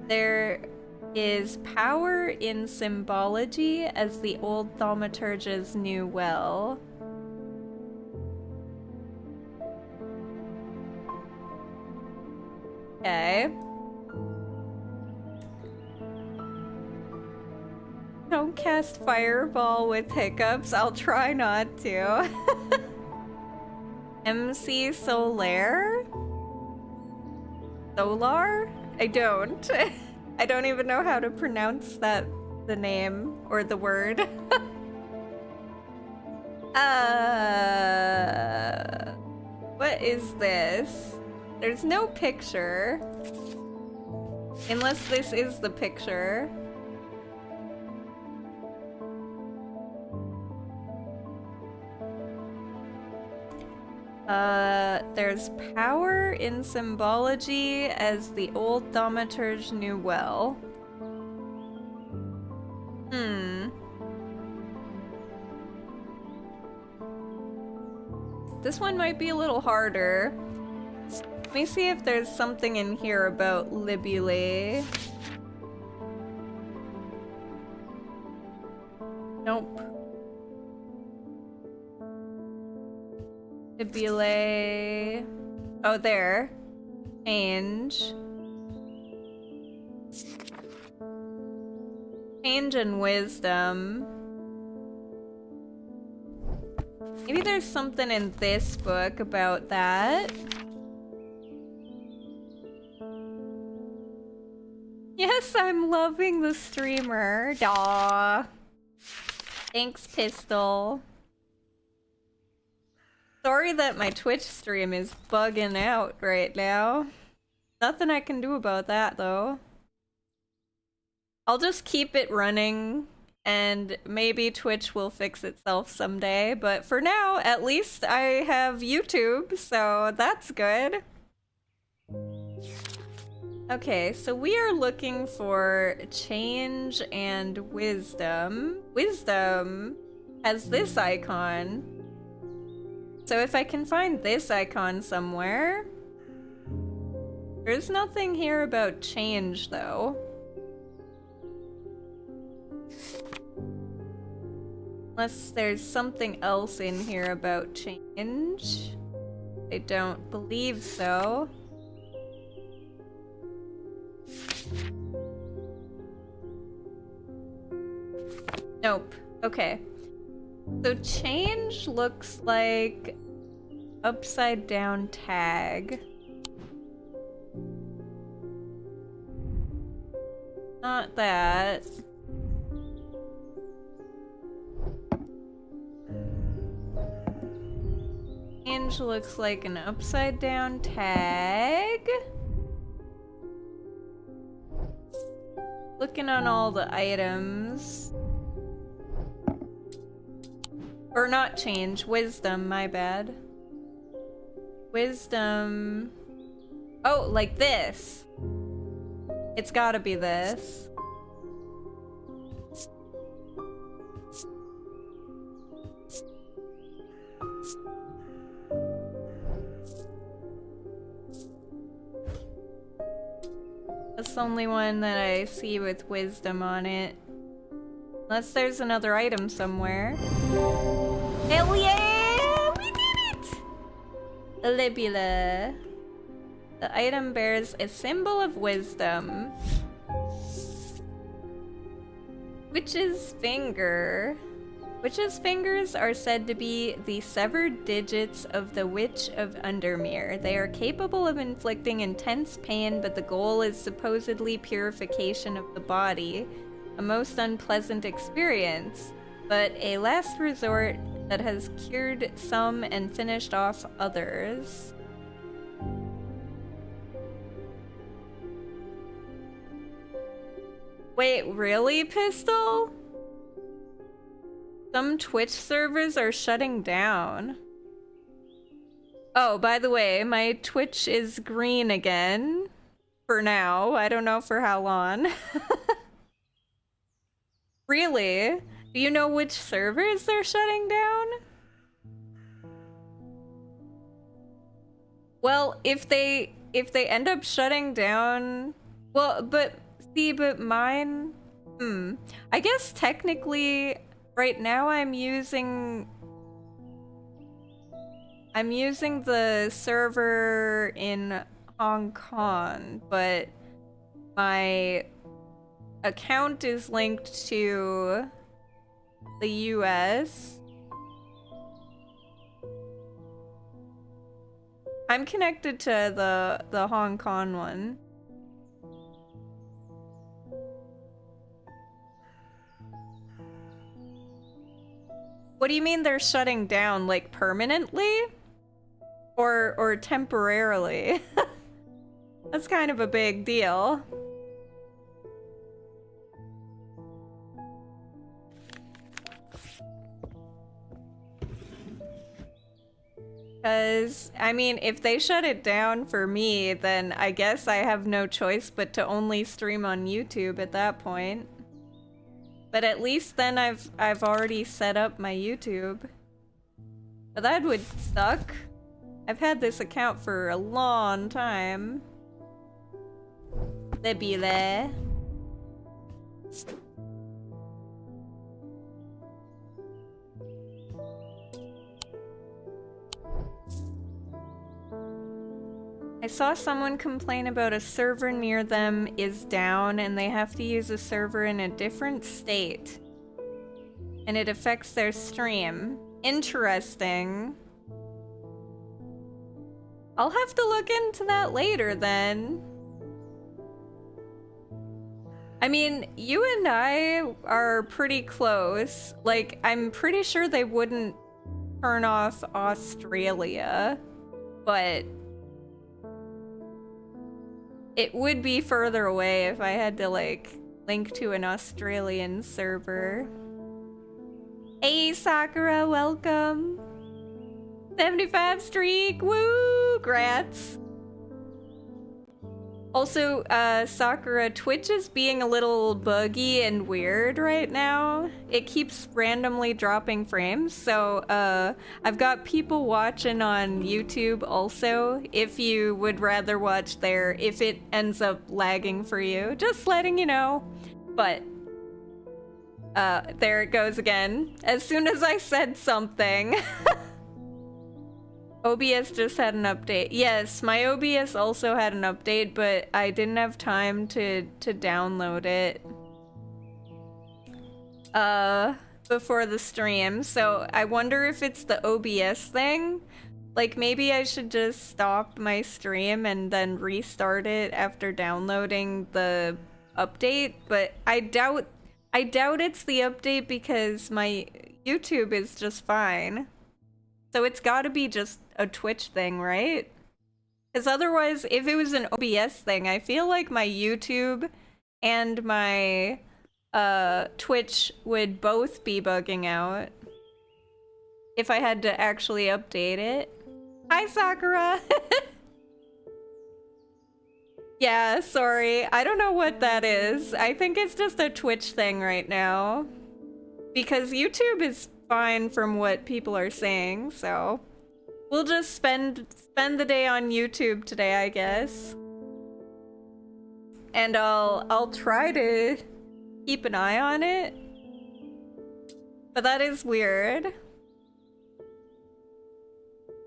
There is power in symbology, as the old thaumaturges knew well. Okay. Don't cast fireball with hiccups. I'll try not to. MC Solar? Solar? I don't. I don't even know how to pronounce that, the name or the word. What is this? There's no picture. Unless this is the picture. There's power in symbology, as the old thaumaturge knew well. This one might be a little harder. Let me see if there's something in here about libulae. Nope. Libulae. Oh, there. Change. Change and wisdom. Maybe there's something in this book about that. Yes, I'm loving the streamer. Daw. Thanks, Pistol. Sorry that my Twitch stream is bugging out right now. Nothing I can do about that, though. I'll just keep it running, and maybe Twitch will fix itself someday. But for now, at least I have YouTube, so that's good. Okay, so we are looking for change and wisdom. Wisdom has this icon. So if I can find this icon somewhere... There's nothing here about change, though. Unless there's something else in here about change. I don't believe so. Nope. Okay. So change looks like upside down tag. Not that. Change looks like an upside down tag. Looking on all the items. Or not change, wisdom, my bad. Wisdom. Oh, like this. It's gotta be this. That's the only one that I see with wisdom on it. Unless there's another item somewhere. Hell yeah! We did it! A libula. The item bears a symbol of wisdom. Witch's finger. Witch's fingers are said to be the severed digits of the Witch of Undermere. They are capable of inflicting intense pain, but the goal is supposedly purification of the body. A most unpleasant experience, but a last resort that has cured some and finished off others. Wait, really, Pistol? Some Twitch servers are shutting down. Oh, by the way, my Twitch is green again. For now. I don't know for how long. Really? Do you know which servers they're shutting down? Well, if they end up shutting down, well, but see, but mine, I guess technically right now I'm using the server in Hong Kong, but my account is linked to the US. I'm connected to the Hong Kong one. What do you mean they're shutting down, like permanently? Or temporarily? That's kind of a big deal. Because, I mean, if they shut it down for me, then I guess I have no choice but to only stream on YouTube at that point. But at least then I've already set up my YouTube. But that would suck. I've had this account for a long time. Libula. I saw someone complain about a server near them is down and they have to use a server in a different state. And it affects their stream. Interesting. I'll have to look into that later then. I mean, you and I are pretty close. Like, I'm pretty sure they wouldn't turn off Australia, but it would be further away if I had to, like, link to an Australian server. Hey, Sakura, welcome. 75 streak, woo, grats. Also, Sakura, Twitch is being a little buggy and weird right now. It keeps randomly dropping frames, so I've got people watching on YouTube also, if you would rather watch there, if it ends up lagging for you. Just letting you know. But There it goes again. As soon as I said something. OBS just had an update. Yes, my OBS also had an update, but I didn't have time to download it before the stream. So I wonder if it's the OBS thing. Like maybe I should just stop my stream and then restart it after downloading the update, but I doubt it's the update because my YouTube is just fine. So it's gotta be just a Twitch thing, right? Because otherwise, if it was an OBS thing, I feel like my YouTube and my Twitch would both be bugging out if I had to actually update it. Hi, Sakura! Yeah, sorry. I don't know what that is. I think it's just a Twitch thing right now. Because YouTube is fine from what people are saying, so we'll just spend the day on YouTube today, I guess. And I'll try to keep an eye on it. But that is weird.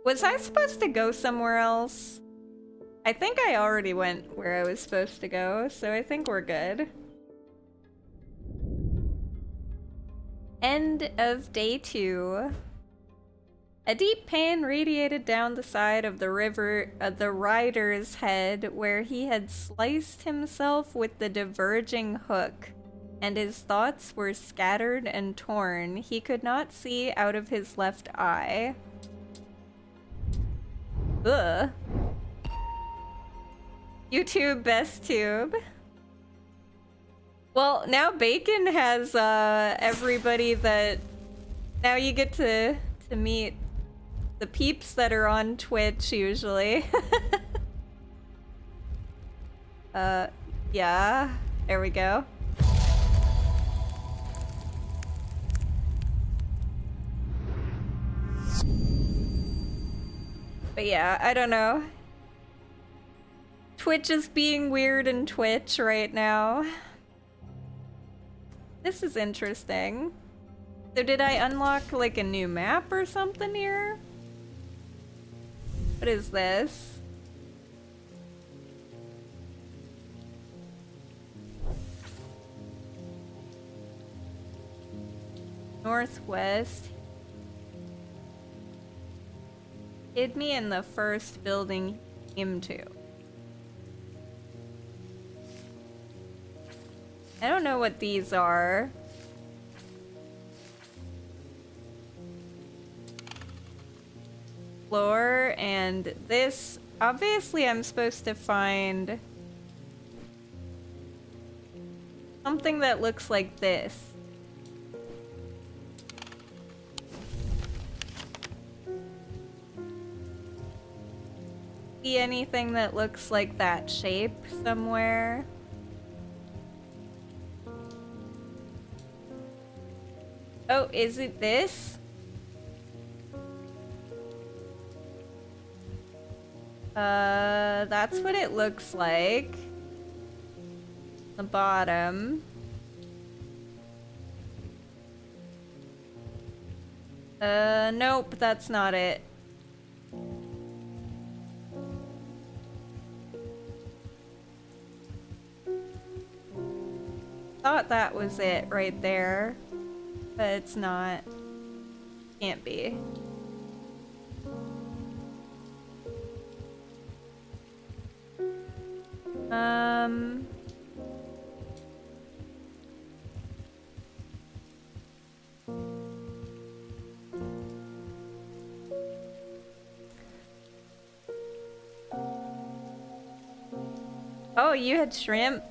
Was I supposed to go somewhere else? I think I already went where I was supposed to go, so I think we're good. End of day 2. A deep pain radiated down the side of the rider's head where he had sliced himself with the diverging hook, and his thoughts were scattered and torn. He could not see out of his left eye. Ugh. YouTube best tube. Well, now Bacon has everybody that now you get to meet the peeps that are on Twitch usually. Yeah, there we go. But yeah, I don't know. Twitch is being weird in Twitch right now. This is interesting. So did I unlock like a new map or something here? What is this? Northwest. Hid me in the first building he came to. I don't know what these are. Floor and this. Obviously, I'm supposed to find something that looks like this. See anything that looks like that shape somewhere? Oh, is it this? That's what it looks like. The bottom. Nope, that's not it. Thought that was it right there. But it's not. Can't be. Oh, you had shrimp?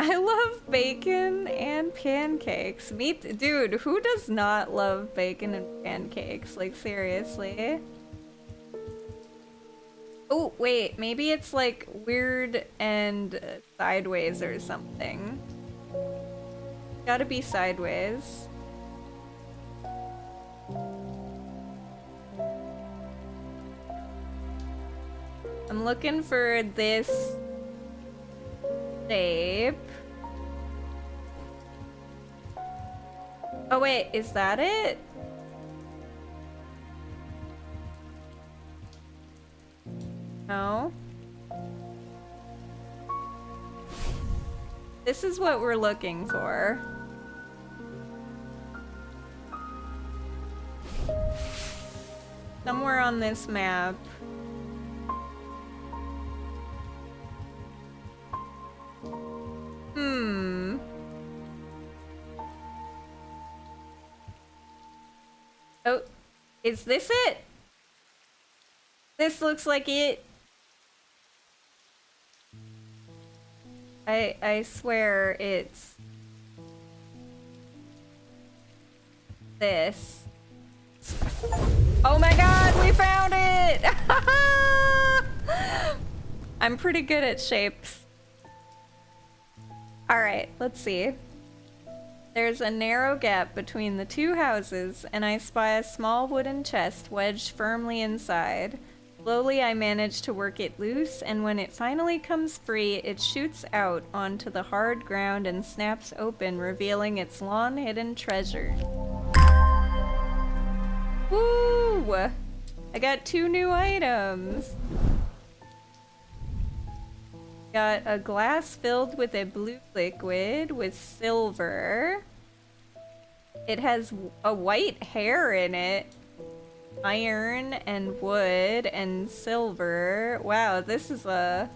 I love bacon and pancakes. Dude, who does not love bacon and pancakes? Like, seriously? Oh, wait, maybe it's like weird and sideways or something. Gotta be sideways. I'm looking for this shape. Oh wait, is that it? No. This is what we're looking for. Somewhere on this map. Oh, is this it? This looks like it. I swear it's this. Oh my god, we found it! I'm pretty good at shapes. Alright, let's see. There's a narrow gap between the two houses, and I spy a small wooden chest wedged firmly inside. Slowly, I manage to work it loose, and when it finally comes free, it shoots out onto the hard ground and snaps open, revealing its long-hidden treasure. Woo! I got 2 new items. Got a glass filled with a blue liquid with silver. It has a white hair in it. Iron and wood and silver. Wow, this is a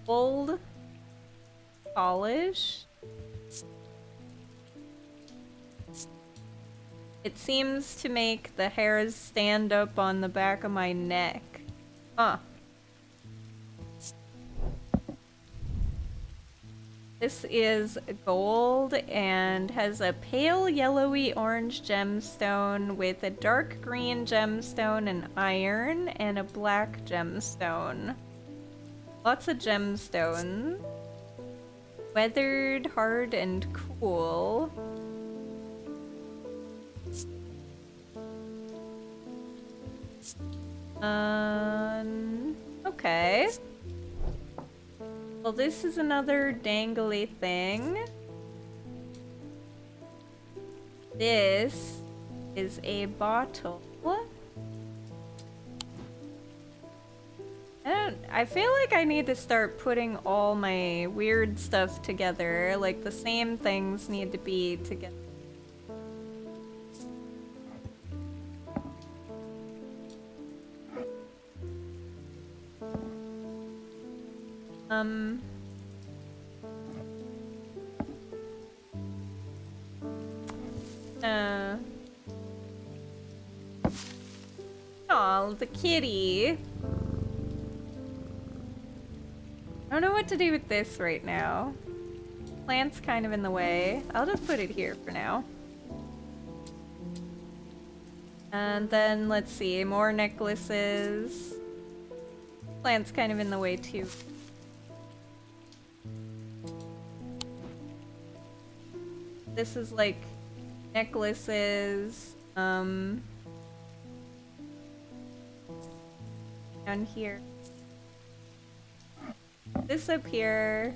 gold polish. It seems to make the hairs stand up on the back of my neck. Huh. This is gold and has a pale yellowy orange gemstone with a dark green gemstone and iron and a black gemstone. Lots of gemstones. Weathered, hard, and cool. Okay. Well, this is another dangly thing. This is a bottle. I feel like I need to start putting all my weird stuff together. Like, the same things need to be together. Oh, the kitty. I don't know what to do with this right now. Plant's kind of in the way. I'll just put it here for now. And then, let's see, more necklaces. Plant's kind of in the way too. This is like necklaces, down here. This up here.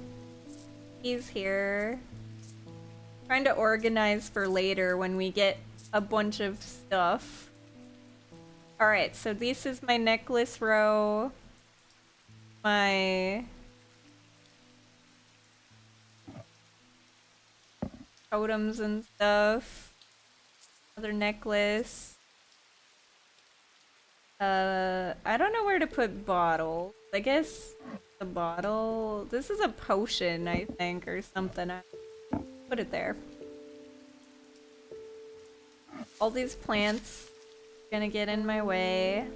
He's here. Trying to organize for later when we get a bunch of stuff. Alright, so this is my necklace row. My totems and stuff. Another necklace. I don't know where to put bottles. I guess the bottle. This is a potion, I think, or something. I put it there. All these plants are gonna get in my way.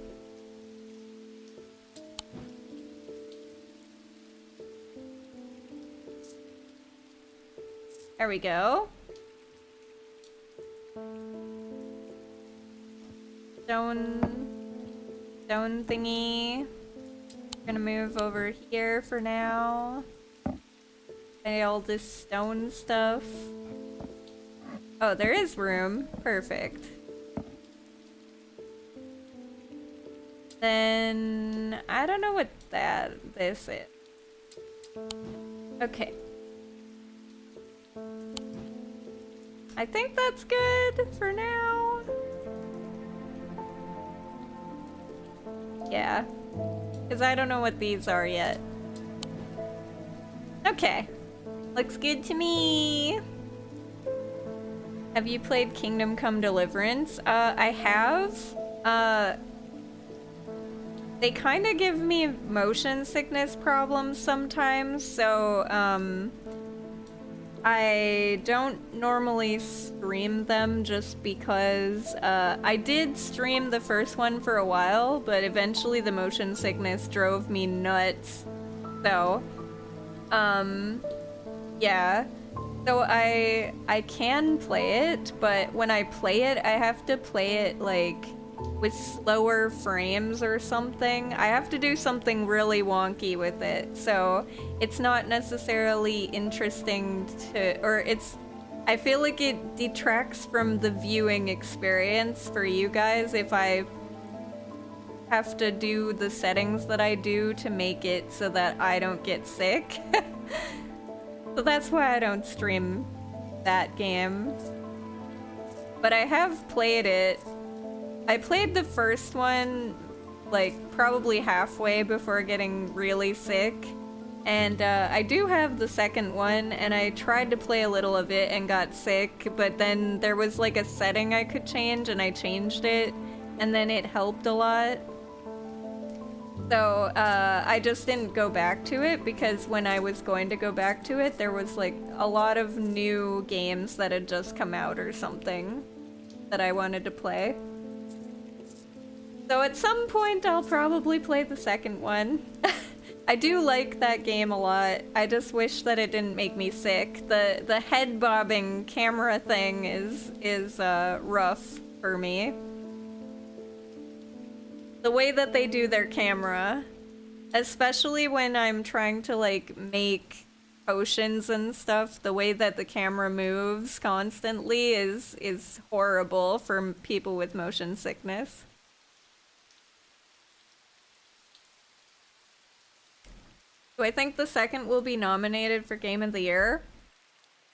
There we go. Stone thingy. Gonna move over here for now. And all this stone stuff. Oh, there is room. Perfect. Then I don't know what this is. Okay. I think that's good for now. Yeah. Because I don't know what these are yet. Okay. Looks good to me. Have you played Kingdom Come Deliverance? I have. They kind of give me motion sickness problems sometimes, so, I don't normally stream them just because, I did stream the first one for a while, but eventually the motion sickness drove me nuts. So, yeah. So I can play it, but when I play it, I have to play it, like, with slower frames or something. I have to do something really wonky with it, so it's not necessarily interesting to, or I feel like it detracts from the viewing experience for you guys if I have to do the settings that I do to make it so that I don't get sick. So that's why I don't stream that game. But I have played it. I played the first one, like, probably halfway before getting really sick. And I do have the second one, and I tried to play a little of it and got sick, but then there was, like, a setting I could change, and I changed it, and then it helped a lot. So, I just didn't go back to it because when I was going to go back to it, there was, like, a lot of new games that had just come out or something that I wanted to play. So at some point, I'll probably play the second one. I do like that game a lot. I just wish that it didn't make me sick. The head bobbing camera thing is rough for me. The way that they do their camera, especially when I'm trying to, like, make potions and stuff, the way that the camera moves constantly is horrible for people with motion sickness. Do I think the second will be nominated for Game of the Year?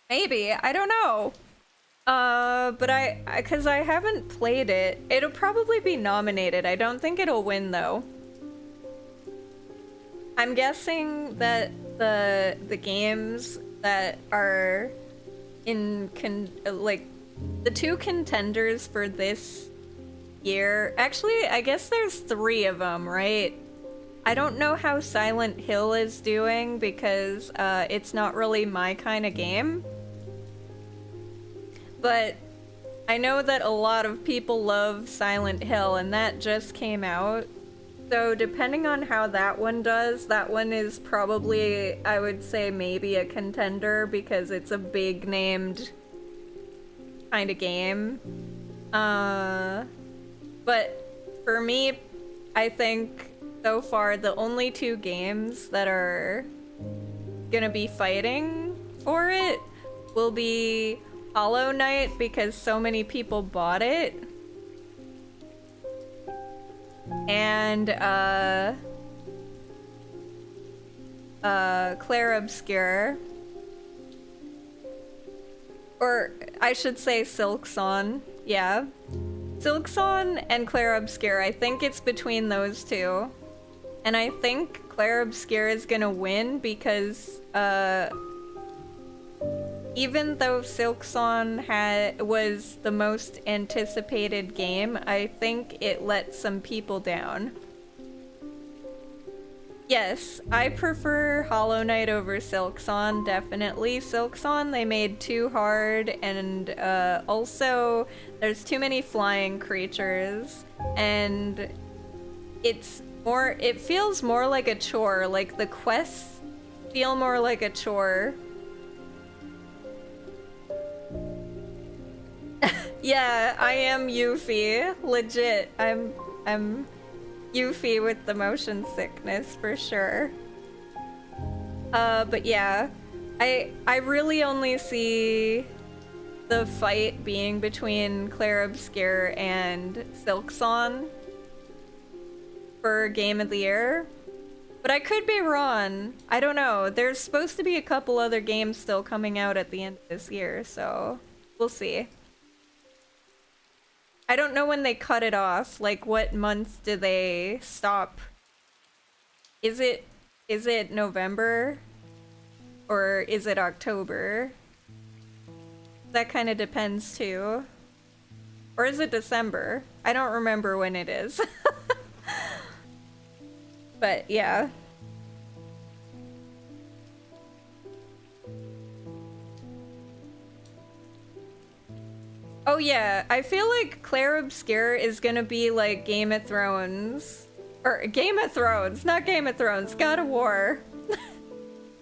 Maybe, I don't know. But cause I haven't played it. It'll probably be nominated. I don't think it'll win though. I'm guessing that the games that are in like the two contenders for this year. Actually, I guess there's 3 of them, right? I don't know how Silent Hill is doing because it's not really my kind of game. But I know that a lot of people love Silent Hill, and that just came out. So depending on how that one does, that one is probably, I would say, maybe a contender because it's a big named kind of game. But for me, I think so far the only 2 games that are gonna be fighting for it will be Hollow Knight because so many people bought it, and Clair Obscur, or I should say Silksong. Yeah, Silksong and Clair Obscur. I think it's between those 2, and I think Clair Obscur is gonna win because even though Silksong was the most anticipated game, I think it let some people down. Yes, I prefer Hollow Knight over Silksong, definitely. Silksong they made too hard, and also there's too many flying creatures, and it feels more like a chore, like the quests feel more like a chore. Yeah, I am Yuffie. Legit. I'm Yuffie with the motion sickness for sure. But yeah. I really only see the fight being between Clair Obscur and Silksong for Game of the Year. But I could be wrong. I don't know. There's supposed to be a couple other games still coming out at the end of this year, so We'll see. I don't know when they cut it off. Like, what month do they stop? Is it November? Or is it October? That kind of depends too. Or is it December? I don't remember when it is. But yeah. Oh yeah, I feel like Claire Obscure is gonna be like Game of Thrones. Or Game of Thrones, not Game of Thrones, God of War.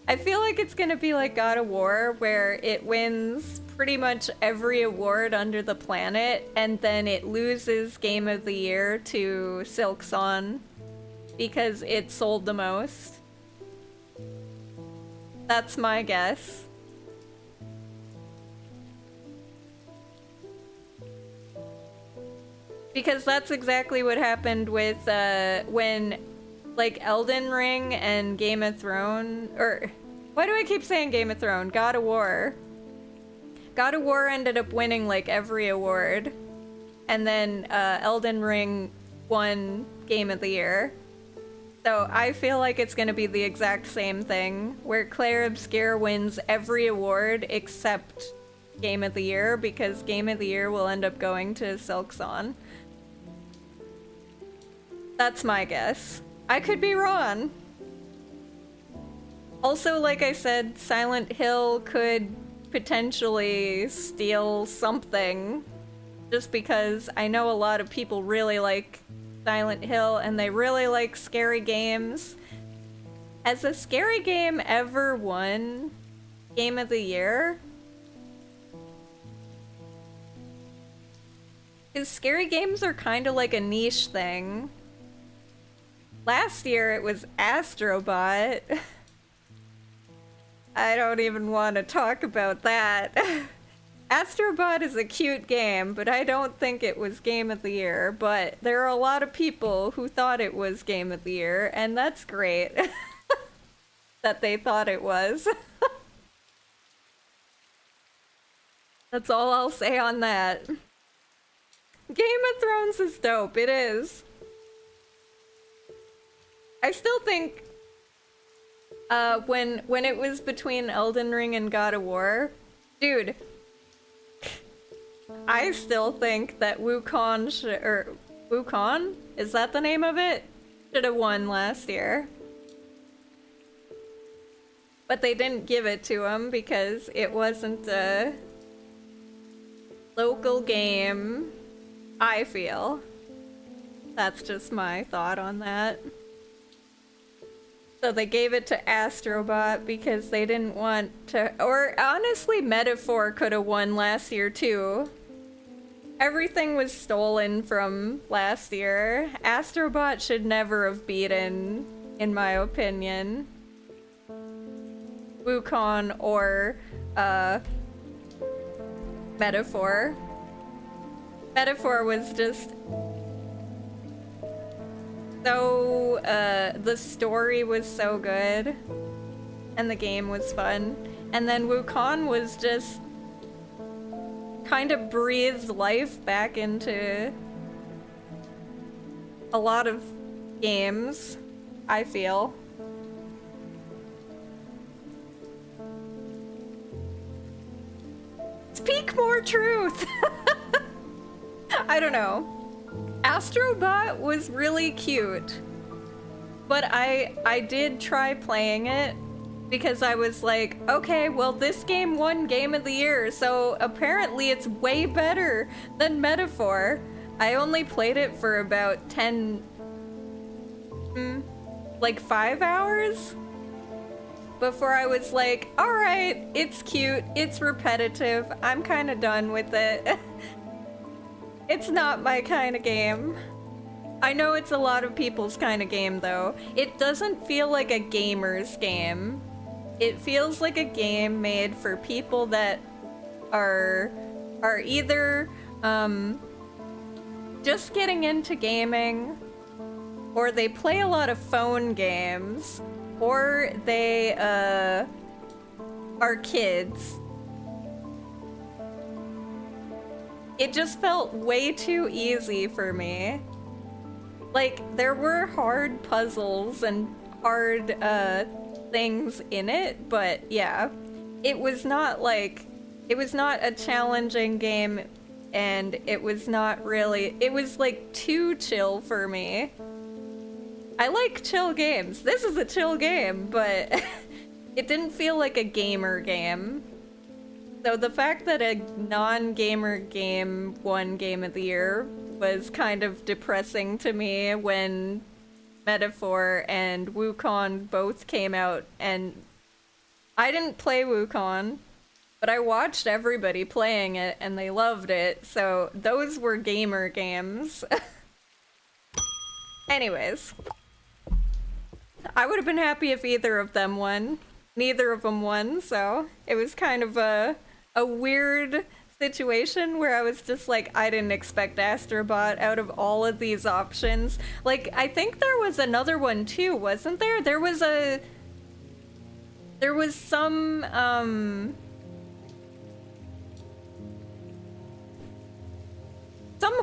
I feel like it's gonna be like God of War, where it wins pretty much every award under the planet, and then it loses Game of the Year to Silksong because it sold the most. That's my guess. Because that's exactly what happened with when like Elden Ring and Game of Thrones, or why do I keep saying Game of Thrones? God of War. God of War ended up winning like every award, and then Elden Ring won Game of the Year. So I feel like it's gonna be the exact same thing, where Claire Obscure wins every award except Game of the Year, because Game of the Year will end up going to Silksong. That's my guess. I could be wrong. Also, like I said, Silent Hill could potentially steal something, just because I know a lot of people really like Silent Hill and they really like scary games. Has a scary game ever won Game of the Year? Because scary games are kind of like a niche thing. Last year it was Astrobot. I don't even want to talk about that. Astrobot is a cute game, but I don't think it was Game of the Year. But there are a lot of people who thought it was Game of the Year, and that's great that they thought it was. That's all I'll say on that. Game of Thrones is dope, it is. I still think when it was between Elden Ring and God of War, dude, I still think that Wukong Wukong? Is that the name of it? Should have won last year. But they didn't give it to him because it wasn't a local game, I feel. That's just my thought on that. So they gave it to Astrobot because they didn't want to, or honestly, Metaphor could have won last year too. Everything was stolen from last year. Astrobot should never have beaten, in my opinion, Wukong or Metaphor. Metaphor was just so, the story was so good, and the game was fun, and then Wukong was just kind of breathed life back into a lot of games, I feel. Speak more truth! I don't know. Astrobot was really cute, but I did try playing it because I was like, okay, well this game won Game of the Year, so apparently it's way better than Metaphor. I only played it for about 5 hours before I was like, alright, it's cute, it's repetitive, I'm kind of done with it. It's not my kind of game. I know it's a lot of people's kind of game, though. It doesn't feel like a gamer's game. It feels like a game made for people that are either just getting into gaming, or they play a lot of phone games, or they are kids. it just felt way too easy for me. Like, there were hard puzzles and hard things in it, but yeah, it was not a challenging game, and it was not really, it was like too chill for me. I like chill games. This is a chill game, but it didn't feel like a gamer game. So the fact that a non-gamer game won Game of the Year was kind of depressing to me when Metaphor and Wukong both came out, and I didn't play Wukong, but I watched everybody playing it and they loved it, so those were gamer games. Anyways, I would have been happy if either of them won. Neither of them won, so it was kind of a weird situation where I was just like, I didn't expect Astrobot out of all of these options. Like, I think there was another one too, wasn't there? There was some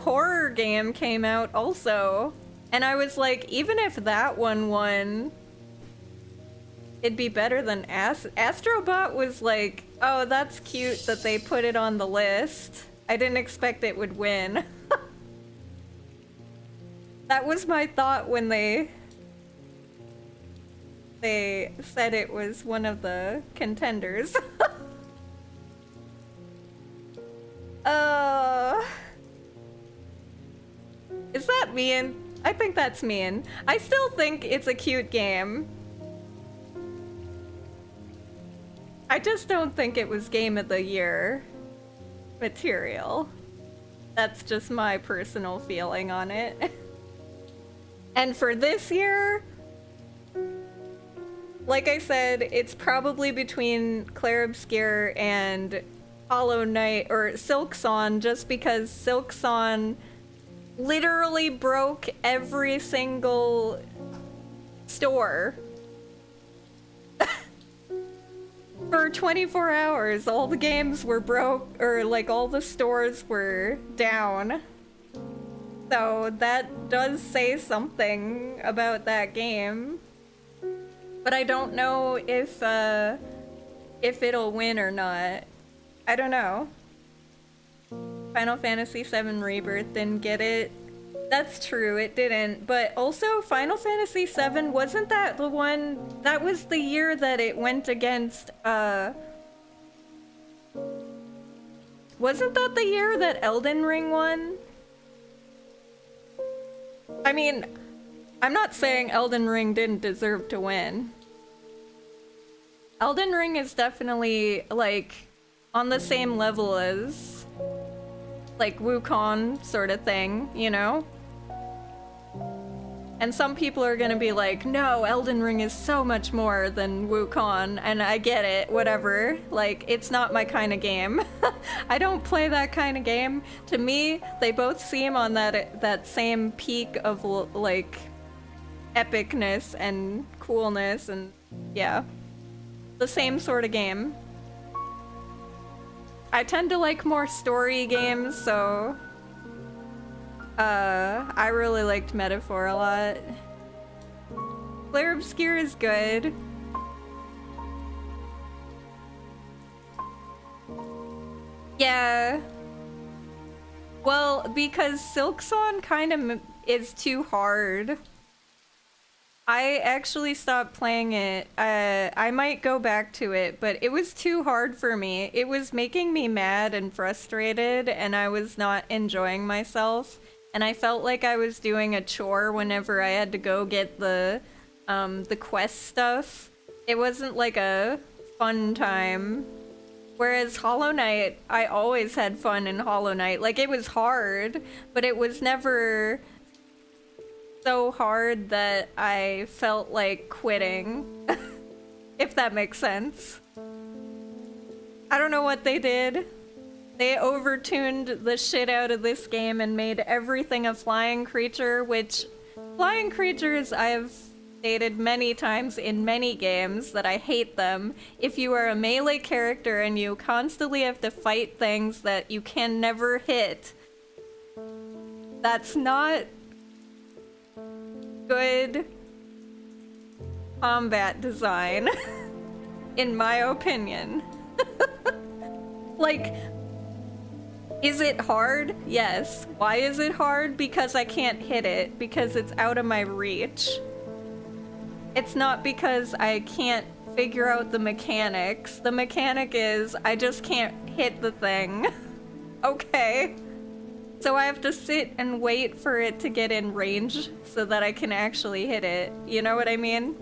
horror game came out also, and I was like, even if that one won, it'd be better than Astrobot was like, oh, that's cute that they put it on the list. I didn't expect it would win. That was my thought when they said it was one of the contenders. Is that mean? I think that's mean. I still think it's a cute game. I just don't think it was Game of the Year material. That's just my personal feeling on it. And for this year, like I said, it's probably between Clair Obscur and Hollow Knight or Silksong, just because Silksong literally broke every single store. For 24 hours, all the games were broke, or like all the stores were down. So that does say something about that game. But I don't know if it'll win or not. I don't know. Final Fantasy VII Rebirth didn't get it. That's true, it didn't. But also, Final Fantasy VII, wasn't that the one... That was the year that it went against, Wasn't that the year that Elden Ring won? I mean, I'm not saying Elden Ring didn't deserve to win. Elden Ring is definitely, like, on the same level as, like, Wukong sort of thing, you know? And some people are gonna be like, no, Elden Ring is so much more than Wukong, and I get it, whatever. Like, it's not my kind of game. I don't play that kind of game. To me, they both seem on that same peak of, like, epicness and coolness, and yeah. The same sort of game. I tend to like more story games, so... I really liked Metaphor a lot. Clair Obscur is good. Yeah. Well, because Silksong kind of is too hard. I actually stopped playing it. I might go back to it, but it was too hard for me. It was making me mad and frustrated, and I was not enjoying myself. And I felt like I was doing a chore whenever I had to go get the quest stuff. It wasn't like a fun time. Whereas Hollow Knight, I always had fun in Hollow Knight. Like, it was hard, but it was never so hard that I felt like quitting. If that makes sense. I don't know what they did. They overtuned the shit out of this game and made everything a flying creature, which flying creatures I've stated many times in many games that I hate them. If you are a melee character and you constantly have to fight things that you can never hit, that's not good combat design, in my opinion. Like, is it hard? Yes. Why is it hard? Because I can't hit it, because it's out of my reach. It's not because I can't figure out the mechanics. The mechanic is I just can't hit the thing. Okay. So I have to sit and wait for it to get in range so that I can actually hit it. You know what I mean?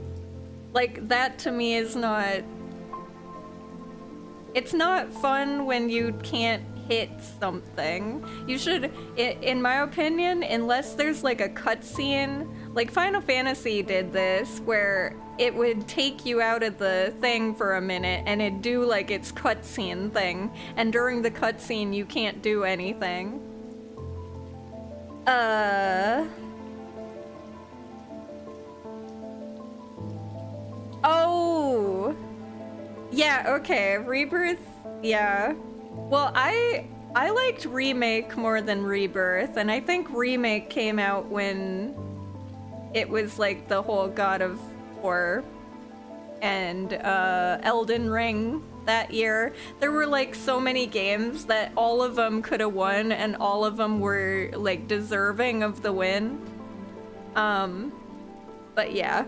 Like, that to me is not... It's not fun when you can't hit something. You should, in my opinion, unless there's like a cutscene, like Final Fantasy did this, where it would take you out of the thing for a minute and it'd do like its cutscene thing, and during the cutscene you can't do anything. Oh! Yeah, okay, Rebirth, yeah. Well, I liked Remake more than Rebirth, and I think Remake came out when it was like the whole God of War and Elden Ring that year. There were like so many games that all of them could have won and all of them were like deserving of the win. But yeah.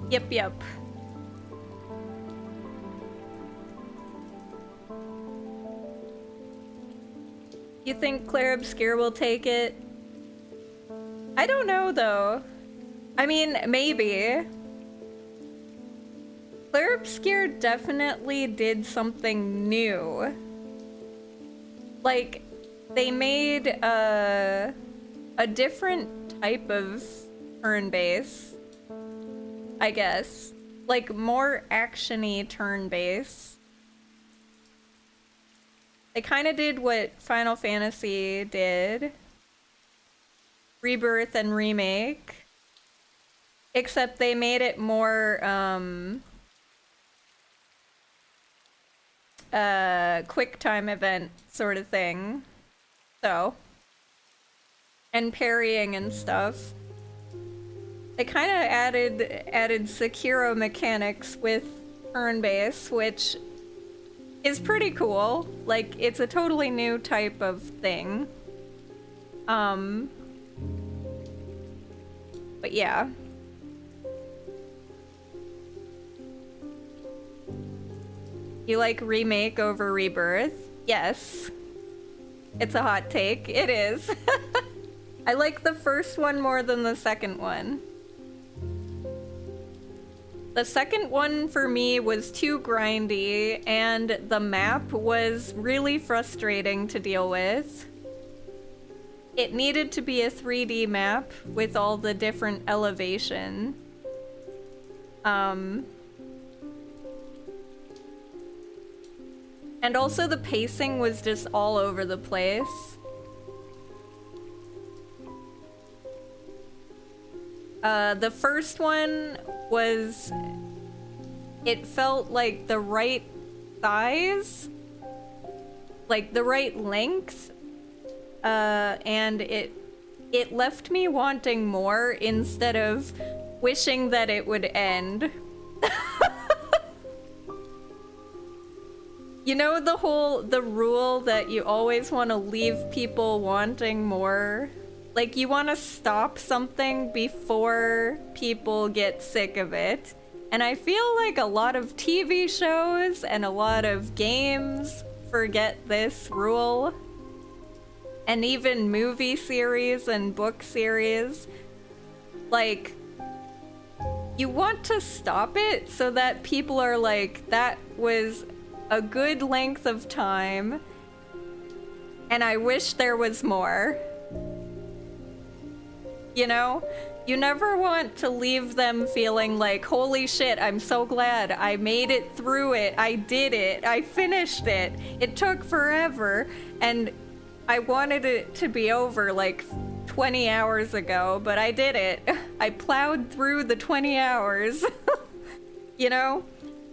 Yep. You think Claire Obscure will take it? I don't know, though. I mean, maybe. Claire Obscure definitely did something new. Like, they made a different type of turn-based, I guess. Like, more action-y turn-based. They kind of did what Final Fantasy did. Rebirth and Remake. Except they made it more, quick time event sort of thing. So. And parrying and stuff. They kind of added Sekiro mechanics with turn-based, which is pretty cool. Like, it's a totally new type of thing. But yeah. You like Remake over Rebirth? Yes. It's a hot take. It is. I like the first one more than the second one. The second one for me was too grindy, and the map was really frustrating to deal with. It needed to be a 3D map with all the different elevation. And also the pacing was just all over the place. The first one was... It felt like the right size, like the right length, and it left me wanting more instead of wishing that it would end. You know the rule that you always want to leave people wanting more? Like, you want to stop something before people get sick of it. And I feel like a lot of TV shows and a lot of games forget this rule. And even movie series and book series. Like, you want to stop it so that people are like, that was a good length of time, and I wish there was more. You know? You never want to leave them feeling like, holy shit, I'm so glad I made it through it, I did it, I finished it, it took forever, and I wanted it to be over like 20 hours ago, but I did it. I plowed through the 20 hours. You know?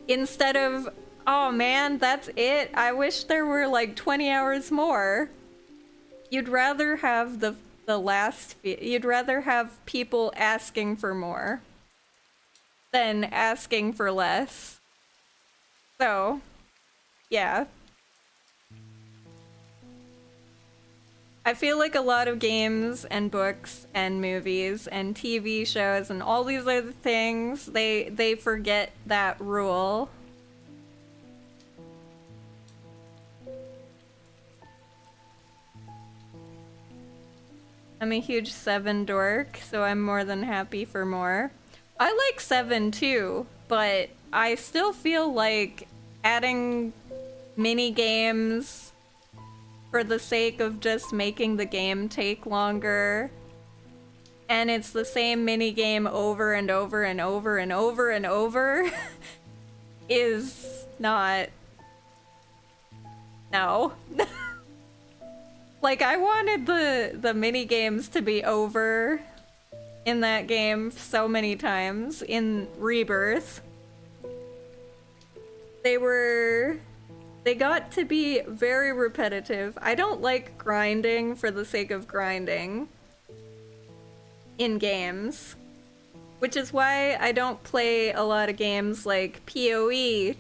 Instead of, oh man, that's it. I wish there were like 20 hours more. You'd rather have the you'd rather have people asking for more than asking for less. So, yeah. I feel like a lot of games and books and movies and TV shows and all these other things, they forget that rule. I'm a huge 7 dork, so I'm more than happy for more. I like 7 too, but I still feel like adding mini games for the sake of just making the game take longer, and it's the same mini game over and over and over and over and over is not... No. Like, I wanted the mini games to be over in that game so many times in Rebirth. They got to be very repetitive. I don't like grinding for the sake of grinding in games, which is why I don't play a lot of games like PoE.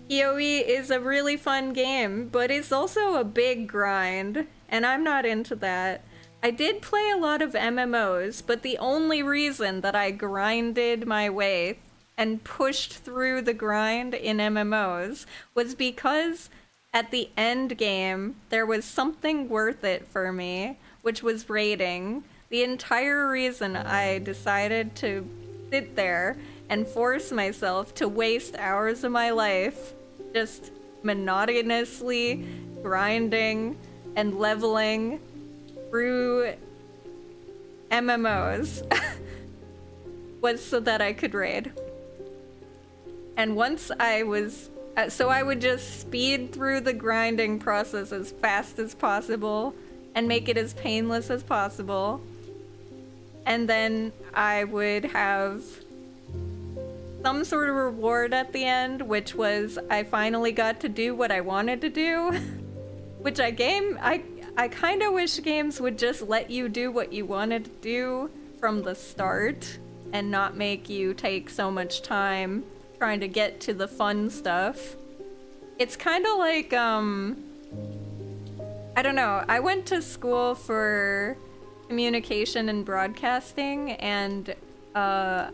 PoE is a really fun game, but it's also a big grind, and I'm not into that. I did play a lot of MMOs, but the only reason that I grinded my way and pushed through the grind in MMOs was because at the end game, there was something worth it for me, which was raiding. The entire reason I decided to sit there and force myself to waste hours of my life just monotonously grinding and leveling through MMOs was so that I could raid. And once I was... so I would just speed through the grinding process as fast as possible and make it as painless as possible. And then I would have some sort of reward at the end, which was I finally got to do what I wanted to do. Which I kind of wish games would just let you do what you wanted to do from the start and not make you take so much time trying to get to the fun stuff. It's kind of like, I don't know, I went to school for communication and broadcasting, and I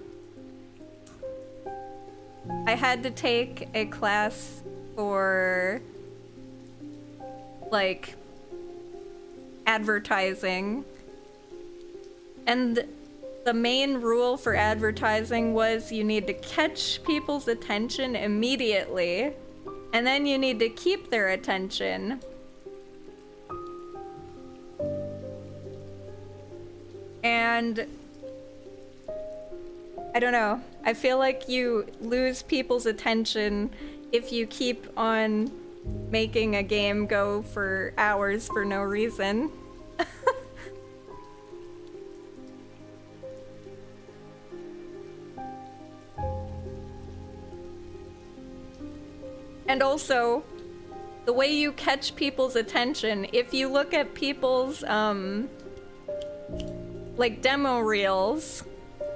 had to take a class for, like, advertising. And the main rule for advertising was you need to catch people's attention immediately, and then you need to keep their attention. And I don't know. I feel like you lose people's attention if you keep on making a game go for hours for no reason. And also, the way you catch people's attention, if you look at people's, like, demo reels,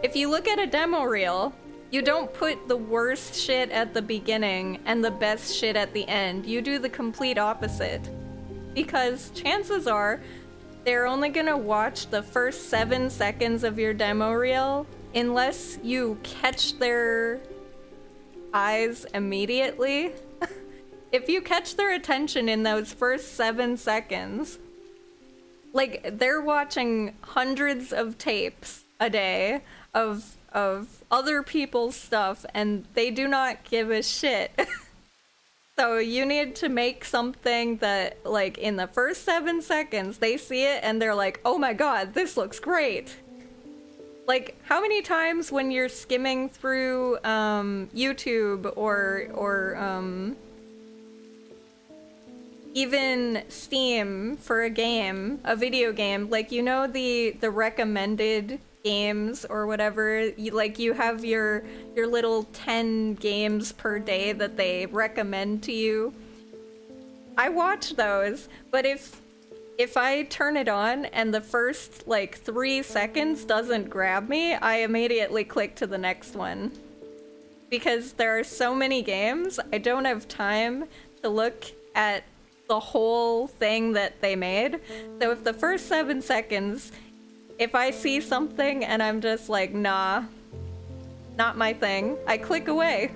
if you look at a demo reel, you don't put the worst shit at the beginning and the best shit at the end. You do the complete opposite. Because chances are, they're only gonna watch the first 7 seconds of your demo reel unless you catch their eyes immediately. If you catch their attention in those first 7 seconds, like, they're watching hundreds of tapes a day of other people's stuff, and they do not give a shit. So you need to make something that, like, in the first 7 seconds, they see it and they're like, oh my god, this looks great. Like, how many times when you're skimming through even Steam for a game, a video game, like, you know, the recommended games or whatever, you have your little 10 games per day that they recommend to you. I watch those, but if I turn it on and the first like 3 seconds doesn't grab me, I immediately click to the next one. Because there are so many games, I don't have time to look at the whole thing that they made. So if the first 7 seconds, if I see something and I'm just like, nah, not my thing, I click away.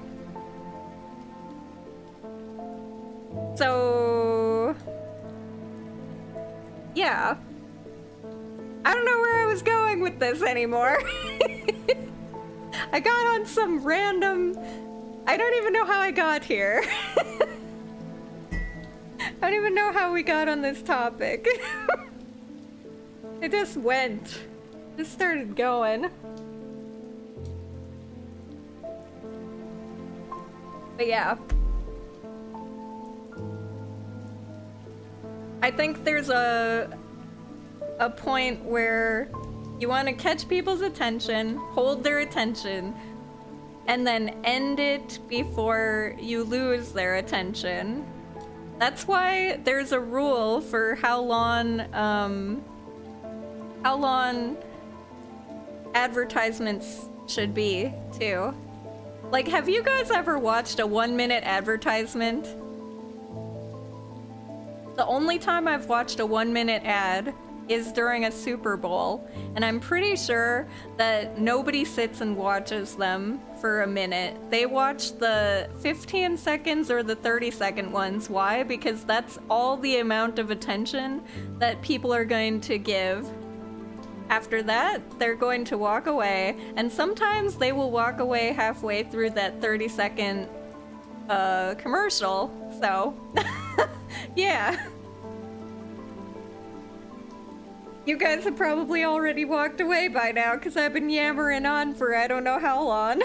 So, yeah. I don't know where I was going with this anymore. I got on some random... I don't even know how I got here. I don't even know how we got on this topic. It just went. Just started going. But yeah. I think there's a point where you want to catch people's attention, hold their attention, and then end it before you lose their attention. That's why there's a rule for how long advertisements should be, too. Like, have you guys ever watched a 1-minute advertisement? The only time I've watched a 1-minute ad is during a Super Bowl, and I'm pretty sure that nobody sits and watches them for a minute. They watch the 15 seconds or the 30-second ones. Why? Because that's all the amount of attention that people are going to give. After that, they're going to walk away, and sometimes they will walk away halfway through that 30-second commercial, so yeah. You guys have probably already walked away by now because I've been yammering on for I don't know how long.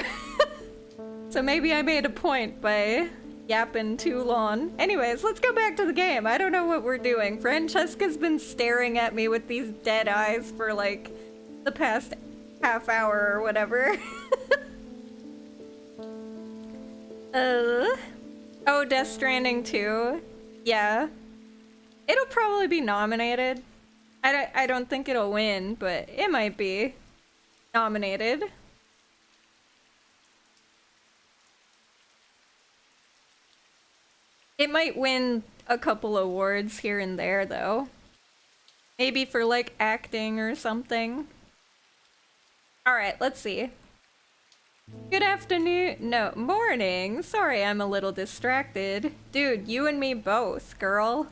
So maybe I made a point by yapping too long. Anyways, let's go back to the game. I don't know what we're doing. Francesca's been staring at me with these dead eyes for like the past half hour or whatever. Oh, Death Stranding 2. Yeah. It'll probably be nominated. I don't think it'll win, but it might be nominated. It might win a couple awards here and there, though. Maybe for, like, acting or something. Alright, let's see. Good afternoon. No, morning. Sorry, I'm a little distracted. Dude, you and me both, girl.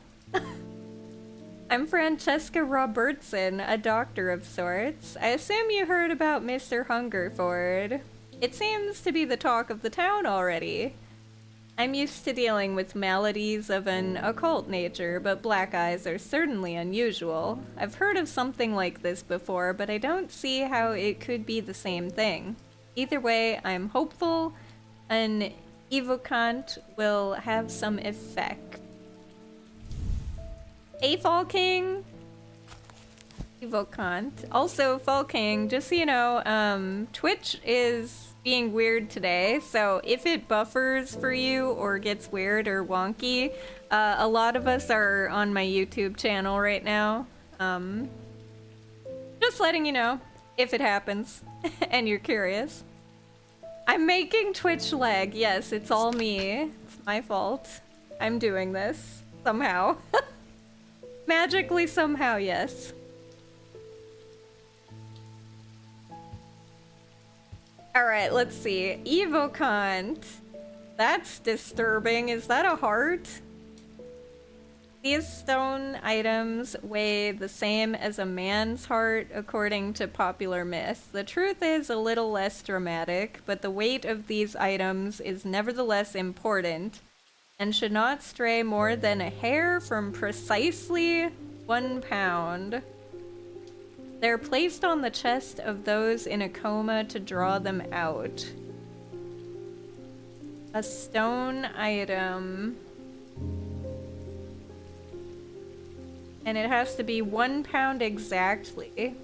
I'm Francesca Robertson, a doctor of sorts. I assume you heard about Mr. Hungerford. It seems to be the talk of the town already. I'm used to dealing with maladies of an occult nature, but black eyes are certainly unusual. I've heard of something like this before, but I don't see how it could be the same thing. Either way, I'm hopeful an evocant will have some effect. Hey, Fall King! Evocant. Also, Fall King, just so you know, Twitch is being weird today, so if it buffers for you or gets weird or wonky, a lot of us are on my YouTube channel right now. Just letting you know if it happens and you're curious. I'm making Twitch lag. Yes, it's all me. It's my fault. I'm doing this somehow. Magically somehow, yes. Alright, let's see. Evocant. That's disturbing. Is that a heart? These stone items weigh the same as a man's heart, according to popular myth. The truth is a little less dramatic, but the weight of these items is nevertheless important, and should not stray more than a hair from precisely 1 pound. They're placed on the chest of those in a coma to draw them out. A stone item. And it has to be 1 pound exactly.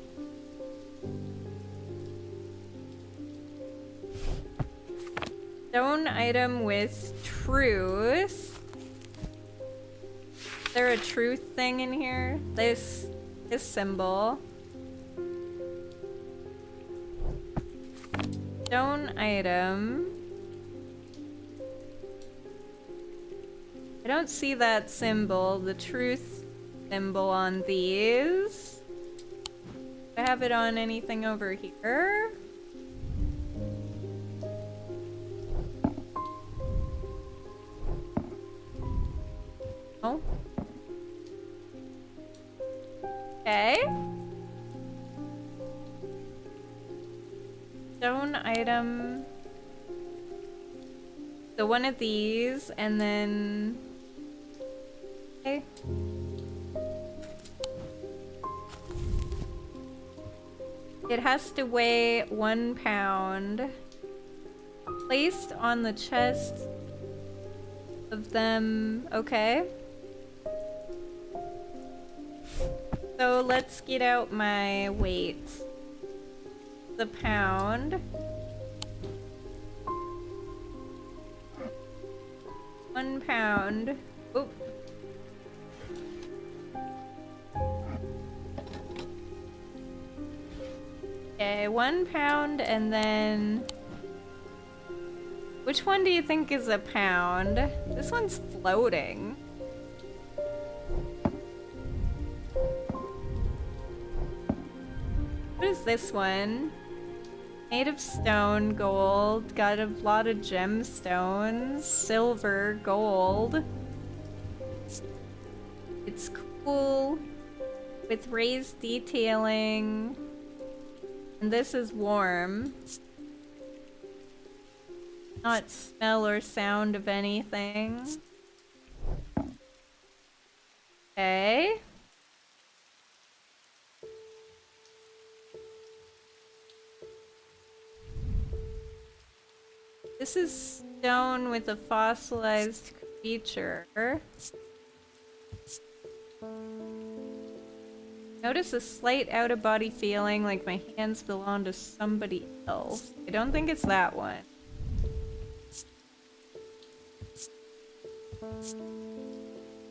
Stone item with truth. Is there a truth thing in here? This symbol. Stone item. I don't see that symbol, the truth symbol on these. Do I have it on anything over here? Oh. Okay. Stone item. So one of these, and then... Okay. It has to weigh 1 pound. Placed on the chest of them. Okay. So let's get out my weight. The pound. 1 pound. Oop. Okay, 1 pound, and then... Which one do you think is a pound? This one's floating. What is this one? Made of stone, gold, got a lot of gemstones, silver, gold. It's cool, with raised detailing. And this is warm. Not smell or sound of anything. Okay. This is stone with a fossilized creature. Notice a slight out-of-body feeling like my hands belong to somebody else. I don't think it's that one.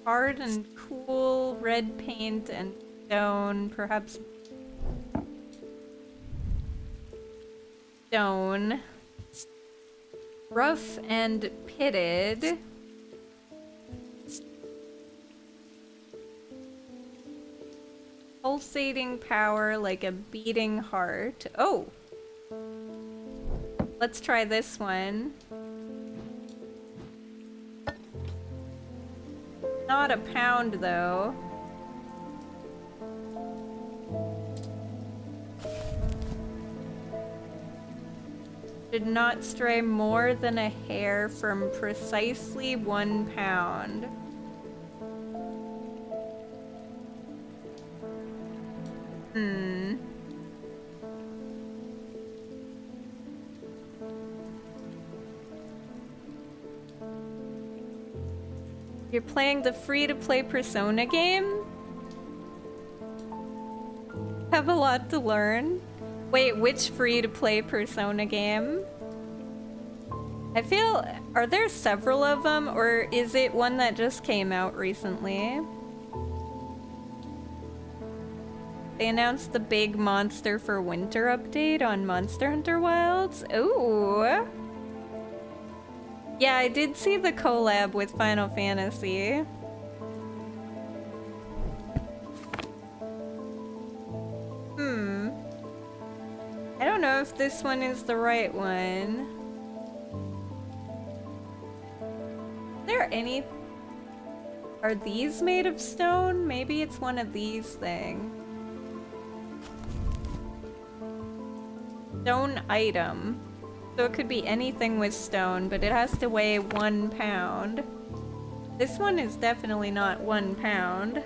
Hard and cool, red paint and stone, perhaps stone. Rough and pitted. Pulsating power like a beating heart. Oh! Let's try this one. Not a pound, though. Did not stray more than a hair from precisely 1 pound. You're playing the free-to-play Persona game? Have a lot to learn. Wait, which free-to-play Persona game? I feel... Are there several of them, or is it one that just came out recently? They announced the big Monster for Winter update on Monster Hunter Wilds. Ooh! Yeah, I did see the collab with Final Fantasy. I don't know if this one is the right one. Are there any... Are these made of stone? Maybe it's one of these things. Stone item. So it could be anything with stone, but it has to weigh 1 pound. This one is definitely not 1 pound.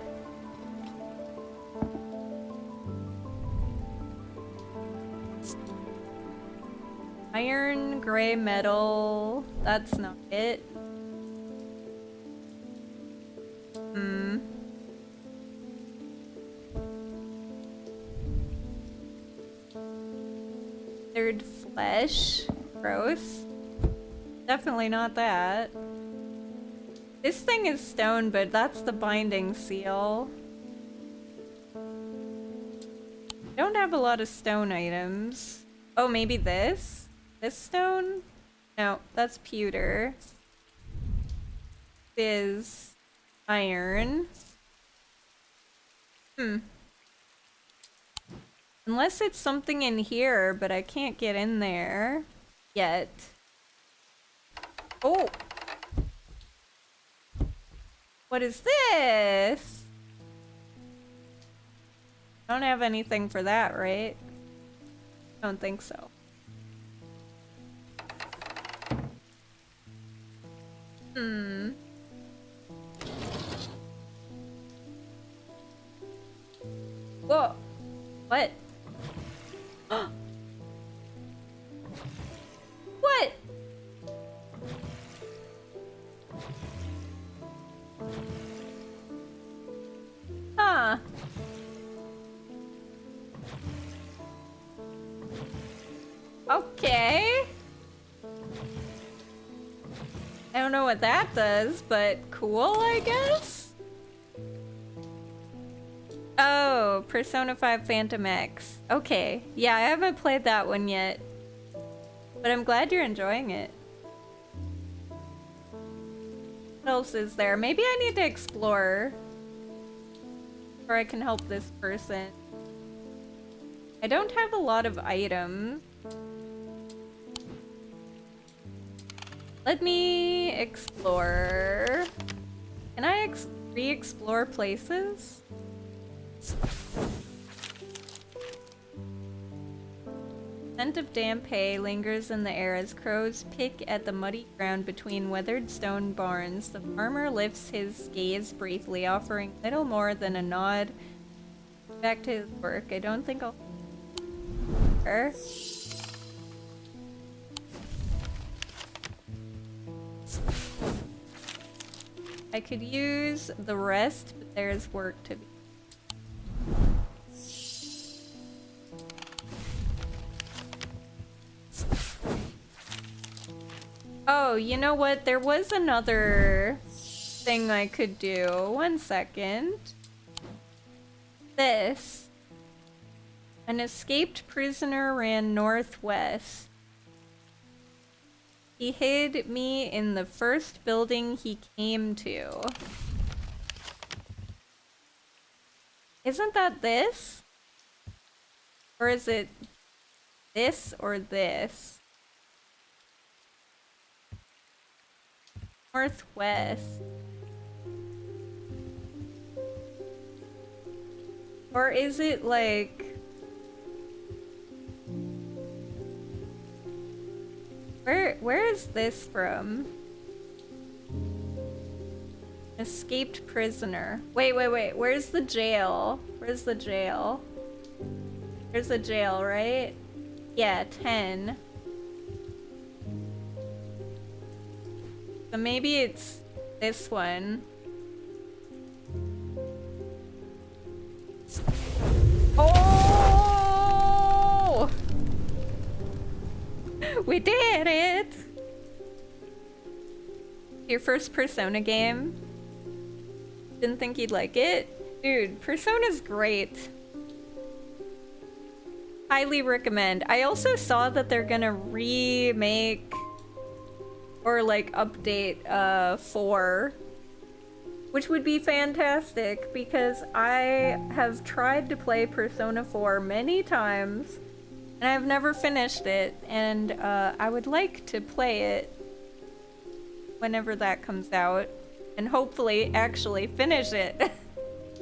Iron, gray metal. That's not it. Withered flesh. Gross. Definitely not that. This thing is stone, but that's the binding seal. Don't have a lot of stone items. Oh, maybe this? This stone? No, that's pewter. This is iron. Unless it's something in here, but I can't get in there yet. Oh! What is this? I don't have anything for that, right? Don't think so. Whoa! What? What? Huh. Okay. I don't know what that does, but cool, I guess? Oh, Persona 5 Phantom X. Okay. Yeah, I haven't played that one yet. But I'm glad you're enjoying it. What else is there? Maybe I need to explore. Or I can help this person. I don't have a lot of items. Let me explore. Can I re-explore places? Scent of damp hay lingers in the air as crows pick at the muddy ground between weathered stone barns. The farmer lifts his gaze briefly, offering little more than a nod back to his work. I don't think I'll... I could use the rest, but there's work to be. Oh, you know what? There was another thing I could do. 1 second. This. An escaped prisoner ran northwest. He hid me in the first building he came to. Isn't that this? Or is it this or this? Northwest. Or is it like... Where is this from? Escaped prisoner. Wait. Where's the jail? Where's the jail? There's a jail, right? Yeah, 10. So maybe it's this one. Oh! We did it! Your first Persona game? Didn't think you'd like it? Dude, Persona's great. Highly recommend. I also saw that they're gonna remake or like update 4, which would be fantastic because I have tried to play Persona 4 many times and I've never finished it, and I would like to play it whenever that comes out and hopefully actually finish it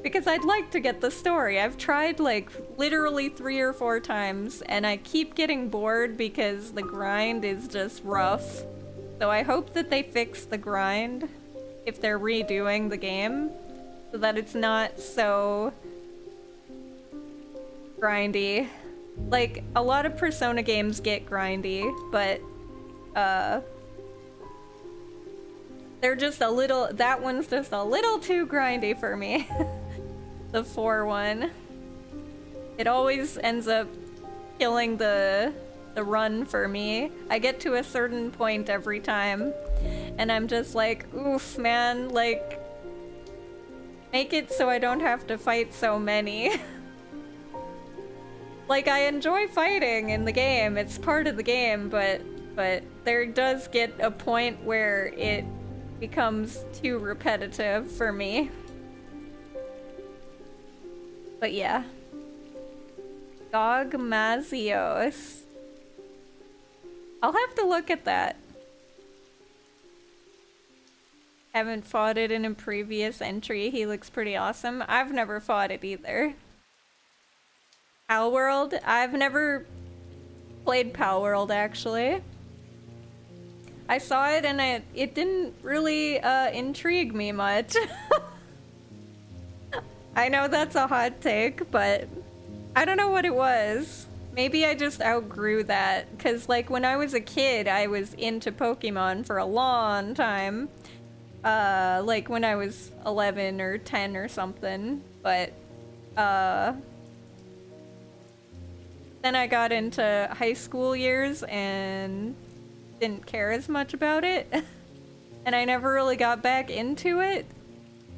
because I'd like to get the story. I've tried like literally 3 or 4 times and I keep getting bored because the grind is just rough. So I hope that they fix the grind if they're redoing the game so that it's not so grindy. Like, a lot of Persona games get grindy, but they're just a little, that one's just a little too grindy for me. The 4 one. It always ends up killing the the run for me. I get to a certain point every time, and I'm just like, oof, man, like, make it so I don't have to fight so many. Like, I enjoy fighting in the game, it's part of the game, but there does get a point where it becomes too repetitive for me. But yeah. Dogmazios. I'll have to look at that. Haven't fought it in a previous entry. He looks pretty awesome. I've never fought it either. Palworld? I've never played Palworld, actually. I saw it and it didn't really intrigue me much. I know that's a hot take, but I don't know what it was. Maybe I just outgrew that, because like when I was a kid, I was into Pokemon for a long time. Like when I was 11 or 10 or something, but then I got into high school years and didn't care as much about it. And I never really got back into it.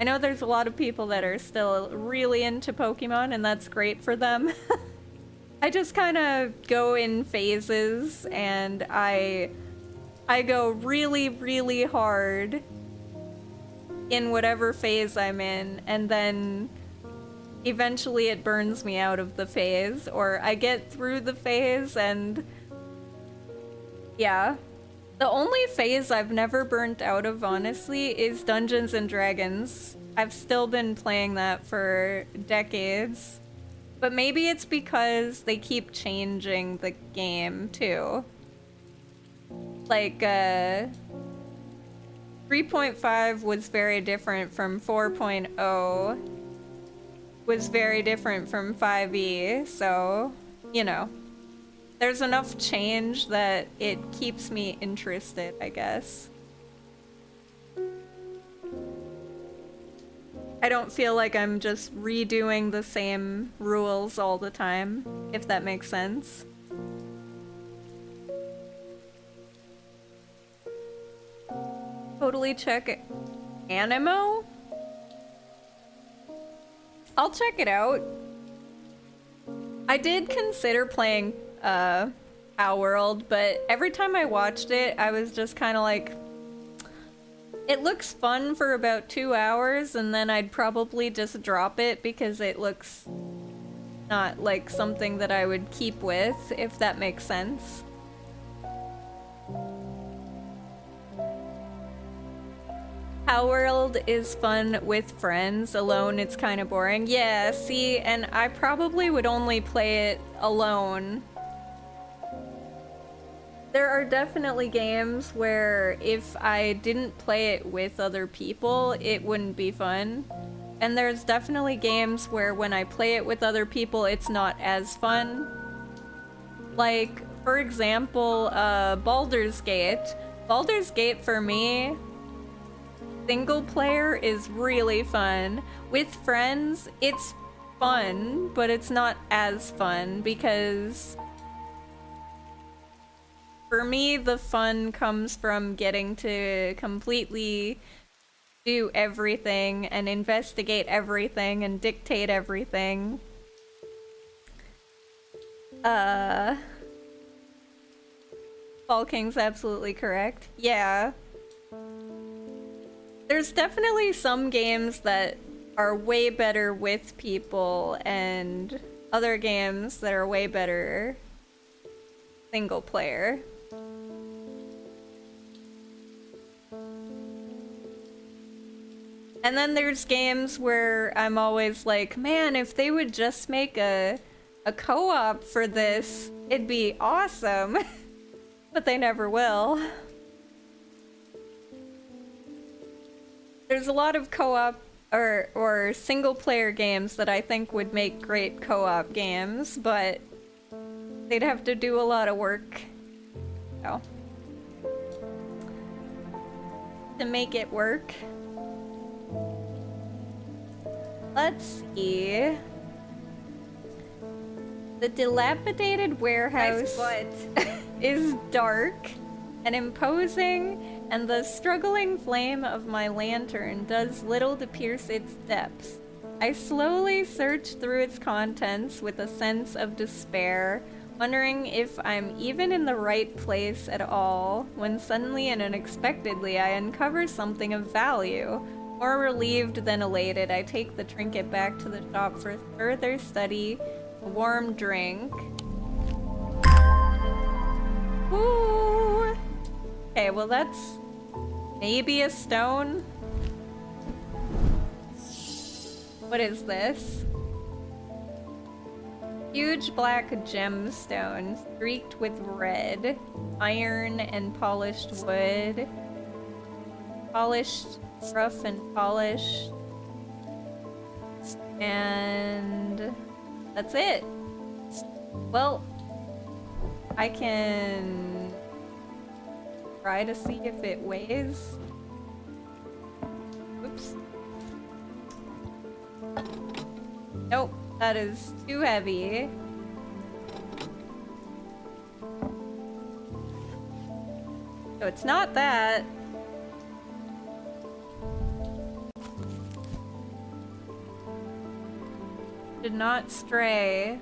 I know there's a lot of people that are still really into Pokemon, and that's great for them. I just kind of go in phases, and I go really, really hard in whatever phase I'm in, and then eventually it burns me out of the phase, or I get through the phase, and yeah. The only phase I've never burnt out of, honestly, is Dungeons and Dragons. I've still been playing that for decades. But maybe it's because they keep changing the game, too. Like, 3.5 was very different from 4.0. Was very different from 5e, so, you know. There's enough change that it keeps me interested, I guess. I don't feel like I'm just redoing the same rules all the time, if that makes sense. Totally check Animo? I'll check it out. I did consider playing Palworld, but every time I watched it, I was just kind of like, it looks fun for about 2 hours, and then I'd probably just drop it because it looks not like something that I would keep with, if that makes sense. Palworld is fun with friends. Alone, it's kind of boring. Yeah, see, and I probably would only play it alone. There are definitely games where if I didn't play it with other people, it wouldn't be fun. And there's definitely games where when I play it with other people, it's not as fun. Like, for example, Baldur's Gate. Baldur's Gate for me, single player is really fun. With friends, it's fun, but it's not as fun because for me, the fun comes from getting to completely do everything and investigate everything and dictate everything. Fall King's absolutely correct. Yeah. There's definitely some games that are way better with people and other games that are way better single player. And then there's games where I'm always like, man, if they would just make a co-op for this, it'd be awesome. But they never will. There's a lot of co-op or single-player games that I think would make great co-op games, but they'd have to do a lot of work. So, to make it work. Let's see. The dilapidated warehouse is dark and imposing, and the struggling flame of my lantern does little to pierce its depths. I slowly search through its contents with a sense of despair, wondering if I'm even in the right place at all, when suddenly and unexpectedly I uncover something of value. More relieved than elated, I take the trinket back to the shop for further study. A warm drink. Ooh. Okay, well that's maybe a stone. What is this? Huge black gemstone streaked with red, iron and polished wood. Polished, rough and polished. And that's it. Well, I can try to see if it weighs. Oops. Nope, that is too heavy. So it's not that. Did not stray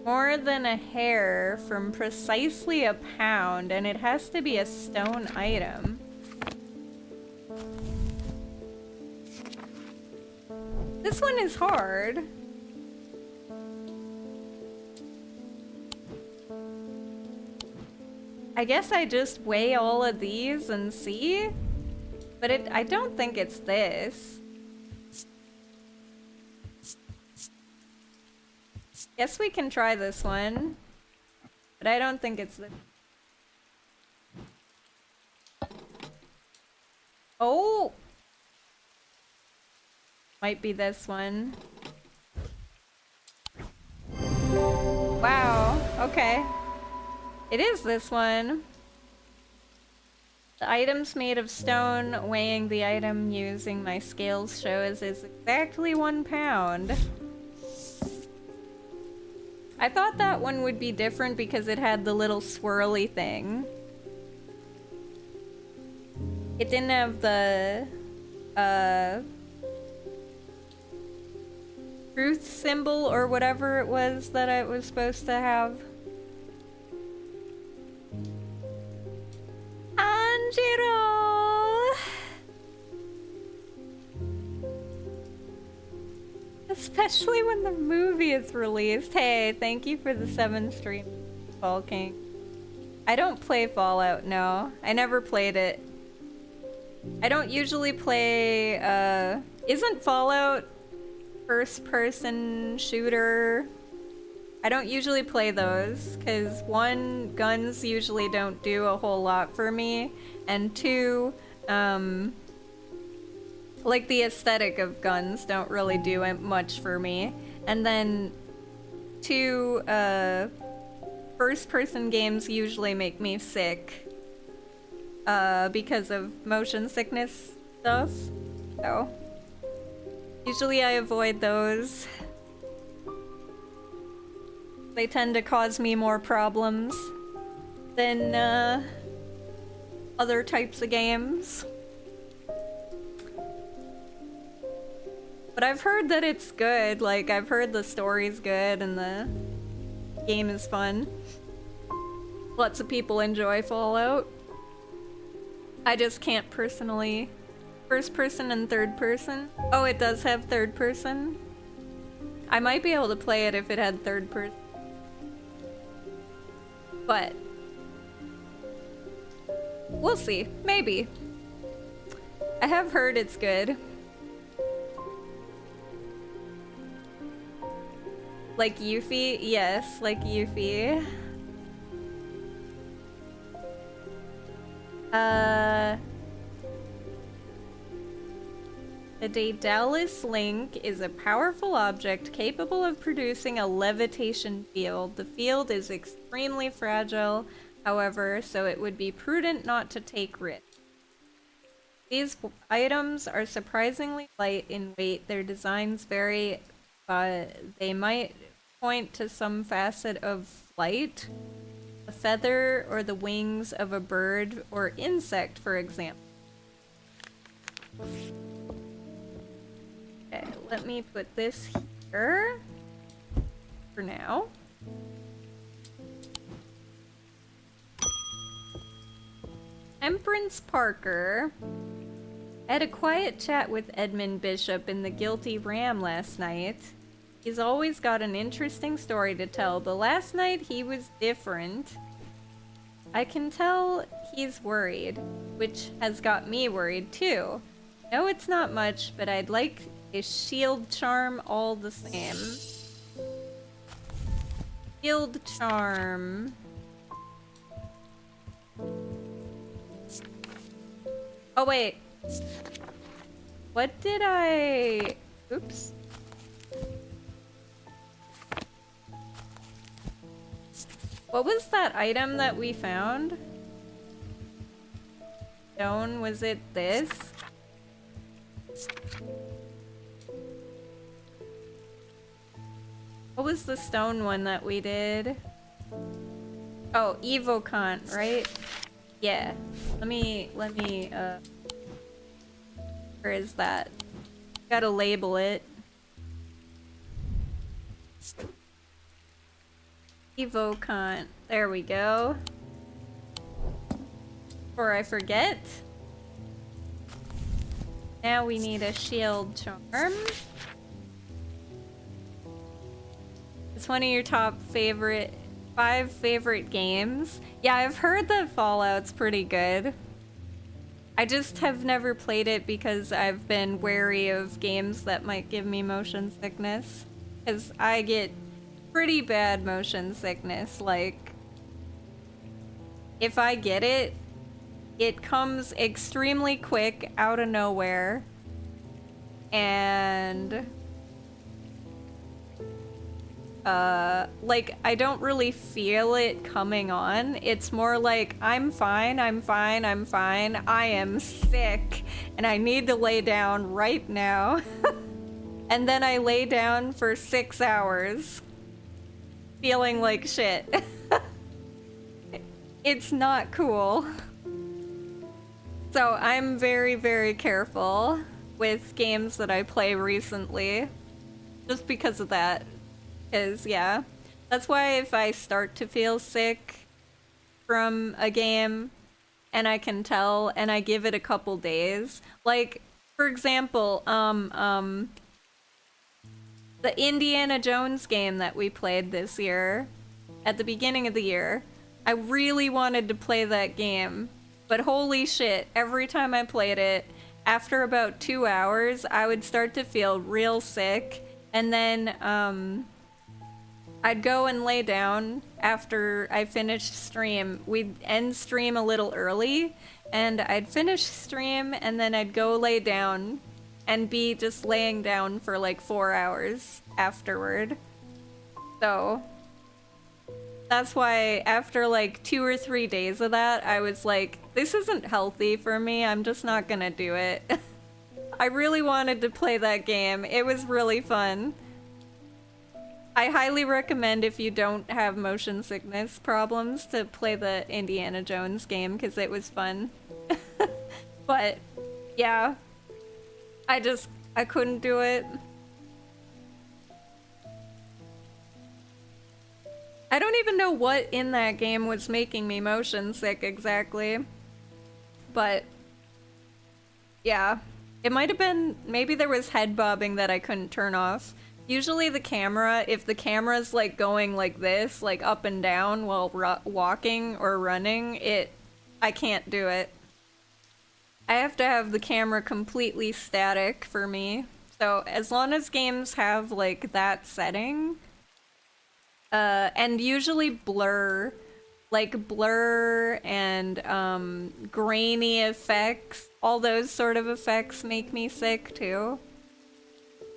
more than a hair from precisely a pound, and it has to be a stone item. This one is hard. I guess I just weigh all of these and see, but I don't think it's this. Guess we can try this one, but I don't think it's this. Oh! Might be this one. Wow, okay. It is this one. The items made of stone, weighing the item using my scales shows is exactly 1 pound. I thought that one would be different because it had the little swirly thing. It didn't have the truth symbol or whatever it was that it was supposed to have. Anjiro! Especially when the movie is released. Hey, thank you for the 7 streams, Fall King. I don't play Fallout, no. I never played it. I don't usually play, isn't Fallout first-person shooter? I don't usually play those, because 1, guns usually don't do a whole lot for me, and 2, like the aesthetic of guns don't really do much for me. And then 2, first-person games usually make me sick, because of motion sickness stuff. So, usually I avoid those. They tend to cause me more problems than, other types of games. But I've heard that it's good, like, I've heard the story's good and the game is fun. Lots of people enjoy Fallout. I just can't personally. First person and third person. Oh, it does have third person? I might be able to play it if it had third person. But we'll see. Maybe. I have heard it's good. Like Yuffie? Yes, like Yuffie. The Daedalus Link is a powerful object capable of producing a levitation field. The field is extremely fragile, however, so it would be prudent not to take risks. These items are surprisingly light in weight. Their designs vary, but they might point to some facet of flight. A feather or the wings of a bird or insect, for example. Okay, let me put this here for now. Temperance Parker had a quiet chat with Edmund Bishop in The Guilty Ram last night. He's always got an interesting story to tell, but last night he was different. I can tell he's worried, which has got me worried too. No, it's not much, but I'd like a shield charm all the same. Shield charm. Oh wait. What did I... Oops. What was that item that we found? Stone, was it this? What was the stone one that we did? Oh, Evocont, right? Yeah. Let me, where is that? Gotta label it. Evocont. There we go. Before I forget. Now we need a shield charm. It's one of your top 5 favorite games. Yeah, I've heard that Fallout's pretty good. I just have never played it because I've been wary of games that might give me motion sickness. Because I get pretty bad motion sickness. Like, if I get it, it comes extremely quick out of nowhere. And like, I don't really feel it coming on. It's more like, I'm fine, I'm fine, I'm fine. I am sick, and I need to lay down right now. And then I lay down for 6 hours, feeling like shit. It's not cool. So I'm very, very careful with games that I play recently, just because of that. Because, yeah, that's why if I start to feel sick from a game and I can tell and I give it a couple days, like, for example, the Indiana Jones game that we played this year, at the beginning of the year, I really wanted to play that game, but holy shit, every time I played it, after about 2 hours, I would start to feel real sick, and then, I'd go and lay down after I finished stream. We'd end stream a little early, and I'd finish stream, and then I'd go lay down and be just laying down for like 4 hours afterward. So that's why after like 2 or 3 days of that, I was like, this isn't healthy for me. I'm just not gonna do it. I really wanted to play that game. It was really fun. I highly recommend, if you don't have motion sickness problems, to play the Indiana Jones game, because it was fun. But yeah, I couldn't do it. I don't even know what in that game was making me motion sick exactly. But yeah, it might have been, maybe there was head bobbing that I couldn't turn off. Usually the camera, if the camera's like going like this, like up and down while walking or running, I can't do it. I have to have the camera completely static for me. So as long as games have like that setting, and usually blur, like blur and grainy effects, all those sort of effects make me sick too.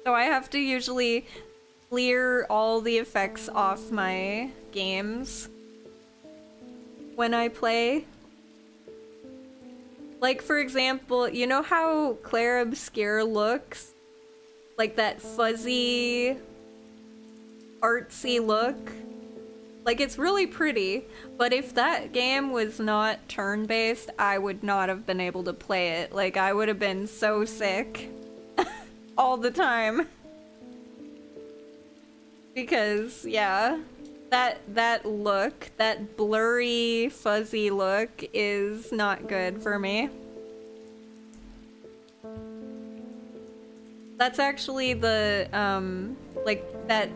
So I have to usually clear all the effects off my games when I play. Like, for example, you know how Clair Obscur looks? Like that fuzzy artsy look. Like, it's really pretty, but if that game was not turn-based, I would not have been able to play it. Like, I would have been so sick all the time. Because, yeah, that look, that blurry, fuzzy look is not good for me. That's actually the, like, that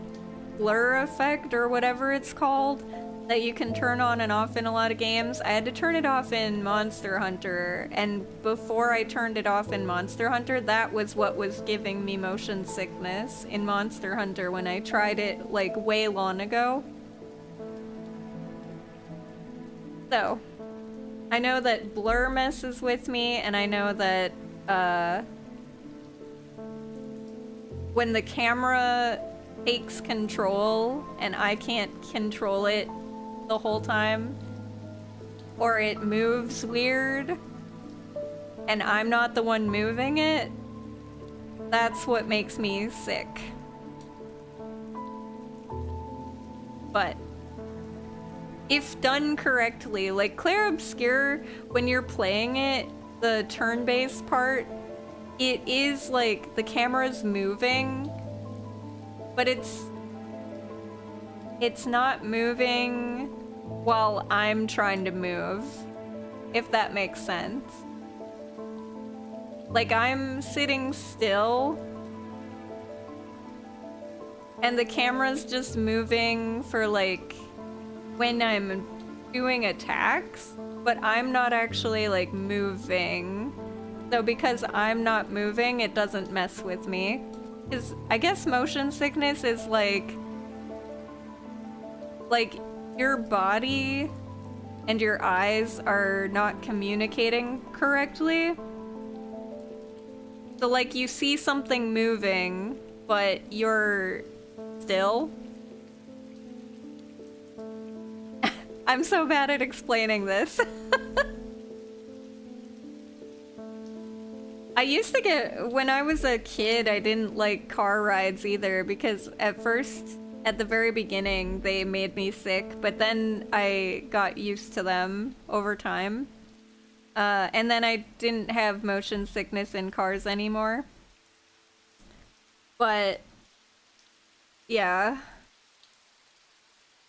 blur effect or whatever it's called that you can turn on and off in a lot of games. I had to turn it off in Monster Hunter, and before I turned it off in Monster Hunter, that was what was giving me motion sickness in Monster Hunter when I tried it like way long ago. So, I know that blur messes with me, and I know that when the camera takes control and I can't control it the whole time, or it moves weird and I'm not the one moving it, that's what makes me sick. But if done correctly, like Clair Obscur, when you're playing it, the turn-based part, it is like the camera's moving, but it's not moving while I'm trying to move, if that makes sense. Like, I'm sitting still and the camera's just moving for like when I'm doing attacks, but I'm not actually like moving. So because I'm not moving, it doesn't mess with me. Because I guess motion sickness is like your body and your eyes are not communicating correctly. So like you see something moving, but you're still. I'm so bad at explaining this. I used to get, when I was a kid, I didn't like car rides either because at first, at the very beginning, they made me sick, but then I got used to them over time. And then I didn't have motion sickness in cars anymore. But, yeah.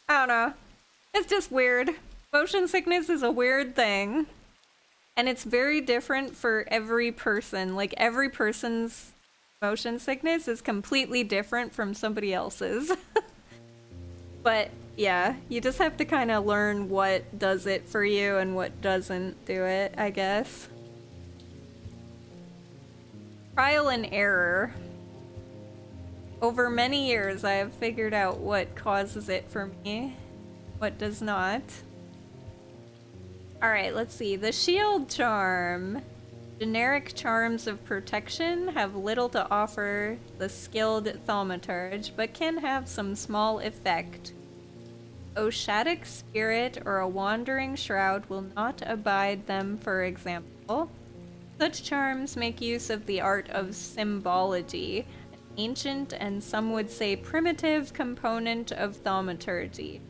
I don't know. It's just weird. Motion sickness is a weird thing. And it's very different for every person. Like, every person's motion sickness is completely different from somebody else's. But, yeah, you just have to kind of learn what does it for you and what doesn't do it, I guess. Trial and error. Over many years, I have figured out what causes it for me, what does not. Alright, let's see. The shield charm. Generic charms of protection have little to offer the skilled thaumaturge, but can have some small effect. Oshadic spirit or a wandering shroud will not abide them, for example. Such charms make use of the art of symbology, an ancient and some would say primitive component of thaumaturgy.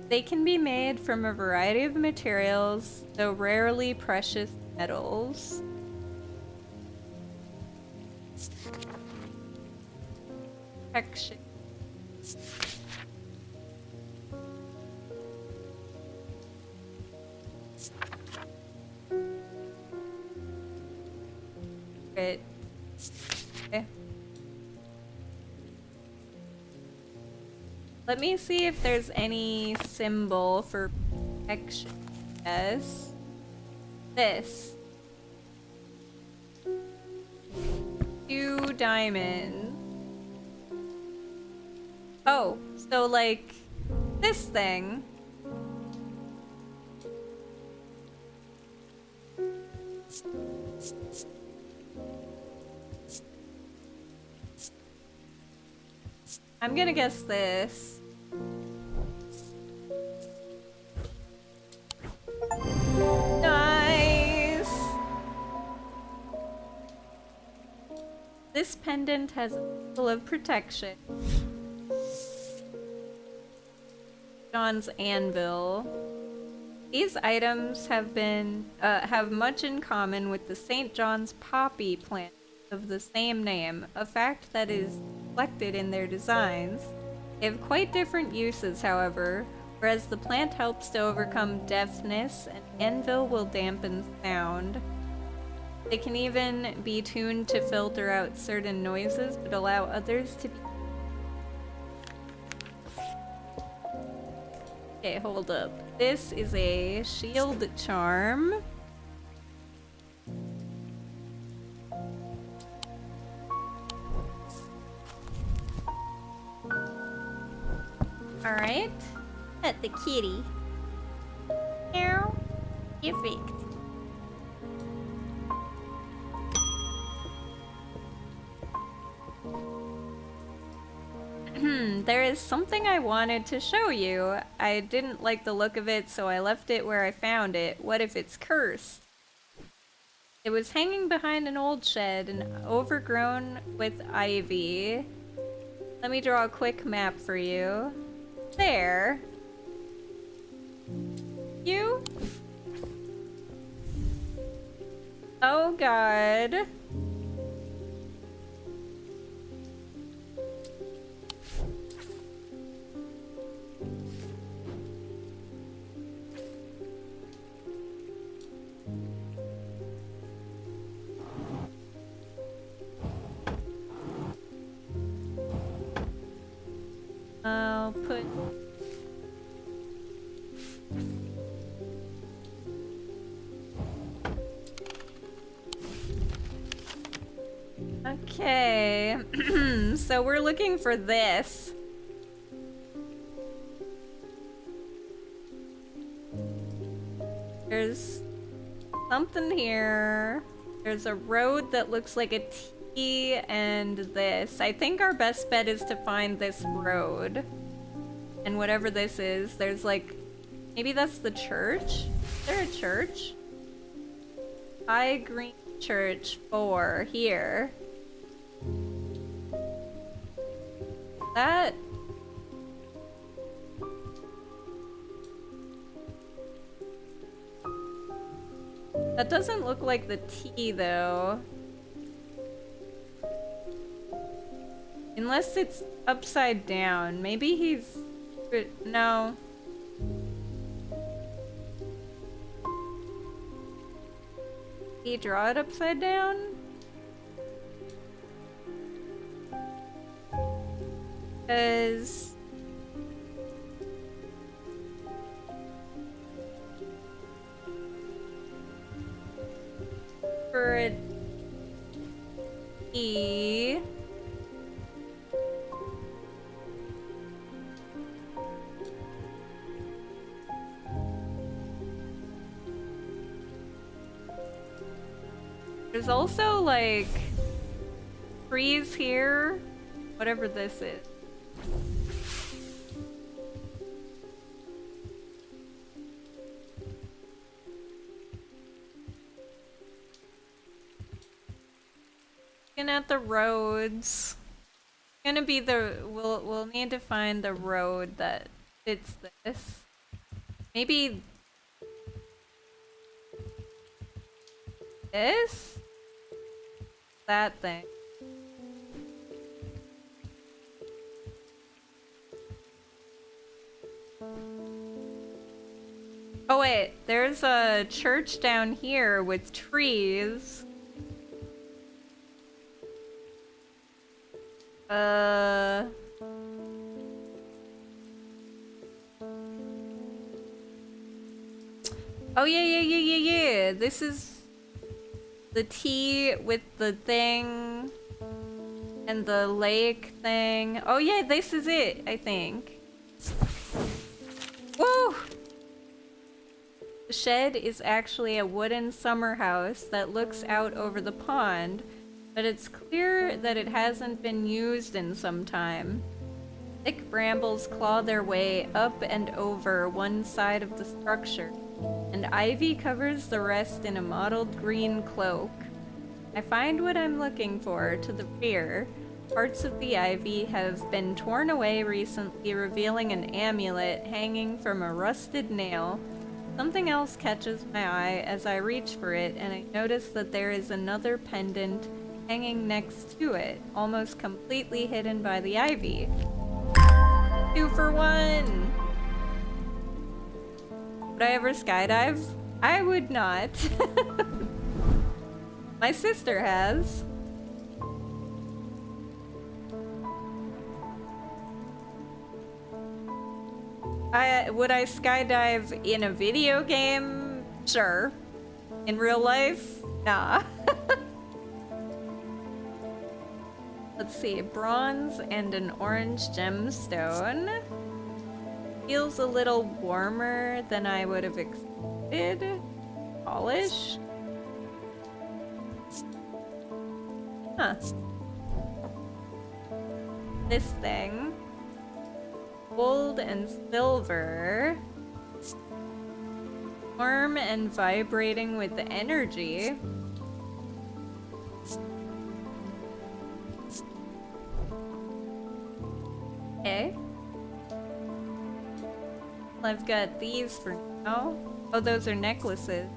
They can be made from a variety of materials, though rarely precious metals. Protection. Okay. Let me see if there's any symbol for protection. Yes. This. 2 diamonds. Oh, so like this thing. I'm gonna guess this. Nice! This pendant has a symbol of protection. John's anvil. These items have much in common with the St. John's poppy plant of the same name, a fact that is reflected in their designs. They have quite different uses, however. Whereas the plant helps to overcome deafness, an anvil will dampen sound. They can even be tuned to filter out certain noises, but allow others to be... Okay, hold up. This is a shield charm. Alright. At the kitty. Meow. Perfect. There is something I wanted to show you. I didn't like the look of it, so I left it where I found it. What if it's cursed? It was hanging behind an old shed and overgrown with ivy. Let me draw a quick map for you. There. You? Oh god. I'll put... Okay, so we're looking for this. There's something here. There's a road that looks like a T and this. I think our best bet is to find this road. And whatever this is, there's like... Maybe that's the church? Is there a church? High Green Church 4 here. That... That doesn't look like the T, though. Unless it's upside down. Maybe he's... No. Did he draw it upside down? Because... For a E... There's also, like, trees here. Whatever this is. Looking at the roads. Gonna be the... We'll need to find the road that fits this. Maybe... This? That thing. Oh wait, there's a church down here with trees. Oh yeah. This is the T with the thing and the lake thing. Oh yeah, this is it, I think. Woo! The shed is actually a wooden summer house that looks out over the pond, but it's clear that it hasn't been used in some time. Thick brambles claw their way up and over one side of the structure, and ivy covers the rest in a mottled green cloak. I find what I'm looking for to the rear, Parts of the ivy have been torn away recently, revealing an amulet hanging from a rusted nail. Something else catches my eye as I reach for it, and I notice that there is another pendant hanging next to it, almost completely hidden by the ivy. 2 for 1! Would I ever skydive? I would not. My sister has. Would I skydive in a video game? Sure. In real life? Nah. Let's see, bronze and an orange gemstone. Feels a little warmer than I would have expected. Polish? Huh. This thing. Gold and silver. Warm and vibrating with the energy. Okay. I've got these for now. Oh, those are necklaces.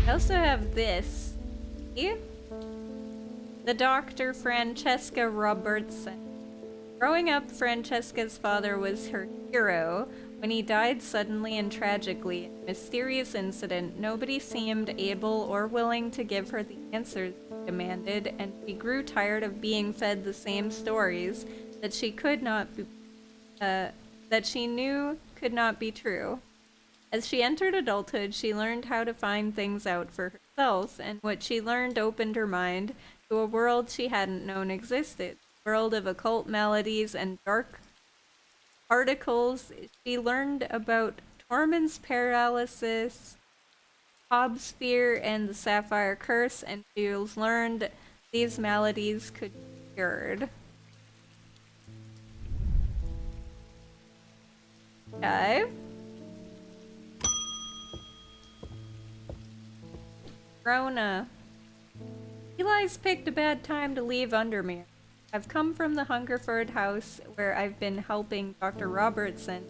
I also have this. See? The Dr. Francesca Robertson. Growing up, Francesca's father was her hero. When he died suddenly and tragically, a mysterious incident, nobody seemed able or willing to give her the answers she demanded, and she grew tired of being fed the same stories that she could not be, that she knew could not be true. As she entered adulthood, she learned how to find things out for herself, and what she learned opened her mind to a world she hadn't known existed. A world of occult melodies and dark articles. She learned about Tormund's paralysis, Hobbs' fear, and the Sapphire Curse, and she learned these maladies could be cured. Okay. Rona. Eli's picked a bad time to leave Undermere. I've come from the Hungerford house where I've been helping Dr. Robertson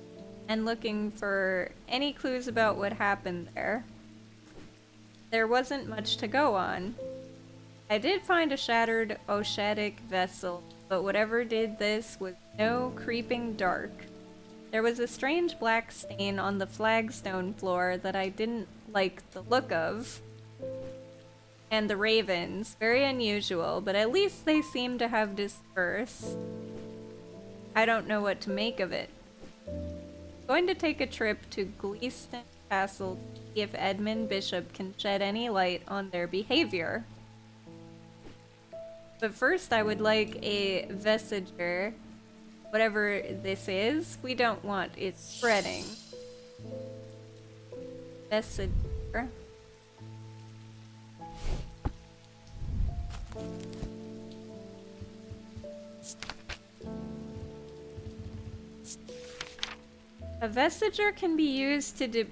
and looking for any clues about what happened there. There wasn't much to go on. I did find a shattered Oshadic vessel, but whatever did this was no creeping dark. There was a strange black stain on the flagstone floor that I didn't like the look of. And the ravens, very unusual, but at least they seem to have dispersed. I don't know what to make of it. Going to take a trip to Gleeston Castle to see if Edmund Bishop can shed any light on their behavior. But first I would like a vestiger. Whatever this is, we don't want it spreading. Vestiger. A vestiger can be used to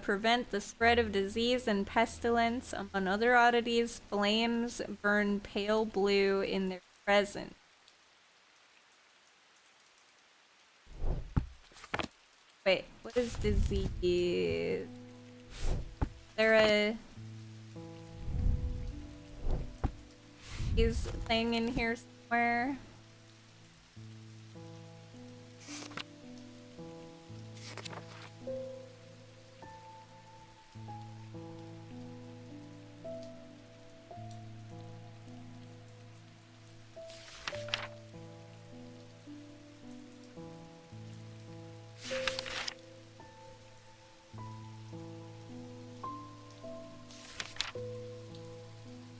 prevent the spread of disease and pestilence. Among other oddities, flames burn pale blue in their presence. Wait, what is disease? Is there a thing in here somewhere?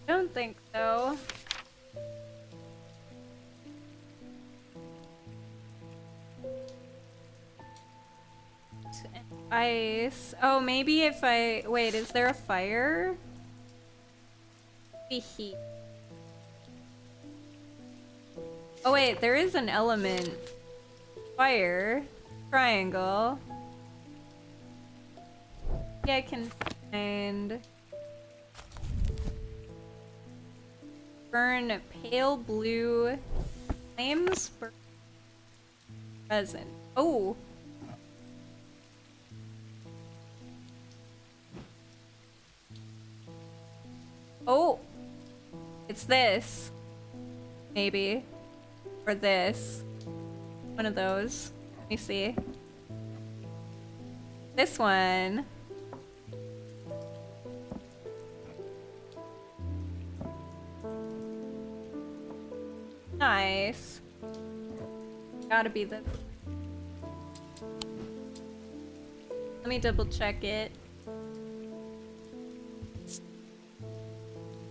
Don't think so. Ice. Oh, maybe if I... Wait, is there a fire? Be heat. Oh wait, there is an element. Fire. Triangle. Yeah, I can And burn pale blue flames for present. Oh. Oh. It's this. Maybe. Or this. One of those. Let me see. This one. Nice. Gotta be the. Let me double check it.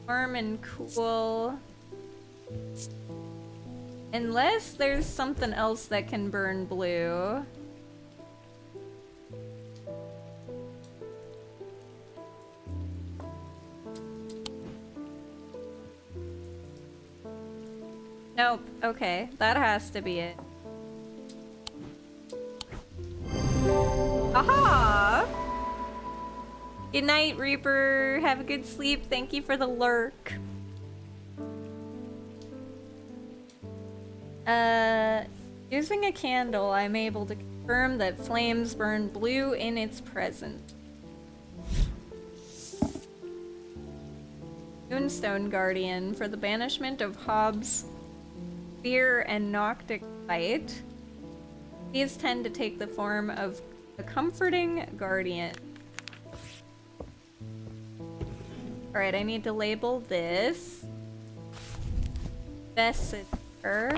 Warm and cool. Unless there's something else that can burn blue. Nope. Okay, that has to be it. Aha! Good night, Reaper. Have a good sleep. Thank you for the lurk. Using a candle, I'm able to confirm that flames burn blue in its presence. Moonstone Guardian for the banishment of Hobbs' fear and Noctic light. These tend to take the form of a comforting guardian. Alright, I need to label this. Messenger.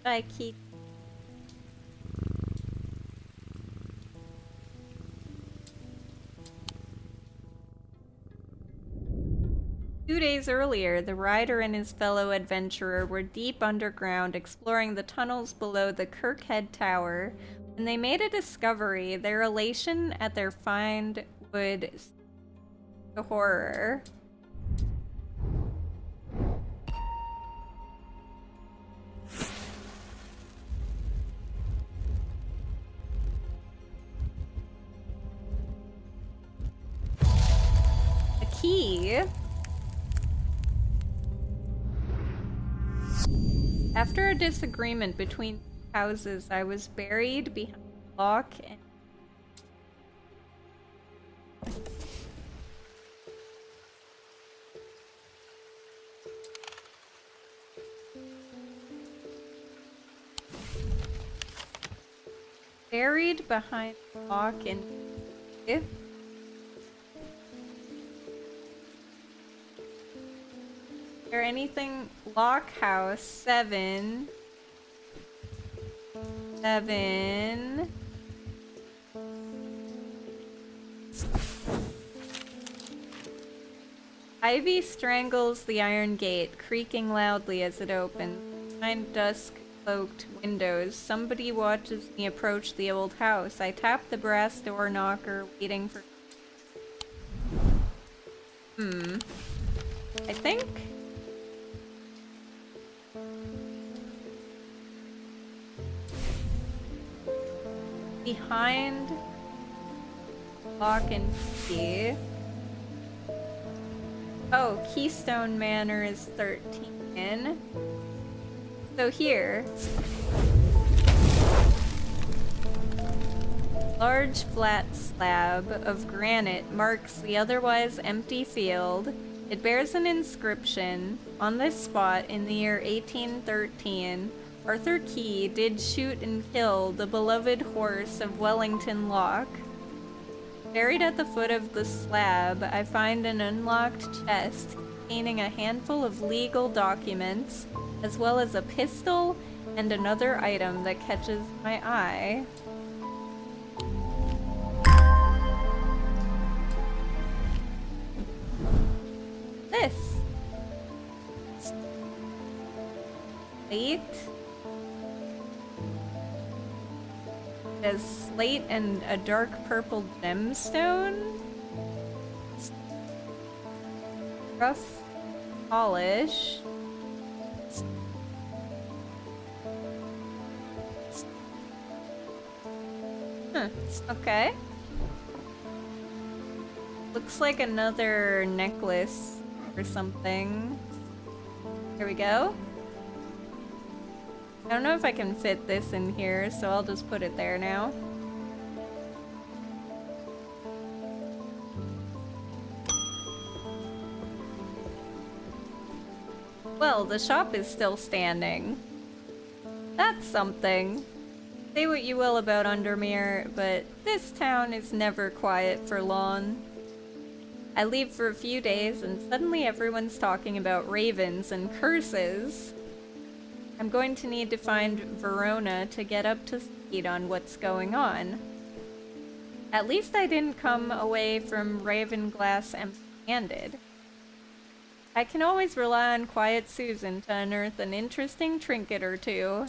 I keep. Two days earlier, the rider and his fellow adventurer were deep underground exploring the tunnels below the Kirkhead Tower when they made a discovery. Their elation at their find would the horror. A key. After a disagreement between houses, I was buried behind a lock and buried behind a lock and if there anything lock house 7 Ivy strangles the iron gate, creaking loudly as it opens. Behind dusk-cloaked windows, somebody watches me approach the old house. I tap the brass door knocker, waiting for. I think. Behind lock and key. Oh, Keystone Manor is 13. So here. Large flat slab of granite marks the otherwise empty field. It bears an inscription. On this spot in the year 1813, Arthur Key did shoot and kill the beloved horse of Wellington Lock. Buried at the foot of the slab, I find an unlocked chest containing a handful of legal documents, as well as a pistol and another item that catches my eye. This. Slate. There's slate and a dark purple gemstone. Rough polish. Okay. Looks like another necklace or something. Here we go. I don't know if I can fit this in here, so I'll just put it there now. Well, the shop is still standing. That's something. Say what you will about Undermere, but this town is never quiet for long. I leave for a few days and suddenly everyone's talking about ravens and curses. I'm going to need to find Verona to get up to speed on what's going on. At least I didn't come away from Ravenglass empty-handed. I can always rely on Quiet Susan to unearth an interesting trinket or two.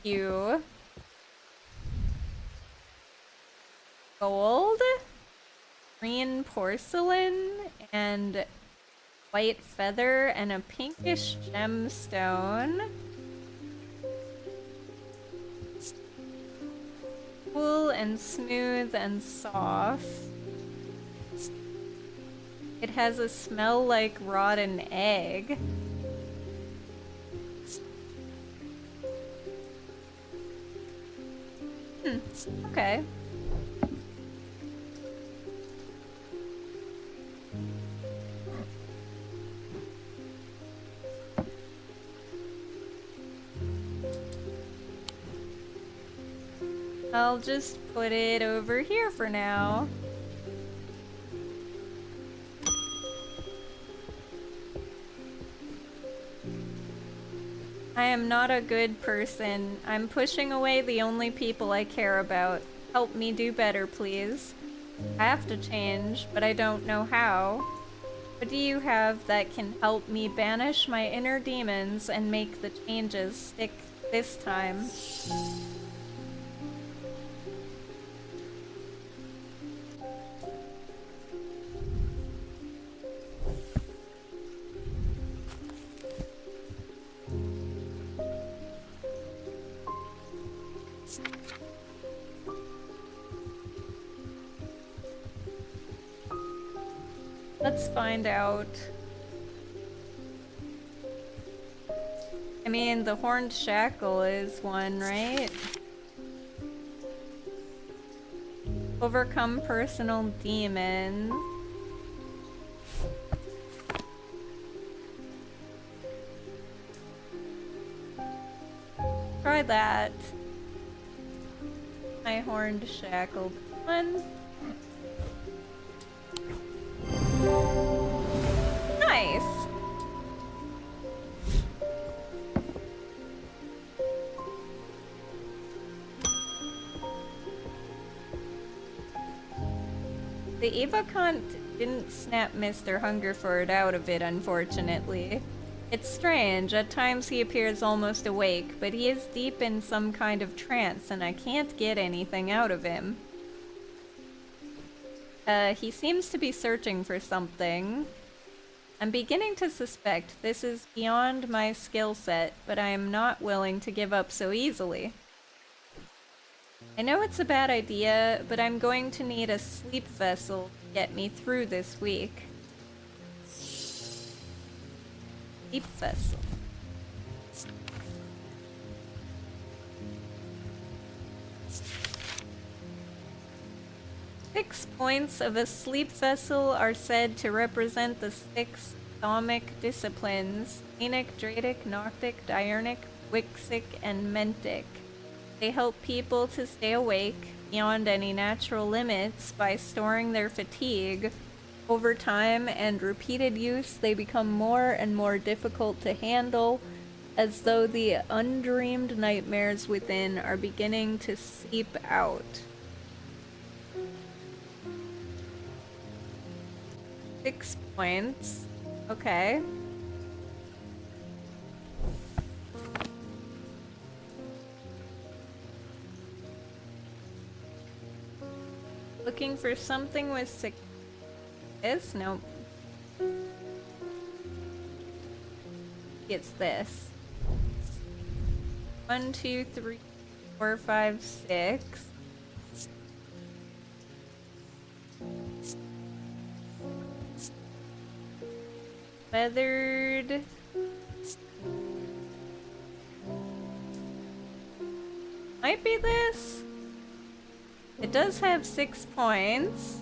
You. Gold, green porcelain, and white feather, and a pinkish gemstone. Cool and smooth and soft. It has a smell like rotten egg. Okay. I'll just put it over here for now. I am not a good person. I'm pushing away the only people I care about. Help me do better, please. I have to change, but I don't know how. What do you have that can help me banish my inner demons and make the changes stick this time? Let's find out. I mean, the horned shackle is one, right? Overcome personal demons. Try that. My horned shackled one. Nice. The Evocont didn't snap Mr. Hungerford out of it, unfortunately. It's strange, at times he appears almost awake, but he is deep in some kind of trance and I can't get anything out of him. He seems to be searching for something. I'm beginning to suspect this is beyond my skill set, but I am not willing to give up so easily. I know it's a bad idea, but I'm going to need a sleep vessel to get me through this week. Sleep vessel. 6 points of a sleep vessel are said to represent the 6 Thaumic disciplines: Scenic, Dradic, Noctic, Diurnic, Wixic, and Mentic. They help people to stay awake beyond any natural limits by storing their fatigue. Over time and repeated use, they become more and more difficult to handle, as though the undreamed nightmares within are beginning to seep out. 6 points. Okay. Looking for something with 6. This? Nope. It's this. 1, 2, 3, 4, 5, 6. Feathered. Might be this. It does have 6 points.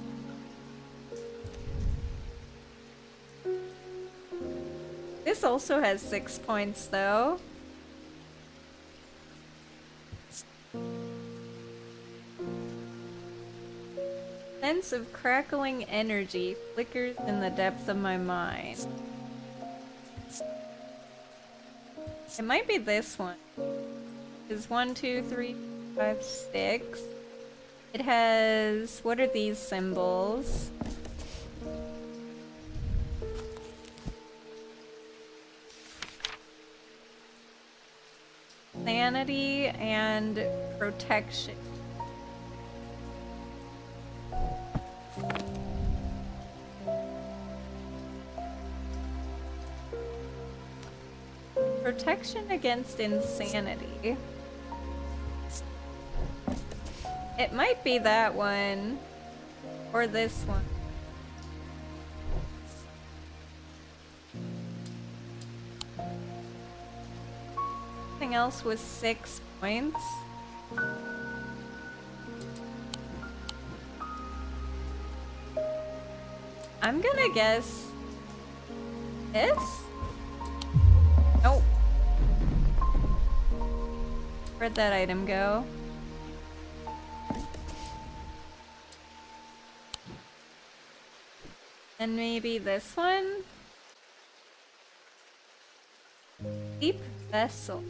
This also has 6 points though. Sense of crackling energy flickers in the depths of my mind. It might be this one. It's 1, 2, 3, 5, 6. It has, what are these symbols? Sanity and protection. Protection against insanity. It might be that one. Or this one. Something else with 6 points. I'm gonna guess this? Nope. Where'd that item go? And maybe this one? Deep vessel.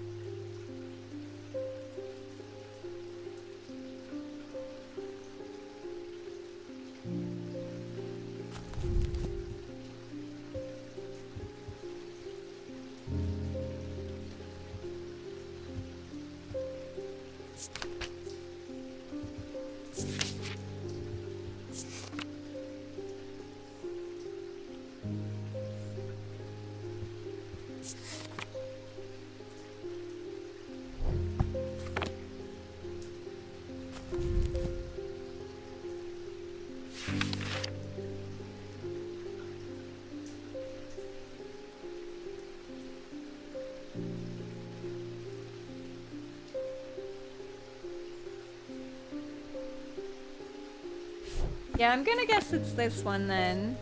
Yeah, I'm gonna guess it's this one then.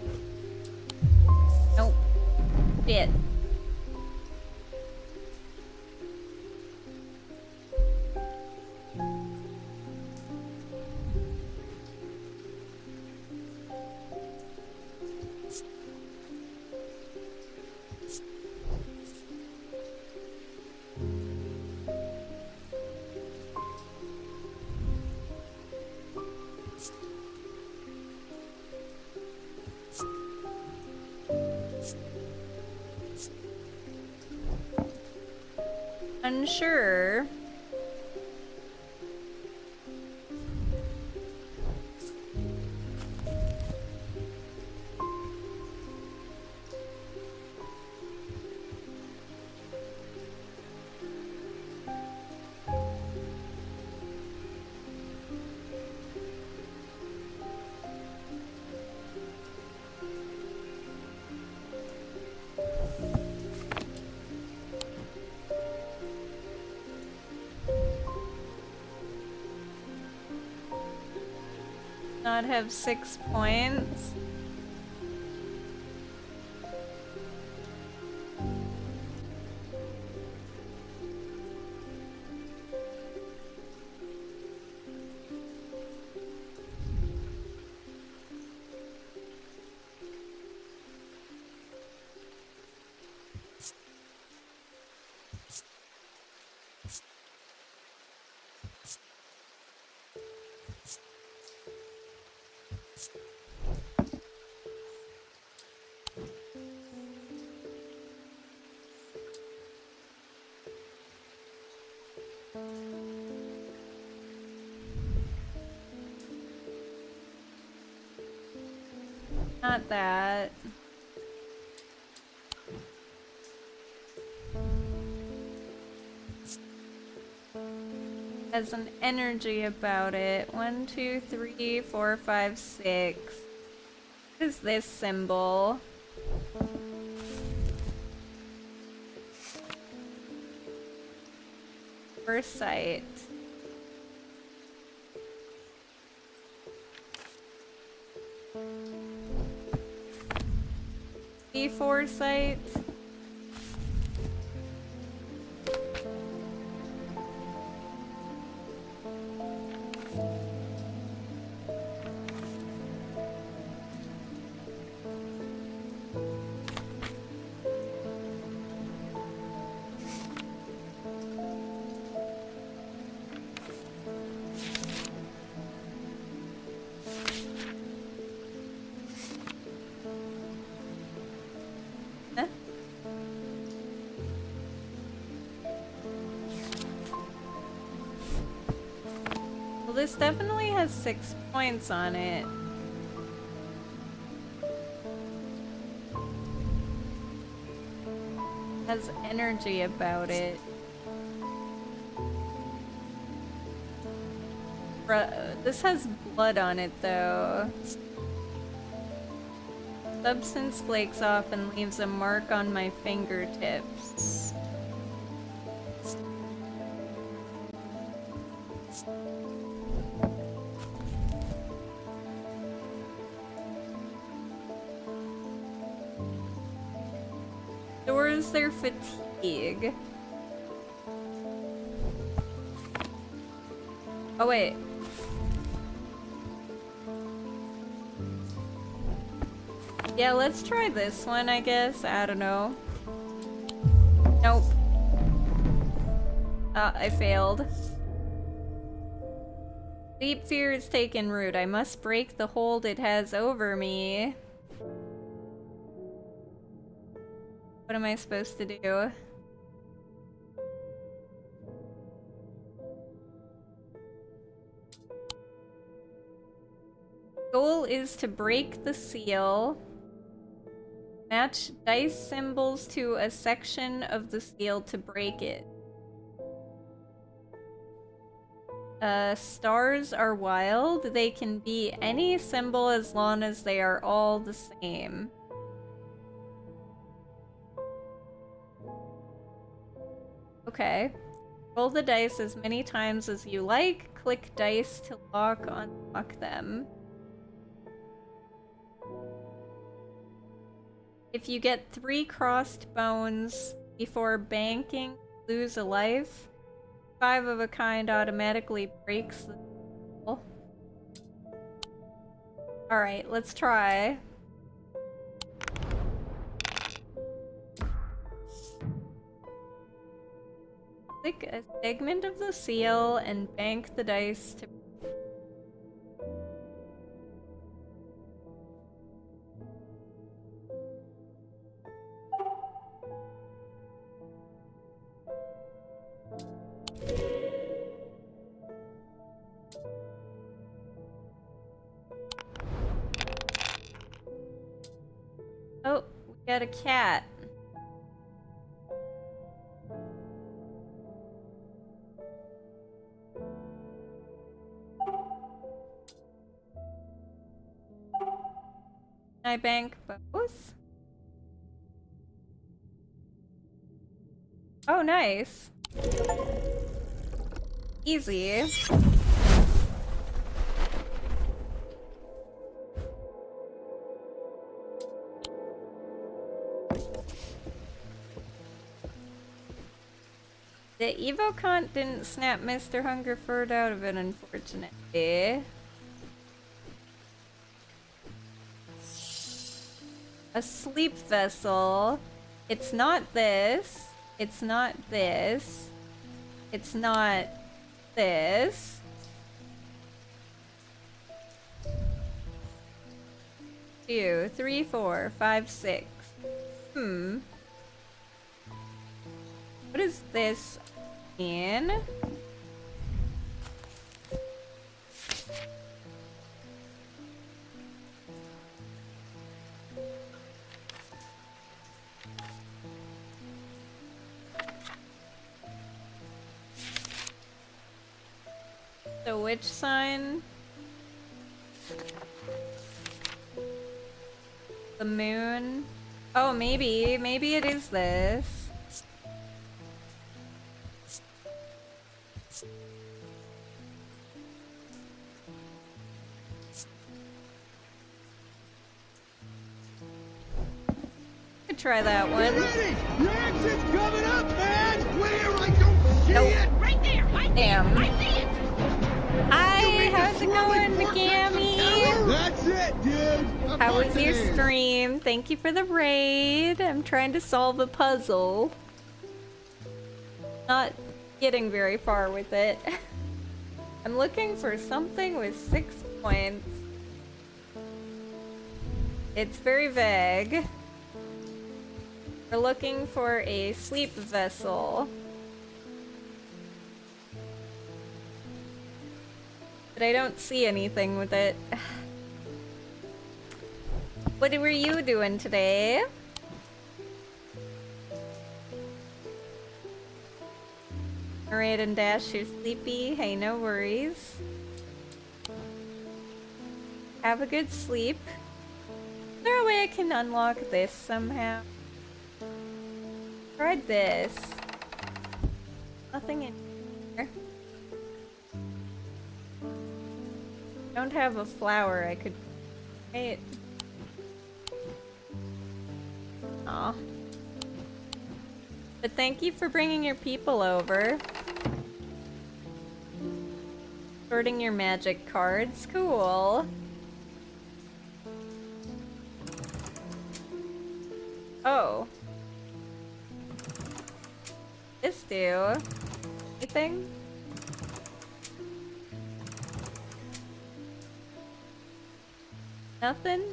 Nope. Shit. Unsure. Not have 6 points. Not that. Has an energy about it. 1, 2, 3, 4, 5, 6. What is this symbol? Foresight. Foresight. Well, this definitely has 6 points on it. Has energy about it. This has blood on it, though. Substance flakes off and leaves a mark on my fingertips. Stores their fatigue. Oh, wait. Yeah, let's try this one, I guess. I don't know. Nope. I failed. Deep fear has taken root. I must break the hold it has over me. What am I supposed to do? Goal is to break the seal. Match dice symbols to a section of the seal to break it. Stars are wild. They can be any symbol as long as they are all the same. Okay. Roll the dice as many times as you like. Click dice to unlock them. If you get 3 crossed bones before banking, lose a life. 5 of a kind automatically breaks the symbol. Alright, let's try. Click a segment of the seal and bank the dice to... Oh, we got a cat. Can I bank both? Oh, nice. Easy. The Evocont didn't snap Mr. Hungerford out of it, unfortunately. A sleep vessel. It's not this. It's not this. It's not this. Two, three, 4, 5, 6. What does this mean? So which sign? The moon? Oh, maybe it is this. Could try that one. Ready! Your exit's coming up, man! Where? I don't see Nope. it! Right there! Damn. I see it! Hi, how's it going, Megami? That's it, dude! How was your stream? Thank you for the raid. I'm trying to solve a puzzle. Not getting very far with it. I'm looking for something with 6 points. It's very vague. We're looking for a sleep vessel. But I don't see anything with it. What were you doing today? Alright, and Dash, you're sleepy. Hey, no worries. Have a good sleep. Is there a way I can unlock this somehow? Tried this. Nothing in here. Don't have a flower I could... Wait. Aw. But thank you for bringing your people over. Sorting your magic cards. Cool. Oh. This do? Anything? Nothing?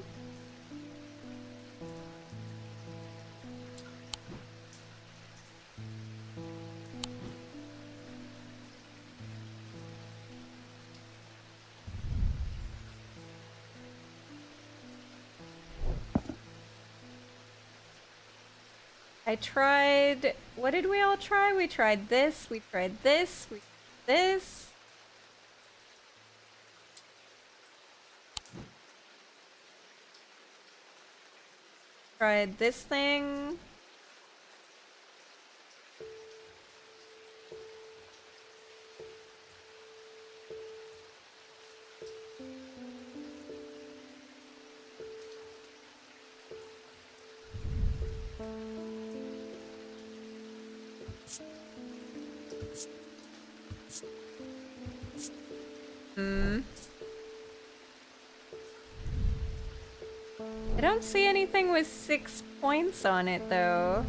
I tried... What did we all try? We tried this, we tried this, we tried this. Tried this thing. I don't see anything with 6 points on it, though.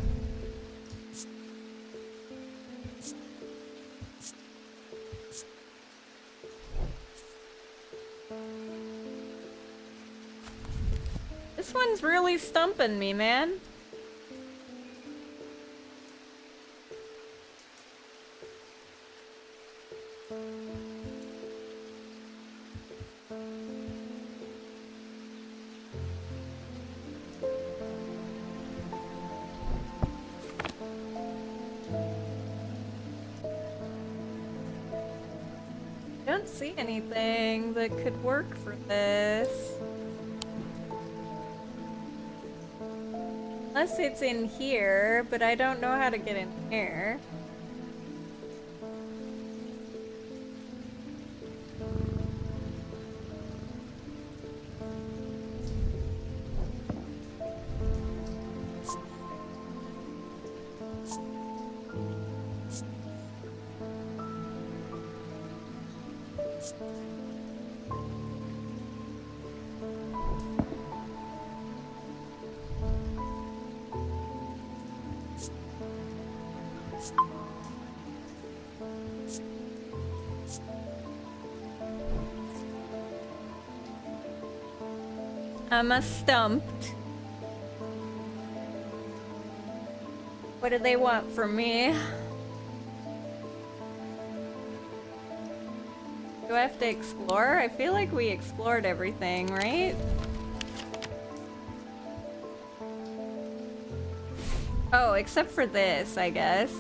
This one's really stumping me, man. Don't see anything that could work for this. Unless it's in here, but I don't know how to get in here. I'm stumped. What do they want from me? Do I have to explore? I feel like we explored everything, right? Oh, except for this, I guess.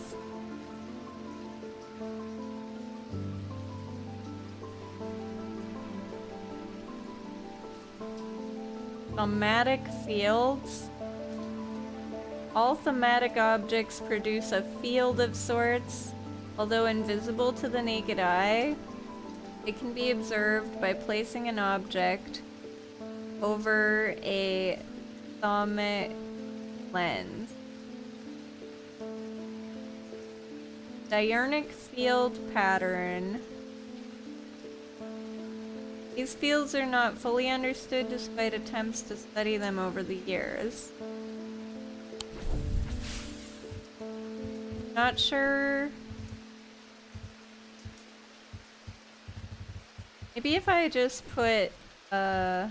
thematic fields. All thematic objects produce a field of sorts. Although invisible to the naked eye, it can be observed by placing an object over a thematic lens. Diurnal field pattern. These fields are not fully understood despite attempts to study them over the years. Not sure. Maybe if I just put, what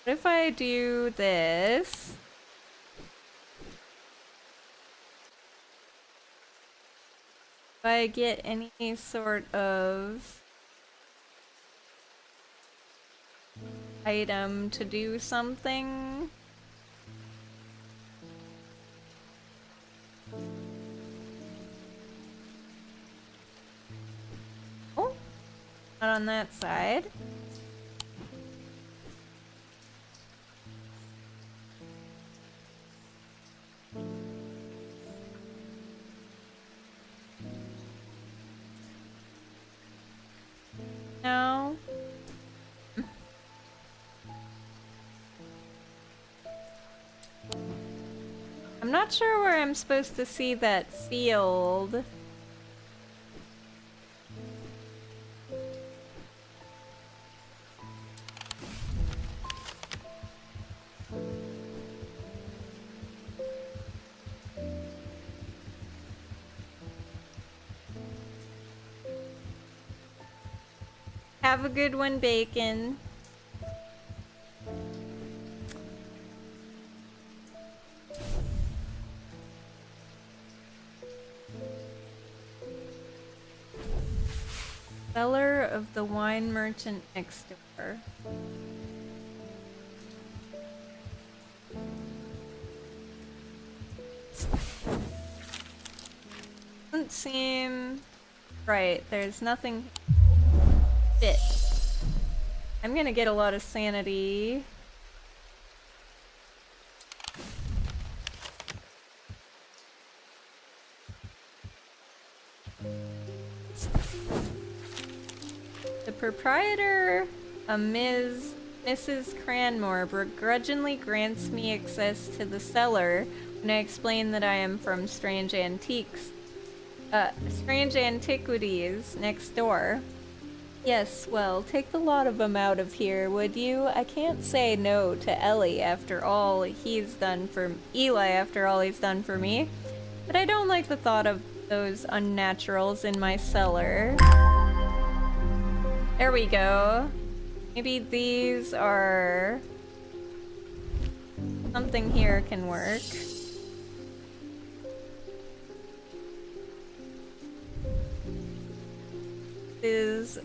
if I do this? If I get any sort of item to do something. Oh, not on that side. No. I'm not sure where I'm supposed to see that field. Have a good one, Bacon. Seller of the wine merchant next door. Doesn't seem right. There's nothing. Fit. I'm gonna get a lot of sanity. The proprietor, Mrs. Cranmore, begrudgingly grants me access to the cellar when I explain that I am from Strange Antiquities next door. Yes, well, take the lot of them out of here, would you? I can't say no to Eli after all he's done for me. But I don't like the thought of those unnaturals in my cellar. There we go. Maybe these are... something here can work. Is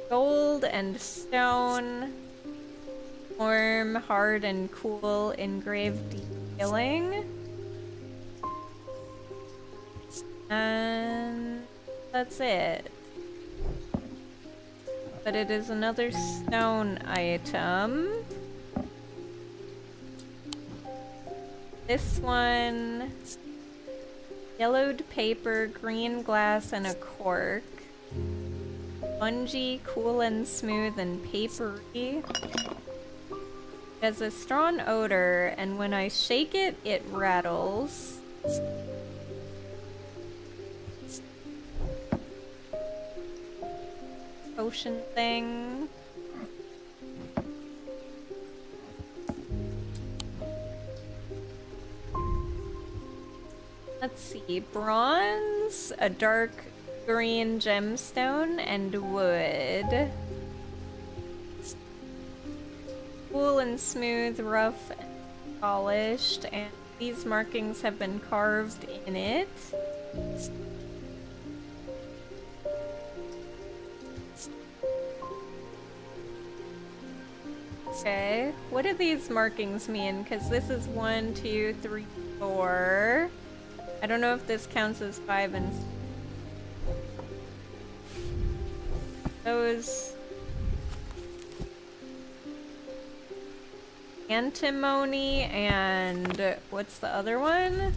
gold and stone, warm, hard, and cool engraved detailing. And that's it. But it is another stone item. This one, yellowed paper, green glass, and a cork. Spongy, cool and smooth, and papery. It has a strong odor, and when I shake it, it rattles. Potion thing. Let's see. Bronze, a dark green gemstone, and wood. Cool and smooth, rough and polished, and these markings have been carved in it. Okay, what do these markings mean? Because this is 1, 2, 3, 4. I don't know if this counts as 5 and... those antimony and what's the other one?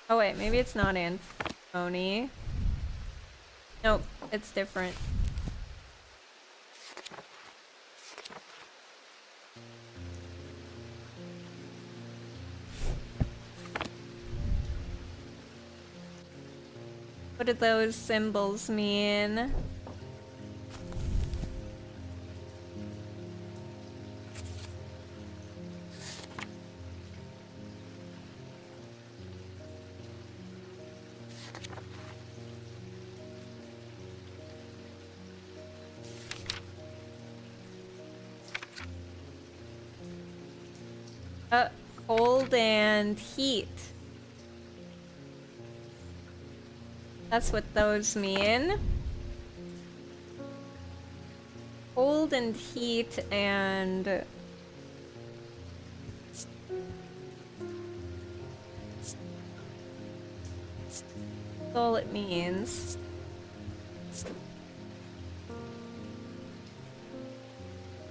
Oh wait, maybe it's not antimony. Nope, it's different. What do those symbols mean? Cold and heat. That's what those mean. Cold and heat and... That's all it means.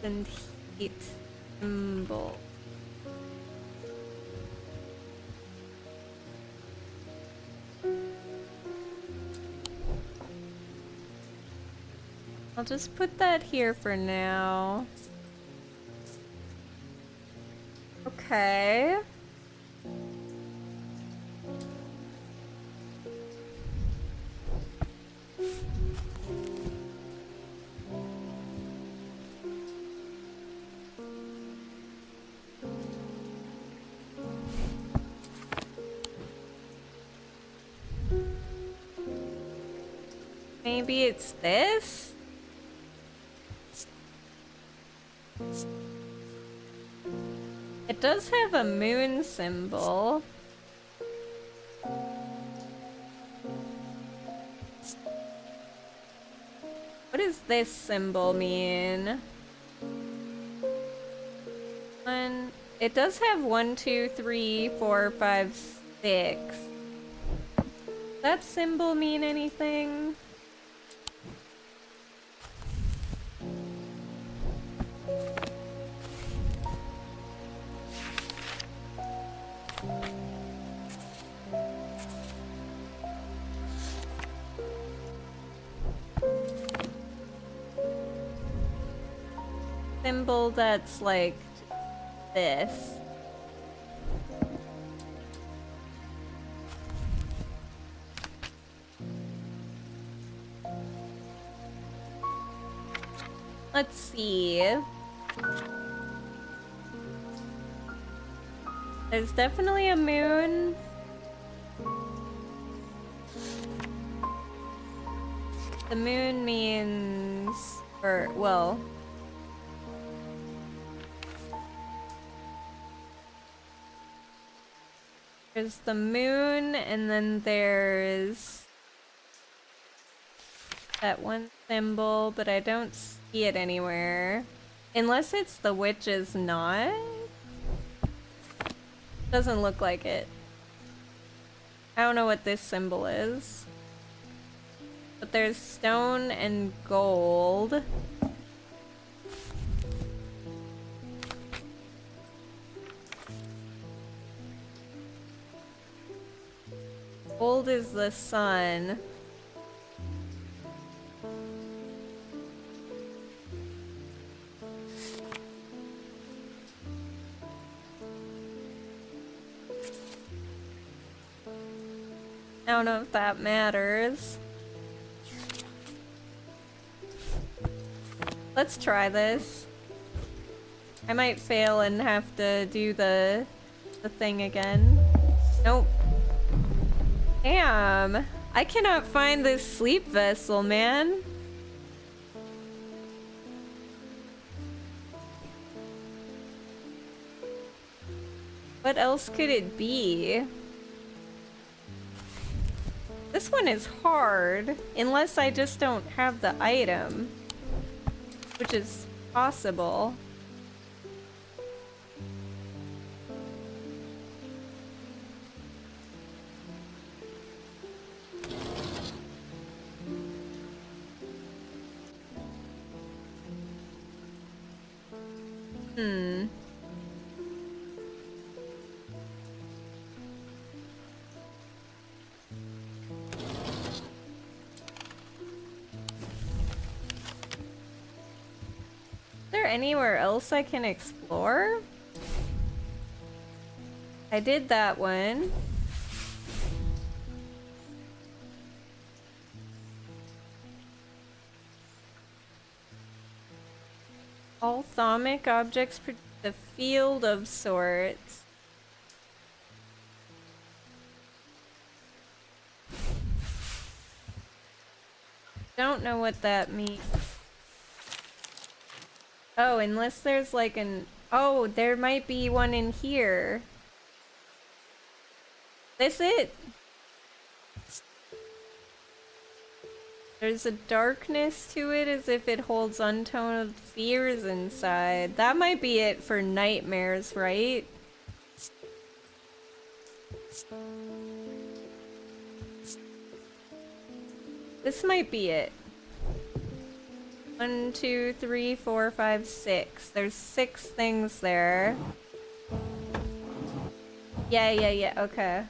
And heat symbol. I'll just put that here for now. Okay. Maybe it's this? It does have a moon symbol. What does this symbol mean? It does have 1, 2, 3, 4, 5, 6. Does that symbol mean anything? Symbol that's like this. Let's see. There's definitely a moon. The moon means, or, well, there's the moon, and then there's that one symbol, but I don't see it anywhere. Unless it's the witch's knot? Doesn't look like it. I don't know what this symbol is. But there's stone and gold. Gold is the sun. I don't know if that matters. Let's try this. I might fail and have to do the thing again. Nope. Damn. I cannot find this sleep vessel, man. What else could it be? This one is hard, unless I just don't have the item, which is possible. Hmm. Is there anywhere else I can explore? I did that one. Balthamic objects produce a field of sorts. Don't know what that means. Oh, unless there's like an... Oh, there might be one in here. This it? There's a darkness to it as if it holds untold fears inside. That might be it for nightmares, right? This might be it. 1, 2, 3, 4, 5, 6. There's 6 things there. Yeah, okay.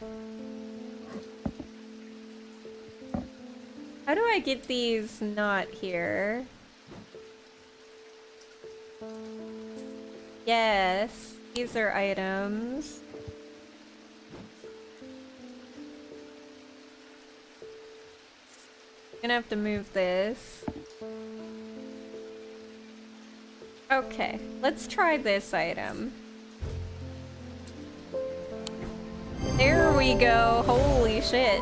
How do I get these not here? Yes, these are items. Gonna have to move this. Okay, let's try this item. There we go. Holy shit.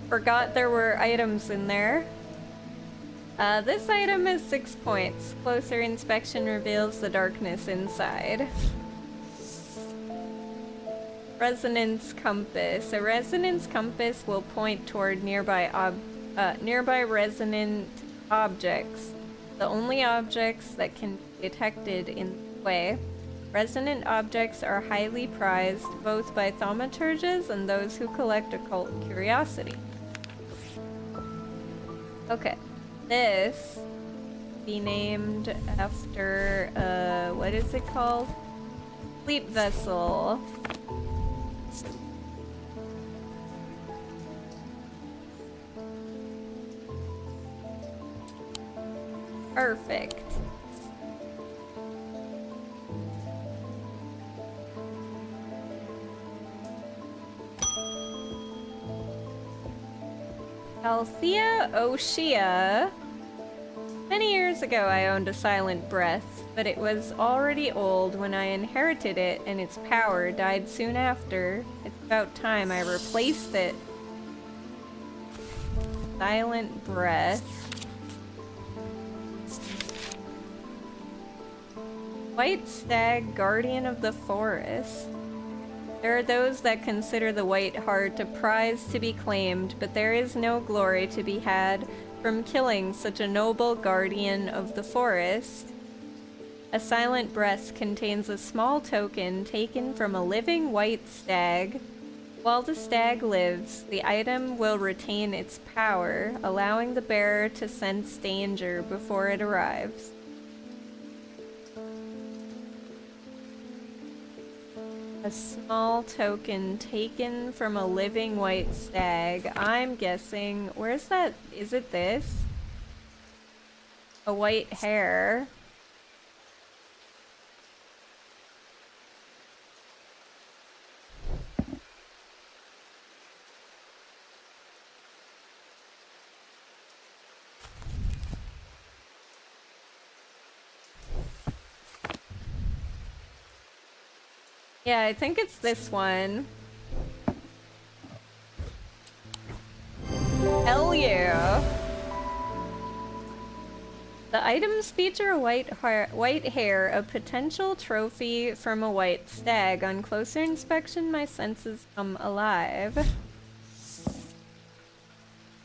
Forgot there were items in there. This item is 6 points. Closer inspection reveals the darkness inside. Resonance compass. A resonance compass will point toward nearby resonant objects. The only objects that can be detected in this way. Resonant objects are highly prized both by thaumaturges and those who collect occult curiosity. Okay, this be named after what is it called? Sleep vessel. Perfect. Althea O'Shea. Many years ago I owned a silent breath, but it was already old when I inherited it and its power died soon after. It's about time I replaced it. Silent breath. White stag, guardian of the forest. There are those that consider the white heart a prize to be claimed, but there is no glory to be had from killing such a noble guardian of the forest. A silent breath contains a small token taken from a living white stag. While the stag lives, the item will retain its power, allowing the bearer to sense danger before it arrives. A small token taken from a living white stag. I'm guessing... Where's that? Is it this? A white hare. Yeah, I think it's this one. Hell yeah! The items feature a white hare, a potential trophy from a white stag. On closer inspection, my senses come alive.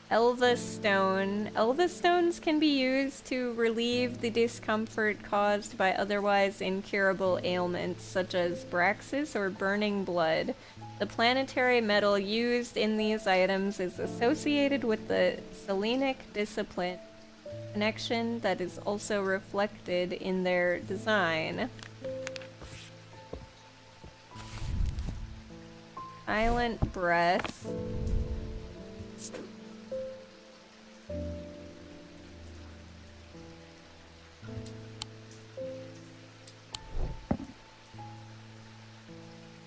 Elva Stone. Elva Stones can be used to relieve the discomfort caused by otherwise incurable ailments, such as Braxis or burning blood. The planetary metal used in these items is associated with the Selenic discipline, connection that is also reflected in their design. Silent breath.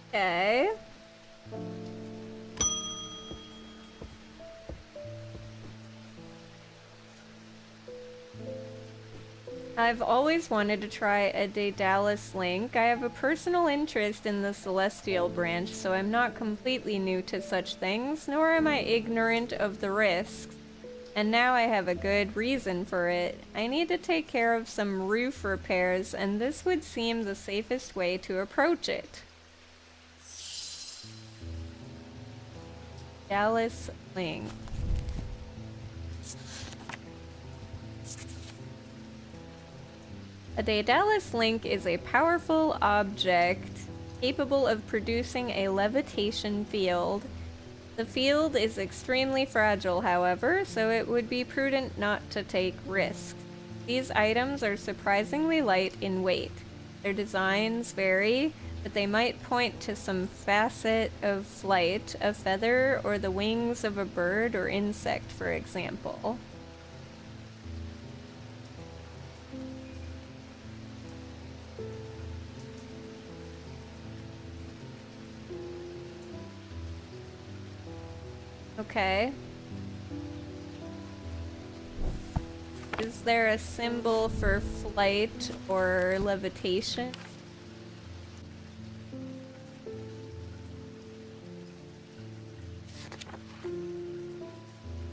Okay. I've always wanted to try a Daedalus link. I have a personal interest in the celestial branch, so I'm not completely new to such things, nor am I ignorant of the risks. And now I have a good reason for it. I need to take care of some roof repairs, and this would seem the safest way to approach it. Dallas Link. A Daedalus link is a powerful object capable of producing a levitation field. The field is extremely fragile, however, so it would be prudent not to take risks. These items are surprisingly light in weight. Their designs vary, but they might point to some facet of flight, a feather, or the wings of a bird or insect, for example. Okay. Is there a symbol for flight or levitation?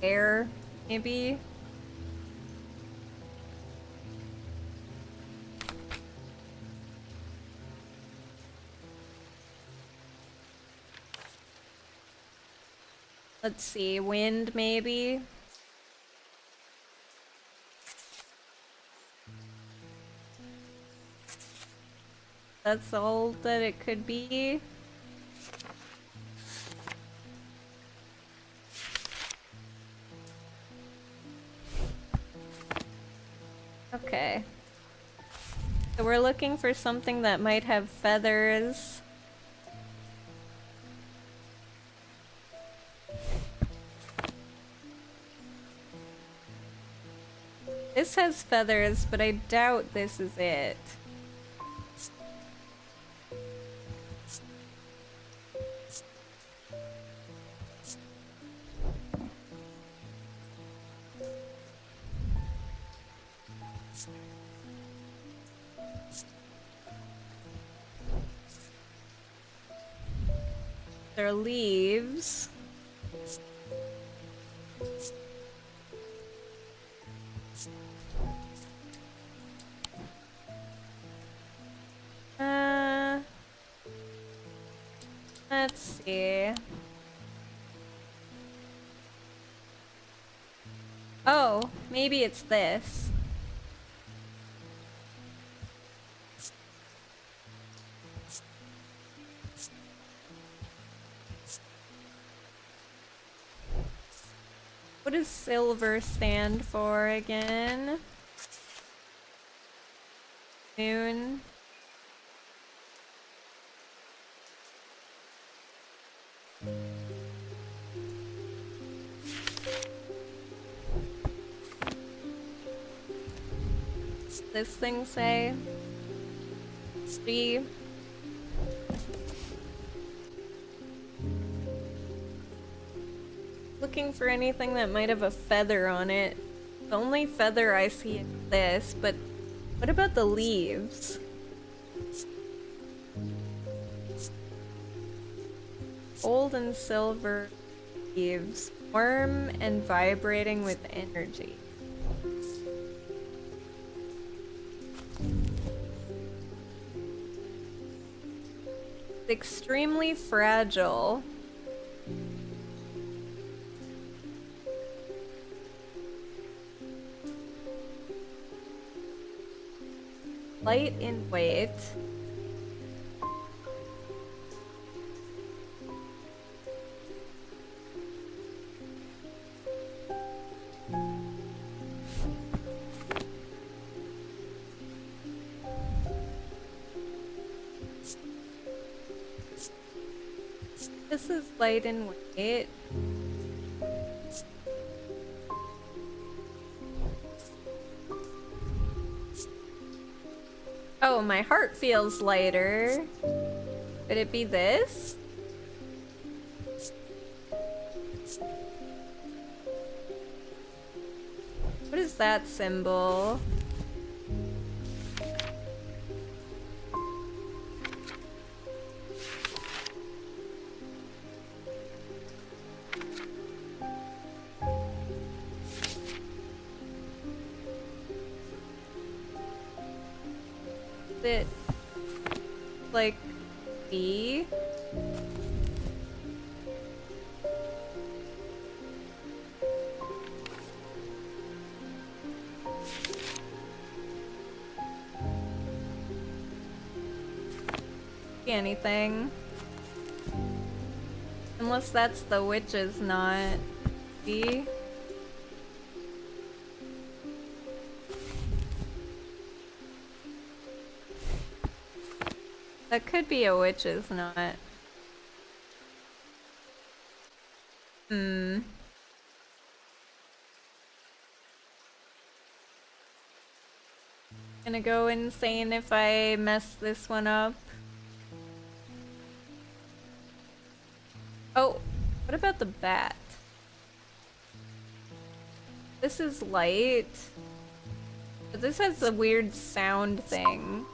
Air, maybe? Let's see, wind maybe? That's all that it could be? Okay. So we're looking for something that might have feathers. This has feathers, but I doubt this is it. They're leaves. Let's see. Oh, maybe it's this. What does silver stand for again? Moon. What's this thing say? See? Looking for anything that might have a feather on it. The only feather I see is this, but what about the leaves? Gold and silver leaves, warm and vibrating with energy. Extremely fragile. Light in weight. This is light and weight. Oh, my heart feels lighter. Could it be this? What is that symbol? Is it like B? Anything. Unless that's the witch's knot. B. That could be a witch's knot. Hmm. Gonna go insane if I mess this one up. Oh, what about the bat? This is light. But this has a weird sound thing.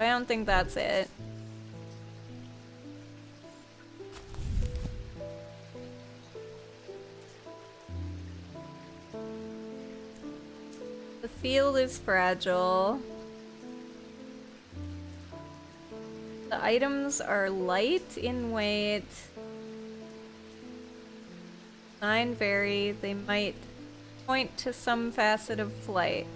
I don't think that's it. The field is fragile. The items are light in weight. Sign vary. They might point to some facet of flight.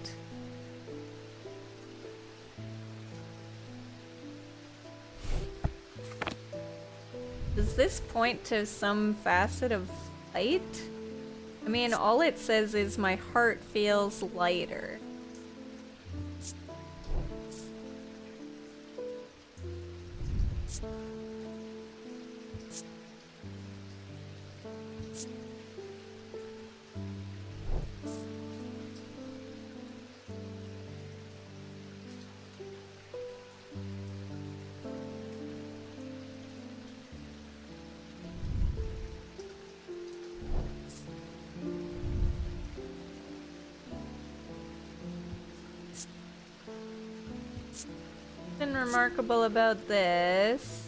Does this point to some facet of flight? I mean, all it says is my heart feels lighter. Nothing remarkable about this.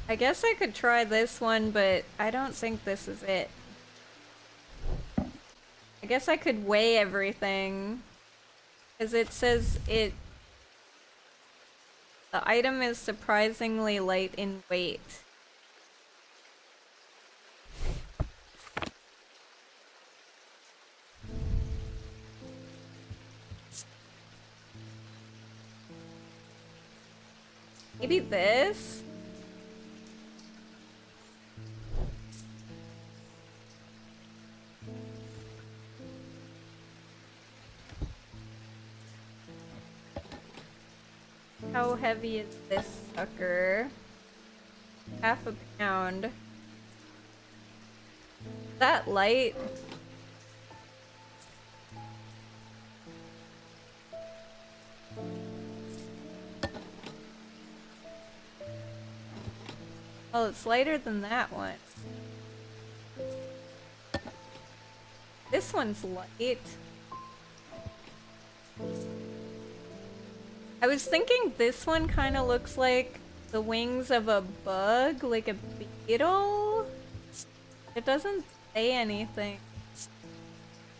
I guess I could try this one, but I don't think this is it. I guess I could weigh everything. Because it says the item is surprisingly light in weight. Maybe this? How heavy is this sucker? Half a pound. That light? Oh, it's lighter than that one. This one's light. I was thinking this one kind of looks like the wings of a bug, like a beetle. It doesn't say anything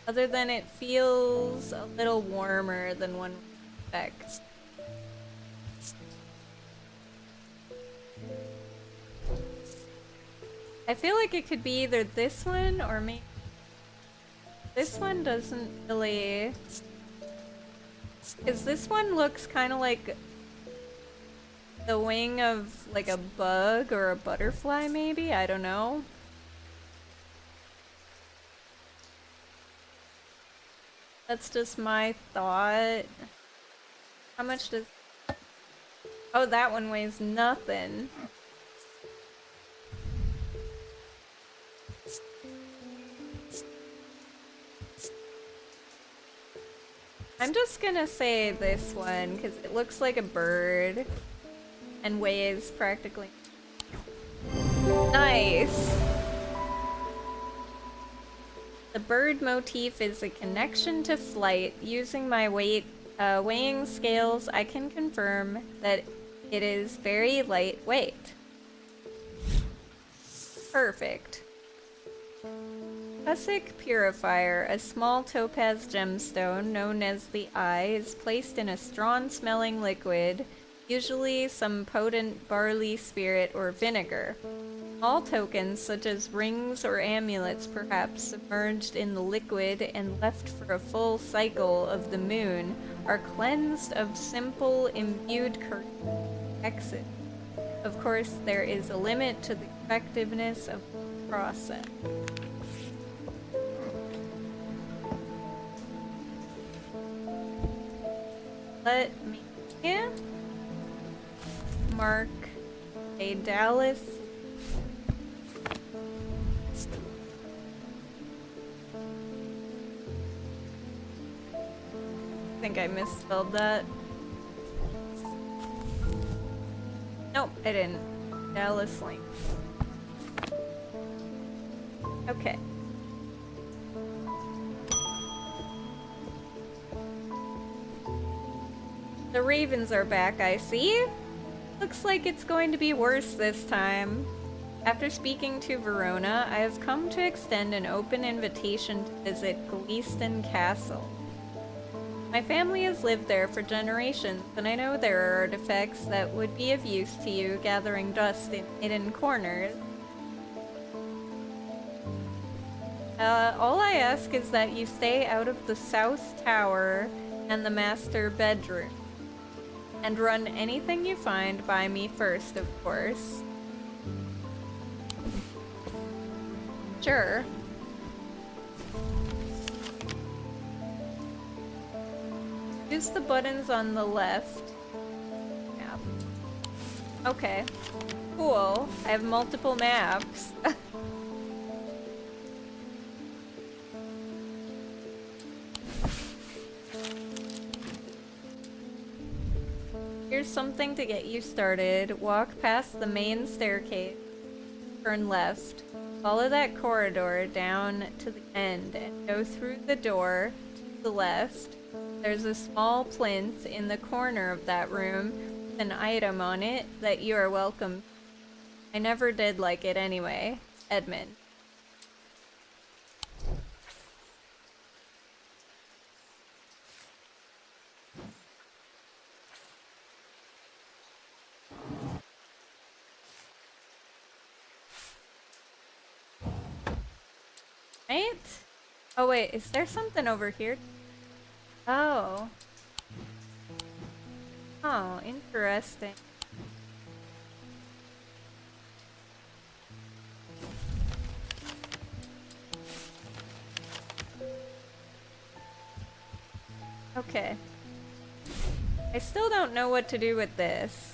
other than it feels a little warmer than one would expect. I feel like it could be either this one or maybe this one doesn't really, because this one looks kind of like the wing of like a bug or a butterfly maybe, I don't know. That's just my thought. How much does... Oh, that one weighs nothing. I'm just gonna say this one, because it looks like a bird and weighs practically... Nice! The bird motif is a connection to flight. Using my weighing scales, I can confirm that it is very lightweight. Perfect. Tussock Purifier, a small topaz gemstone known as the Eye, is placed in a strong-smelling liquid, usually some potent barley spirit or vinegar. All tokens, such as rings or amulets, perhaps submerged in the liquid and left for a full cycle of the moon, are cleansed of simple imbued exit. Of course, there is a limit to the effectiveness of the process. Let me mark a Dallas. I think I misspelled that. Nope, I didn't. Dallas Link. Okay. The ravens are back, I see. Looks like it's going to be worse this time. After speaking to Verona, I have come to extend an open invitation to visit Gleeston Castle. My family has lived there for generations, and I know there are artifacts that would be of use to you gathering dust in hidden corners. All I ask is that you stay out of the South Tower and the master bedroom. And run anything you find by me first, of course. Sure. Use the buttons on the left. Map. Okay. Cool. I have multiple maps. Here's something to get you started. Walk past the main staircase, turn left, follow that corridor down to the end, and go through the door to the left. There's a small plinth in the corner of that room with an item on it that you are welcome. I never did like it anyway. Edmund. Right? Oh wait, is there something over here? Oh. Oh, interesting. Okay. I still don't know what to do with this.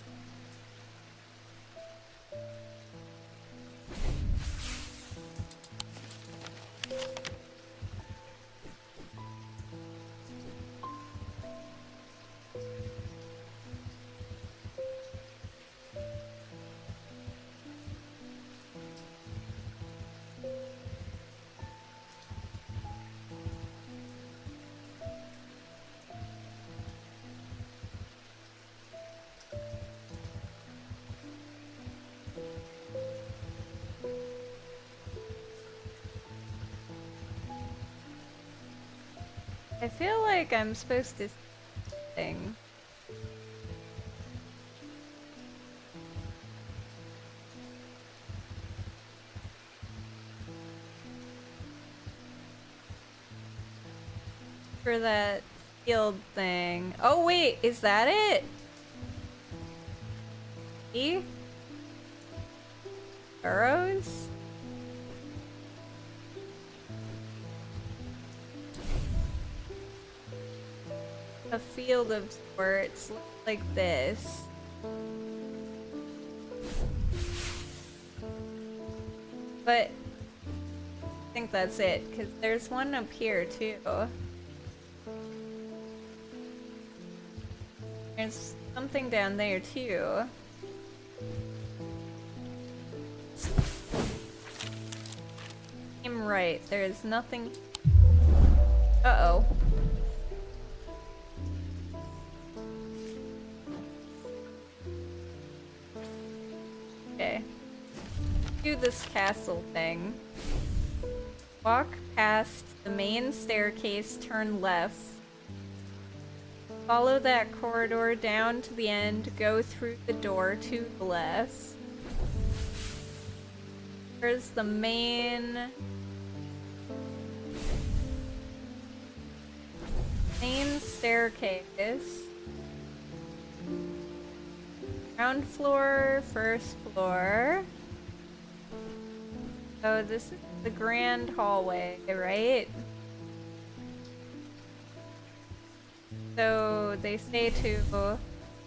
I feel like I'm supposed to thing. For that field thing. Oh wait, is that it? E? Arrows? A field of sorts, looks like this. But I think that's it, because there's one up here too. There's something down there too. I'm right, there's nothing. Uh-oh. Okay. Do this castle thing. Walk past the main staircase, turn left. Follow that corridor down to the end, go through the door to the left. Here's the main staircase. Ground floor, first floor. Oh, this is the grand hallway, right? So they say to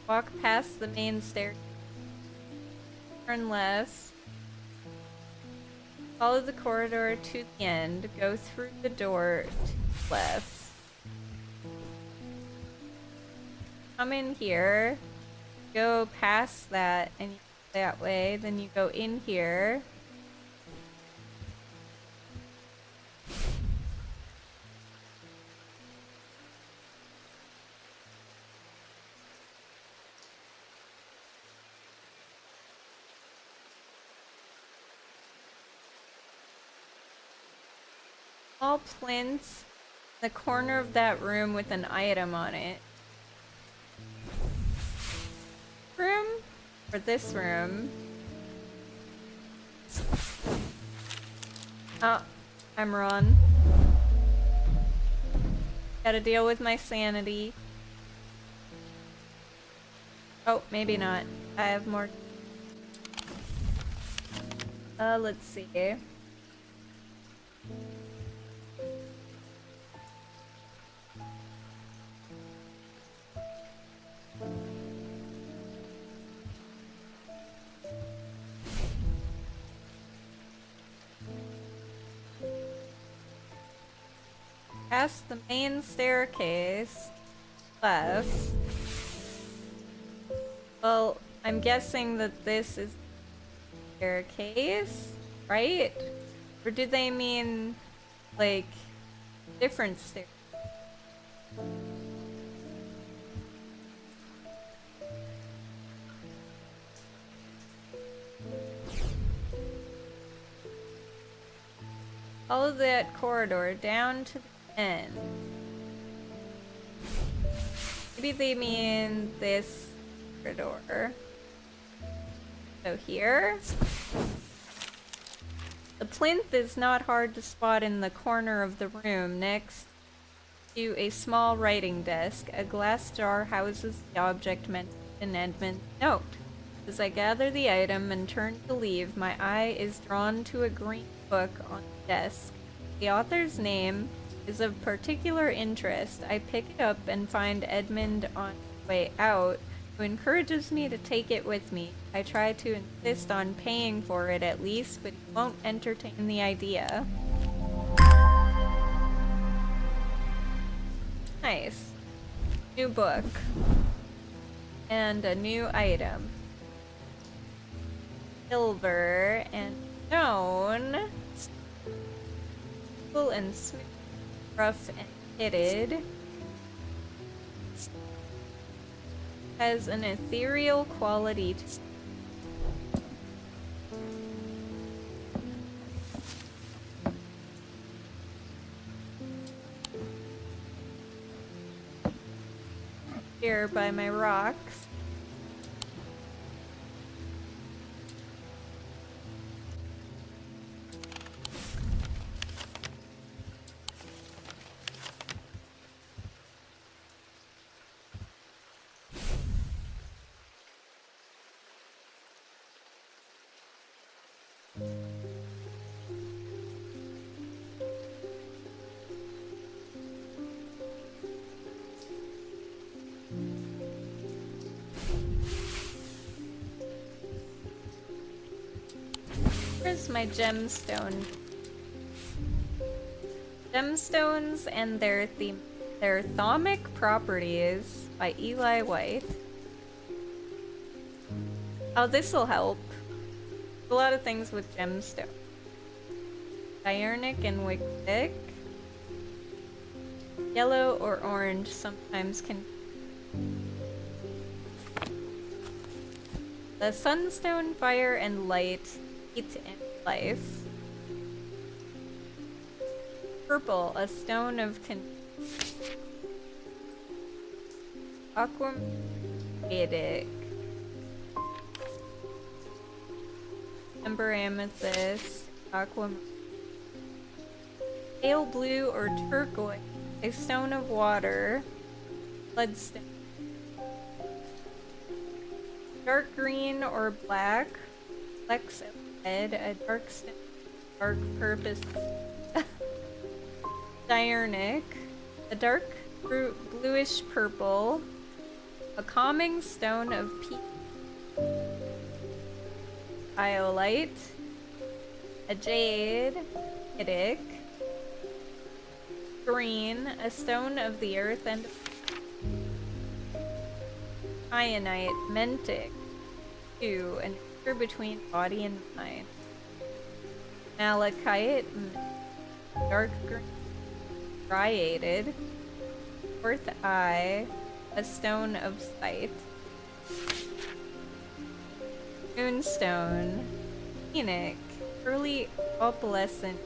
walk past the main staircase, turn left, follow the corridor to the end, go through the door to the left. Come in here, go past that, and you go that way, then you go in here. Small plinth in the corner of that room with an item on it. Room? Or this room? Oh, I'm wrong. Gotta deal with my sanity. Oh, maybe not. I have more. Let's see. Past the main staircase, left. Well, I'm guessing that this is the staircase, right? Or do they mean, like, different stairs? Follow that corridor down to the end. Maybe they mean this corridor. So here. The plinth is not hard to spot in the corner of the room next to a small writing desk. A glass jar houses the object mentioned in Edmund's note. As I gather the item and turn to leave, my eye is drawn to a green book on the desk. The author's name is of particular interest. I pick it up and find Edmund on his way out, who encourages me to take it with me. I try to insist on paying for it at least, but he won't entertain the idea. Nice. New book. And a new item. Silver and stone. Simple and smooth, rough and pitted. Has an ethereal quality to here by my rocks. Where's my gemstone? Gemstones and their Thermic Properties by Eli White. Oh, this'll help. A lot of things with gemstone. Diurnic and Wickdick. Yellow or orange sometimes can. The Sunstone, Fire and Light, Heat and Life. Purple, a stone of Aquamadic. Ember Amethyst, Aquam. Pale blue or turquoise, a stone of water. Bloodstone. Dark green or black, flecks of red, a dark stone, dark purpose. Diurnic, a dark bluish purple, a calming stone of peace. Iolite, a jade, Idic. Green, a stone of the earth and Kyanite, Mentic, 2, an anchor between body and mind. Malachite, dark green, striated. Fourth eye, a stone of sight. Moonstone, Phoenix, early opalescent,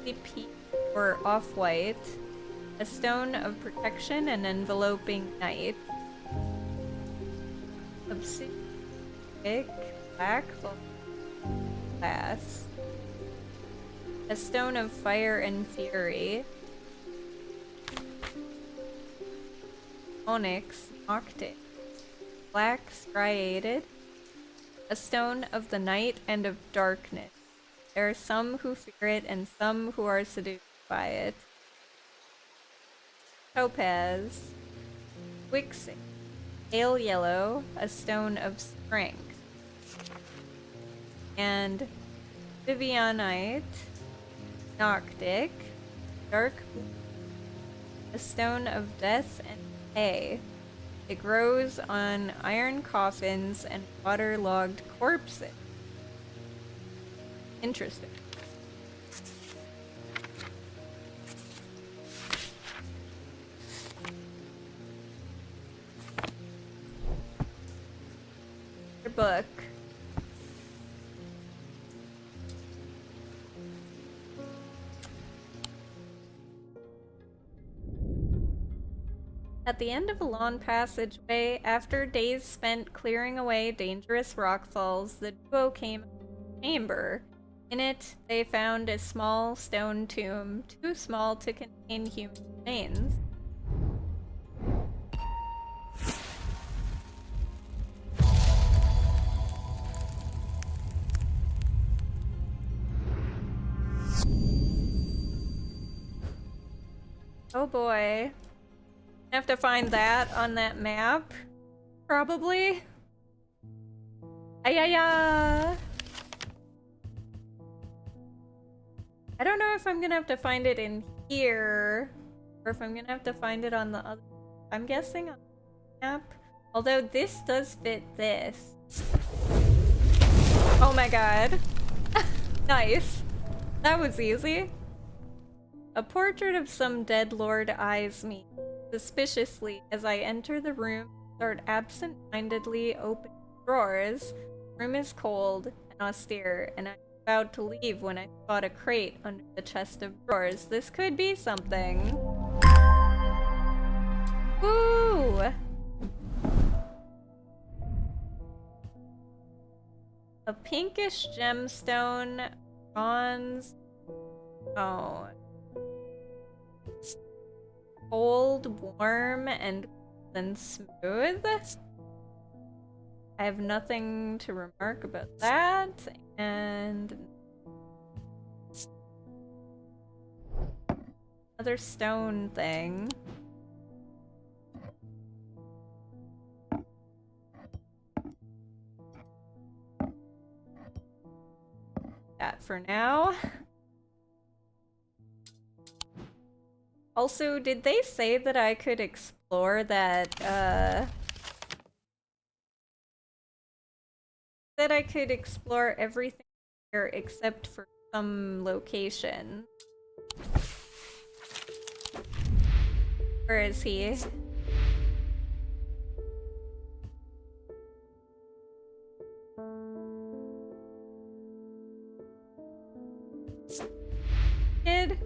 pink or off-white, a stone of protection and enveloping night. Obsidic, black, glass, a stone of fire and fury. Onyx, octave, black, striated, a stone of the night and of darkness. There are some who fear it and some who are seduced by it. Topaz, Wixing, pale yellow, a stone of strength. And Vivianite, Noctic, dark blue, a stone of death and decay. It grows on iron coffins and waterlogged corpses. Interesting. Your book. At the end of a long passageway, after days spent clearing away dangerous rockfalls, the duo came to a chamber. In it, they found a small stone tomb, too small to contain human remains. Oh boy. I have to find that on that map, probably. Ayaya! I don't know if I'm gonna have to find it in here, or if I'm gonna have to find it on the other. I'm guessing on the map. Although this does fit this. Oh my god. Nice. That was easy. A portrait of some dead lord eyes me suspiciously as I enter the room, start absent-mindedly opening drawers. The room is cold and austere, and I'm about to leave when I spot a crate under the chest of drawers. This could be something. Woo! A pinkish gemstone, bronze. Oh. Cold, warm, and then smooth. I have nothing to remark about that, and Another stone thing. That for now. Also, did they say that I could explore that, that I could explore everything here except for some location? Where is he? Kid?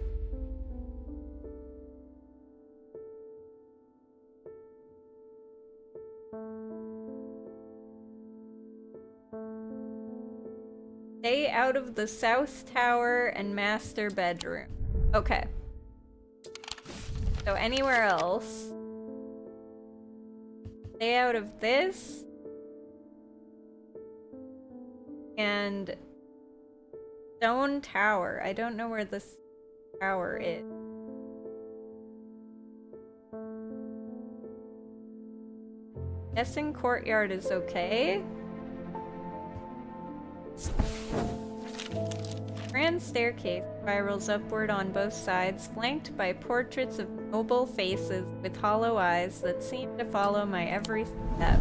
Stay out of the south tower and master bedroom. Okay. So anywhere else. Stay out of this. And stone tower. I don't know where this tower is. Guessing courtyard is okay. Grand staircase spirals upward on both sides, flanked by portraits of noble faces with hollow eyes that seem to follow my every step.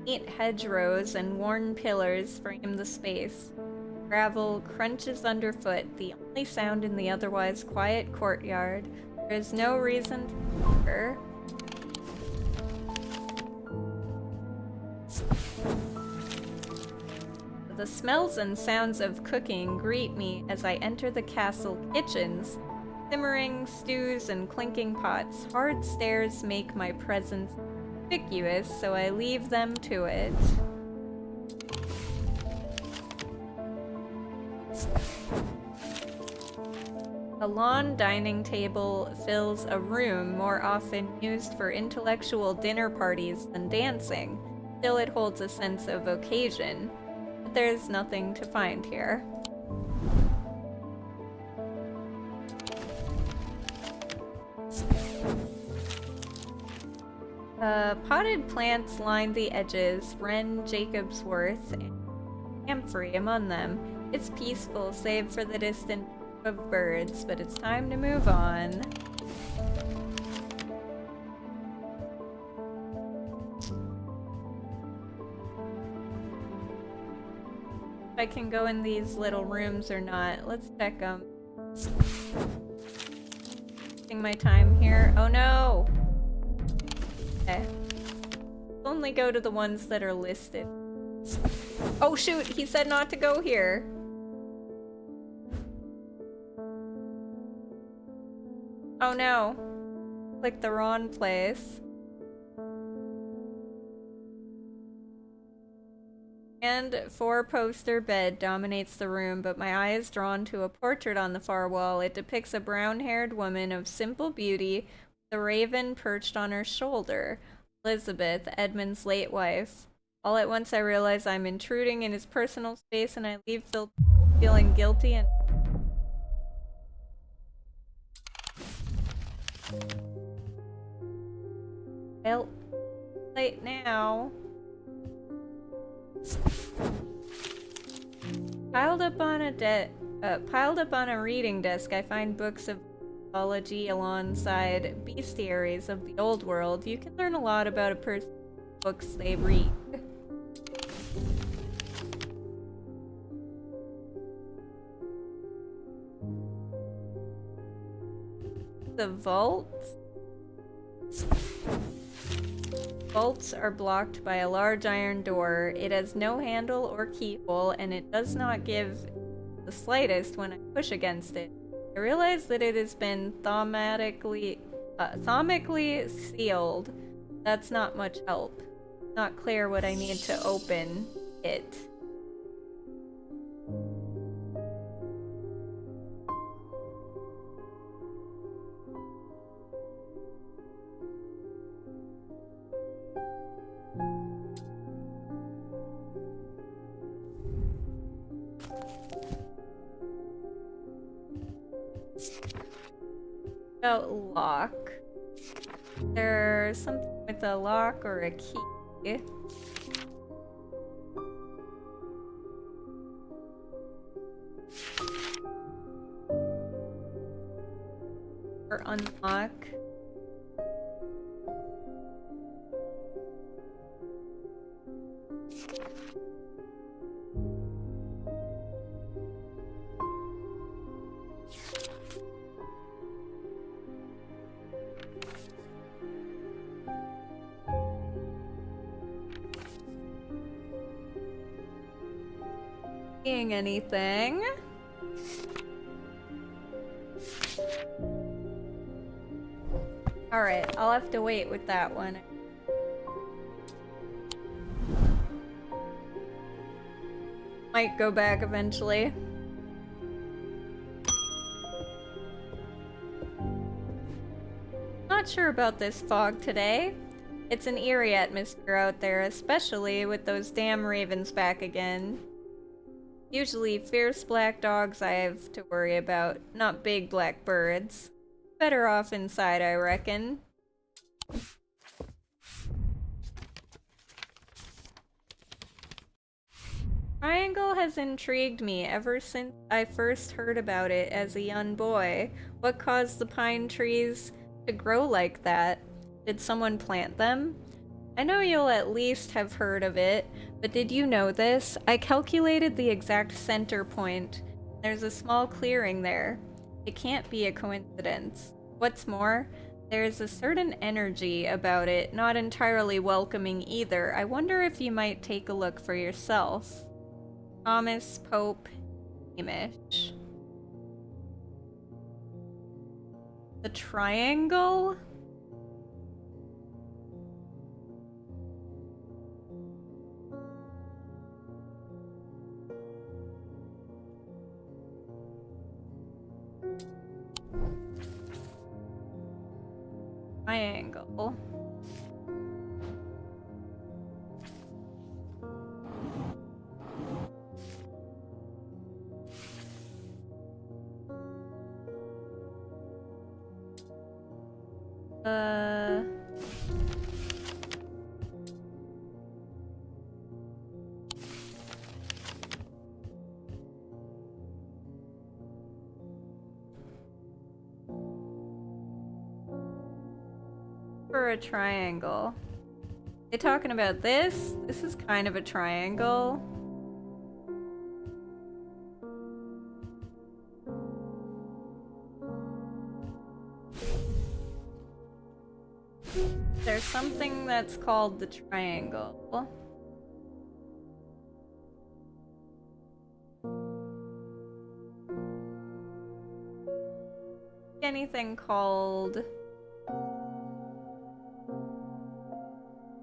Neat hedgerows and worn pillars frame the space. Gravel crunches underfoot, the only sound in the otherwise quiet courtyard. There is no reason to linger. The smells and sounds of cooking greet me as I enter the castle kitchens. Simmering stews and clinking pots, hard stairs make my presence conspicuous, so I leave them to it. A lawn dining table fills a room more often used for intellectual dinner parties than dancing. Still, it holds a sense of occasion. But there's nothing to find here. Potted plants line the edges, wren, Jacob's worth, and camphor among them. It's peaceful, save for the distant of birds, but it's time to move on. If I can go in these little rooms or not. Let's check them. Wasting my time here. Oh no! Okay. Only go to the ones that are listed. Oh shoot, he said not to go here. Oh no. Click the wrong place. And 4-poster bed dominates the room, but my eye is drawn to a portrait on the far wall. It depicts a brown-haired woman of simple beauty with a raven perched on her shoulder. Elizabeth, Edmund's late wife. All at once I realize I'm intruding in his personal space and I leave feeling guilty and... Well, late now. Piled up on a reading desk, I find books of mythology alongside bestiaries of the old world. You can learn a lot about a person's books they read. The vaults? Vaults are blocked by a large iron door. It has no handle or keyhole, and it does not give the slightest when I push against it. I realize that it has been thomically sealed. That's not much help. Not clear what I need to open it. About lock. There's something with a lock or a key. Or unlock. Seeing anything? Alright, I'll have to wait with that one. Might go back eventually. Not sure about this fog today. It's an eerie atmosphere out there, especially with those damn ravens back again. Usually fierce black dogs I have to worry about, not big black birds. Better off inside, I reckon. Triangle has intrigued me ever since I first heard about it as a young boy. What caused the pine trees to grow like that? Did someone plant them? I know you'll at least have heard of it, but did you know this? I calculated the exact center point. There's a small clearing there. It can't be a coincidence. What's more, there's a certain energy about it, not entirely welcoming either. I wonder if you might take a look for yourself. Thomas Pope Hamish. The triangle? Triangle. For a triangle. They talking about this? This is kind of a triangle. There's something that's called the triangle. Anything called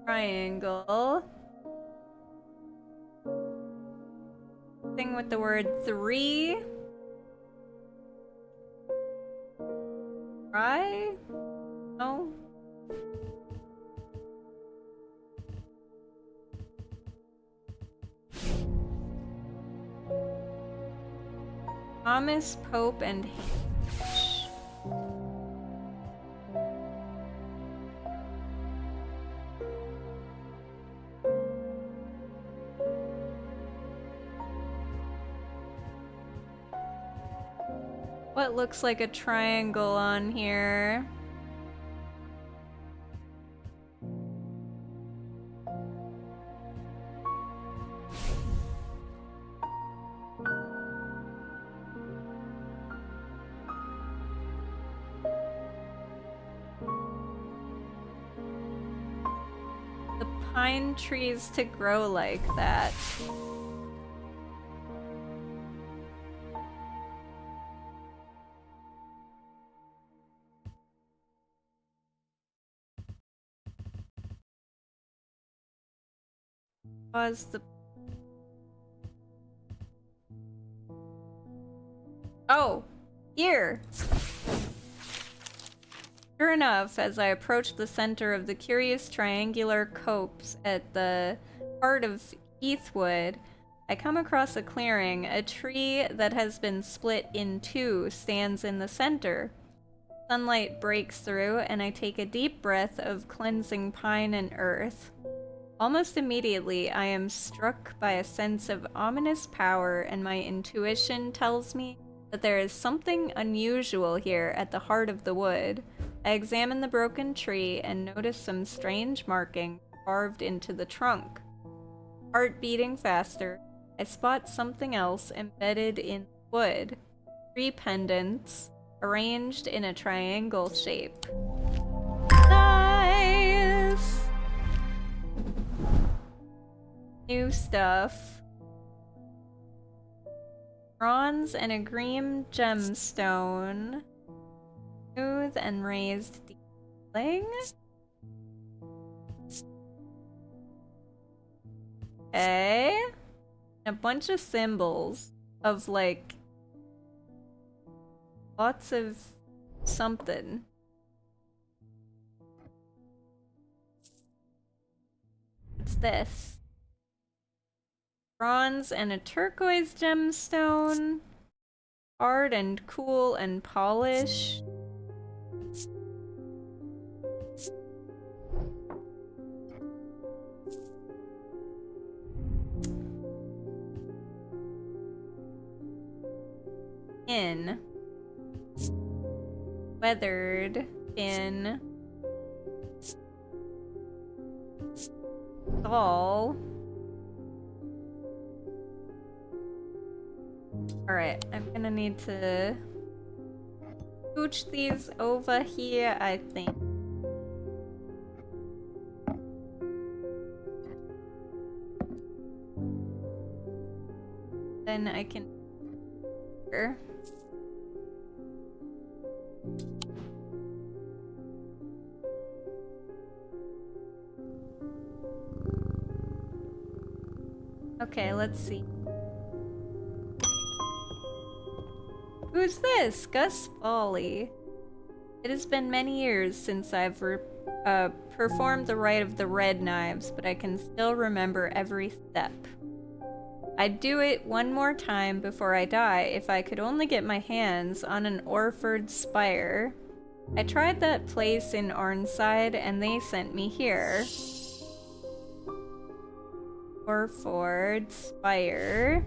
triangle. Thing with the word 3. Try? No. Thomas Pope and Hamish. What looks like a triangle on here? The pine trees to grow like that. Was the... Oh! Here! Sure enough, as I approached the center of the curious triangular copse at the heart of Heathwood, I come across a clearing. A tree that has been split in two stands in the center. Sunlight breaks through, and I take a deep breath of cleansing pine and earth. Almost immediately, I am struck by a sense of ominous power, and my intuition tells me that there is something unusual here at the heart of the wood. I examine the broken tree and notice some strange markings carved into the trunk. Heart beating faster, I spot something else embedded in the wood. 3 pendants, arranged in a triangle shape. Nice! New stuff. Bronze and a green gemstone. Smooth and raised detailing. Okay. A bunch of symbols of like lots of something. What's this? Bronze and a turquoise gemstone. Hard and cool and polished. In. Weathered in. Doll. Alright, I'm gonna need to scooch these over here, I think. Then I can... Okay, let's see. Who's this? Gus Foley. It has been many years since I've performed the rite of the red knives, but I can still remember every step. I'd do it one more time before I die if I could only get my hands on an Orford spire. I tried that place in Arnside and they sent me here. Orford spire.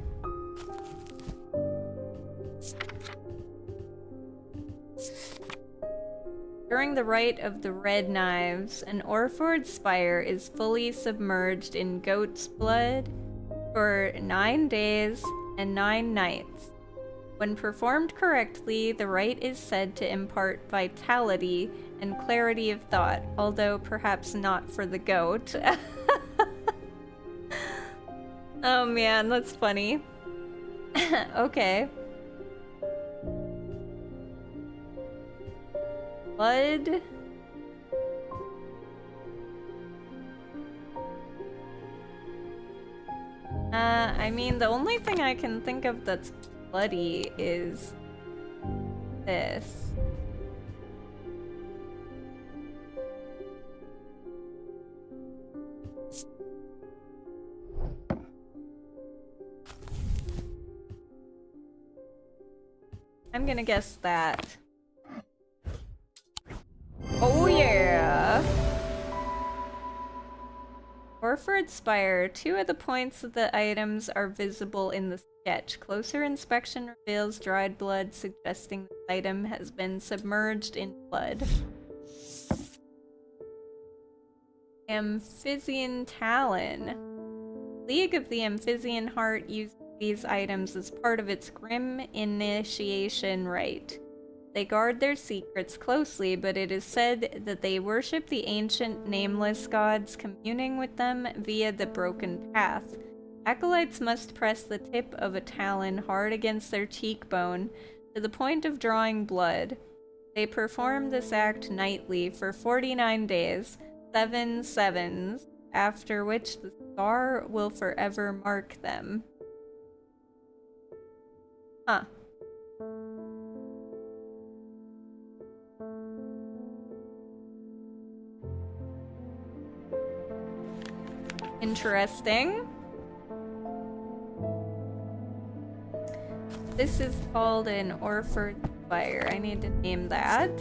During the rite of the red knives, an Orford spire is fully submerged in goat's blood for 9 days and 9 nights. When performed correctly, the rite is said to impart vitality and clarity of thought, although perhaps not for the goat. Oh man, that's funny. Okay. Blood. I mean, the only thing I can think of that's bloody is this. I'm gonna guess that. Oh yeah! Orford Spire. 2 of the points of the items are visible in the sketch. Closer inspection reveals dried blood, suggesting the item has been submerged in blood. Amphibian Talon. League of the Amphibian Heart used these items as part of its grim initiation rite. They guard their secrets closely, but it is said that they worship the ancient nameless gods, communing with them via the broken path. Acolytes must press the tip of a talon hard against their cheekbone to the point of drawing blood. They perform this act nightly for 49 days, 7 sevens, after which the scar will forever mark them. Huh. Interesting. This is called an Orford Spire. I need to name that.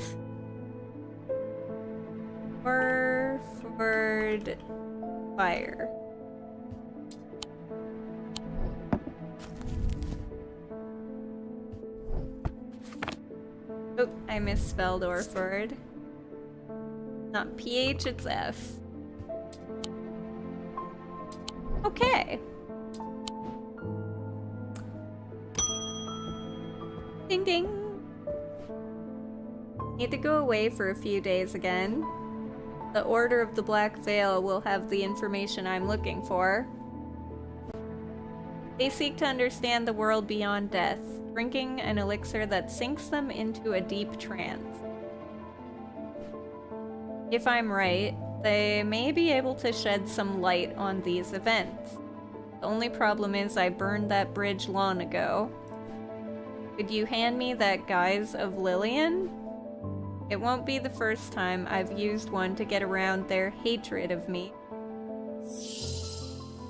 Word fire. Oh, I misspelled Orford. Not PH, it's F. Okay. Ding ding. Need to go away for a few days again. The Order of the Black Veil will have the information I'm looking for. They seek to understand the world beyond death, drinking an elixir that sinks them into a deep trance. If I'm right, they may be able to shed some light on these events. The only problem is I burned that bridge long ago. Could you hand me that Guise of Lillian? It won't be the first time I've used one to get around their hatred of me.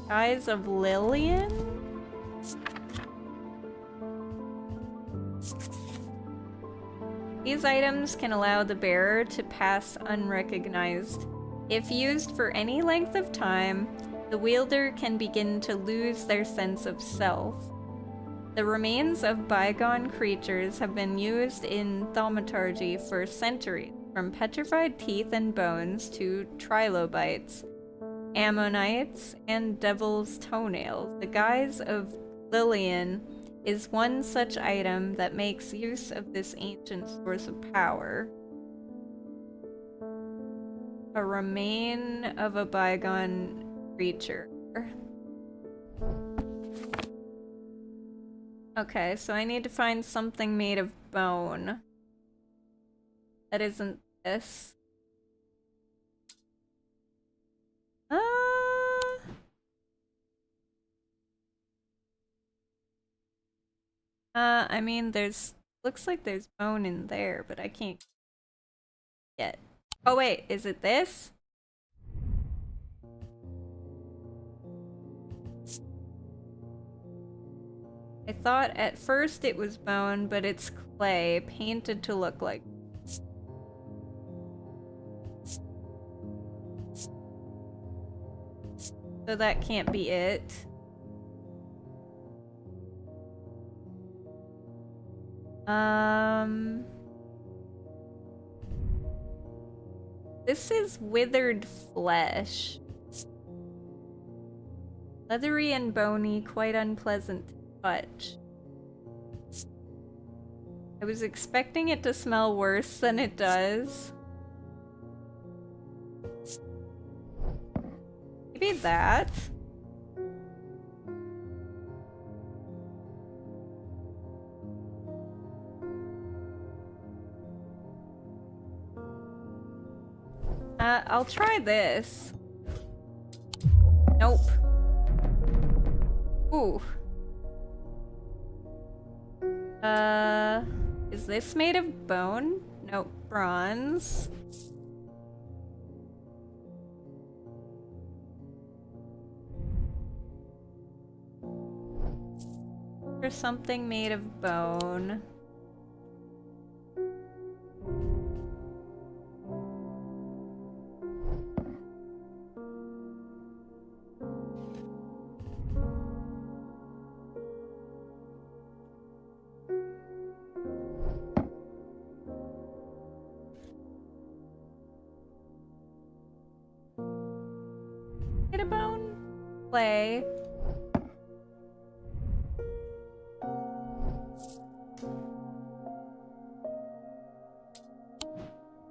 Guise of Lillian? These items can allow the bearer to pass unrecognized. If used for any length of time, the wielder can begin to lose their sense of self. The remains of bygone creatures have been used in thaumaturgy for centuries, from petrified teeth and bones to trilobites, ammonites, and devil's toenails. The Guise of Lillian is one such item that makes use of this ancient source of power. A remain of a bygone creature. Okay, so I need to find something made of bone. That isn't this. I mean, looks like there's bone in there, but I can't get. Oh wait, is it this? I thought at first it was bone, but it's clay, painted to look like. So that can't be it. This is withered flesh. Leathery and bony, quite unpleasant to touch. I was expecting it to smell worse than it does. Maybe that. I'll try this. Nope. Ooh. Is this made of bone? Nope. Bronze. Or something made of bone. Get a bone? Clay.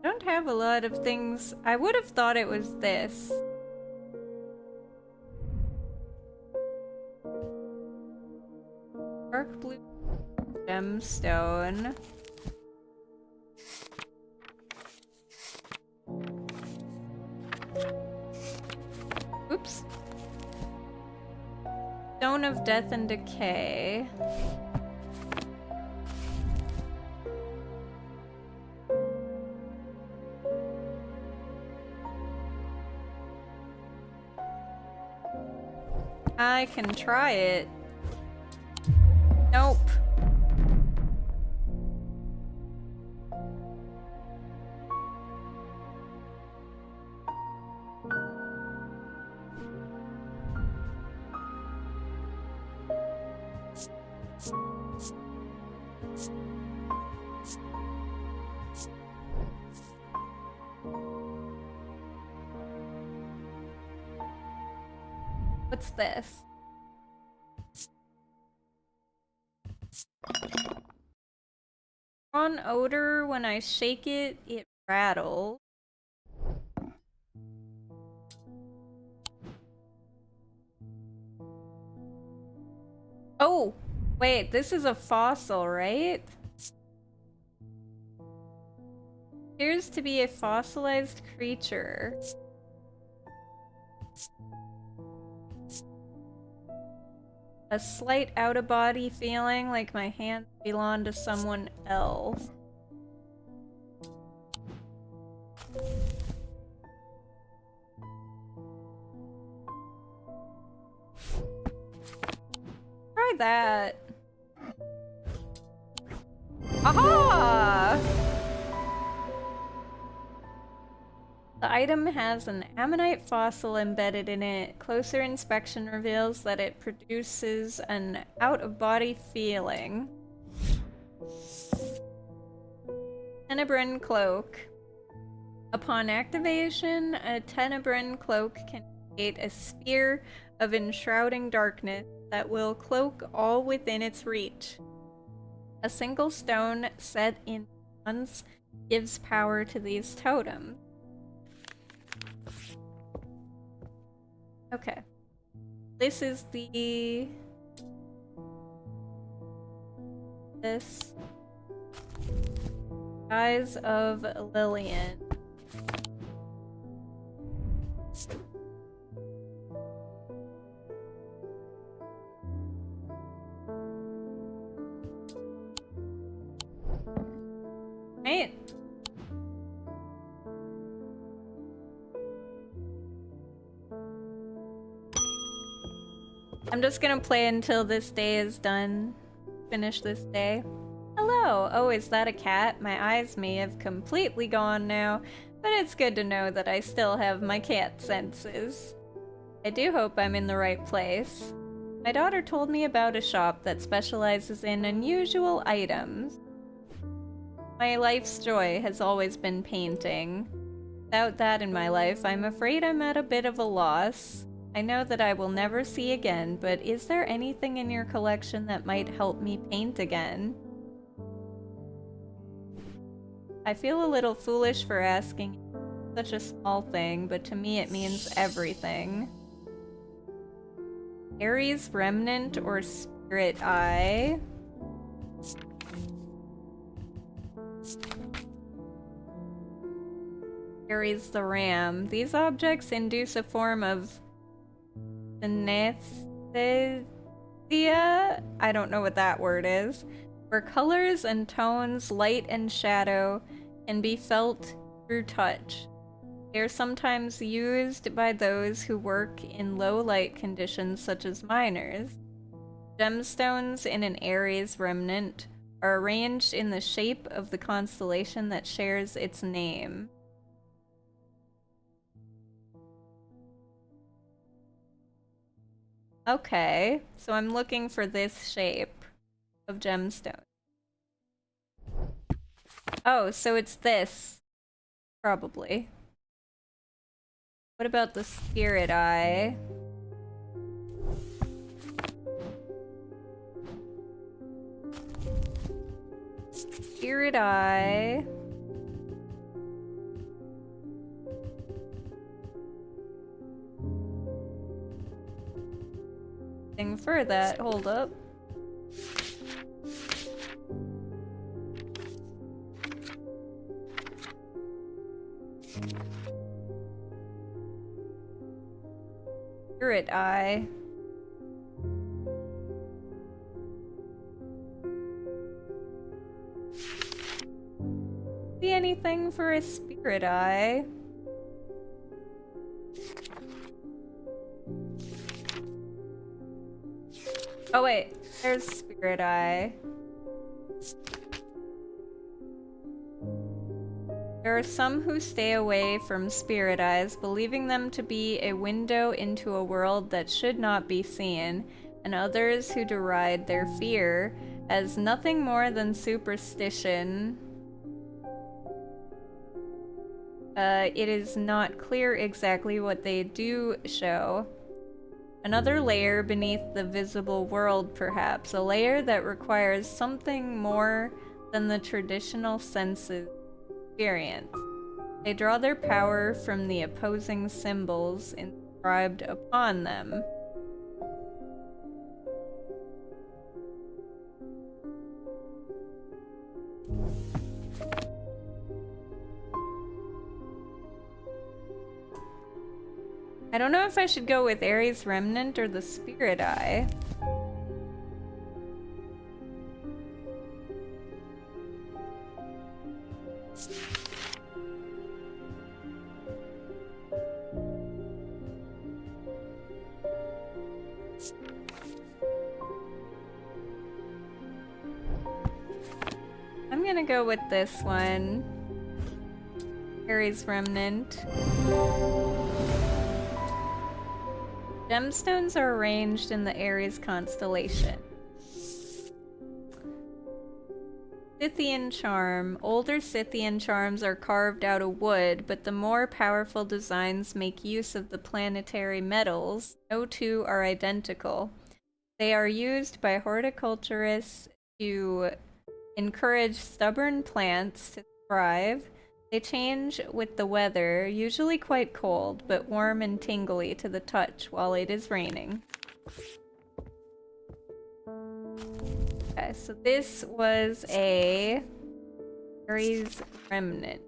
Don't have a lot of things. I would have thought it was this. Dark blue gemstone. Oops. Stone of death and decay. I can try it. Nope. What's this? On odor, when I shake it, it rattles. Oh, wait, this is a fossil, right? Appears to be a fossilized creature. A slight out-of-body feeling like my hands belong to someone else. Try that. Aha! The item has an ammonite fossil embedded in it. Closer inspection reveals that it produces an out-of-body feeling. Tenebrin Cloak. Upon activation, a Tenebrin Cloak can create a sphere of enshrouding darkness that will cloak all within its reach. A single stone set in bronze gives power to these totems. Okay. This is the... This... Eyes of Lillian. Right. I'm just gonna play until this day is done. Finish this day. Hello! Oh, is that a cat? My eyes may have completely gone now, but it's good to know that I still have my cat senses. I do hope I'm in the right place. My daughter told me about a shop that specializes in unusual items. My life's joy has always been painting. Without that in my life, I'm afraid I'm at a bit of a loss. I know that I will never see again, but is there anything in your collection that might help me paint again? I feel a little foolish for asking such a small thing, but to me it means everything. Ares Remnant or Spirit Eye? Ares the Ram. These objects induce a form of synesthesia? I don't know what that word is. Where colors and tones, light and shadow, can be felt through touch. They are sometimes used by those who work in low light conditions such as miners. Gemstones in an Ares remnant are arranged in the shape of the constellation that shares its name. Okay, so I'm looking for this shape of gemstone. Oh, so it's this. Probably. What about the Spirit Eye? Spirit Eye. Thing for that, hold up. Spirit Eye. See anything for a Spirit Eye? Oh wait, there's Spirit Eye. There are some who stay away from Spirit Eyes, believing them to be a window into a world that should not be seen, and others who deride their fear, as nothing more than superstition. It is not clear exactly what they do show. Another layer beneath the visible world, perhaps. A layer that requires something more than the traditional senses experience. They draw their power from the opposing symbols inscribed upon them. I don't know if I should go with Ares Remnant or the Spirit Eye. I'm gonna go with this one. Ares Remnant. Gemstones are arranged in the Aries constellation. Scythian charm. Older Scythian charms are carved out of wood, but the more powerful designs make use of the planetary metals. No two are identical. They are used by horticulturists to encourage stubborn plants to thrive. They change with the weather, usually quite cold, but warm and tingly to the touch while it is raining. Okay, so this was a Ares Remnant.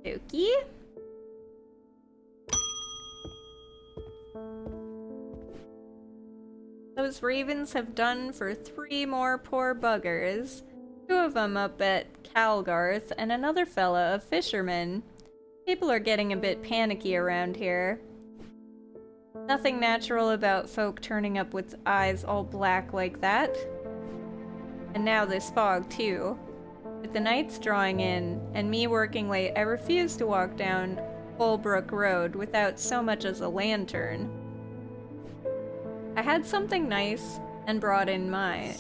Dookie. Those ravens have done for 3 more poor buggers. 2 of them up at Calgarth, and another fella, a fisherman. People are getting a bit panicky around here. Nothing natural about folk turning up with eyes all black like that. And now this fog, too. With the nights drawing in, and me working late, I refuse to walk down Holbrook Road without so much as a lantern. I had something nice and bright in mind.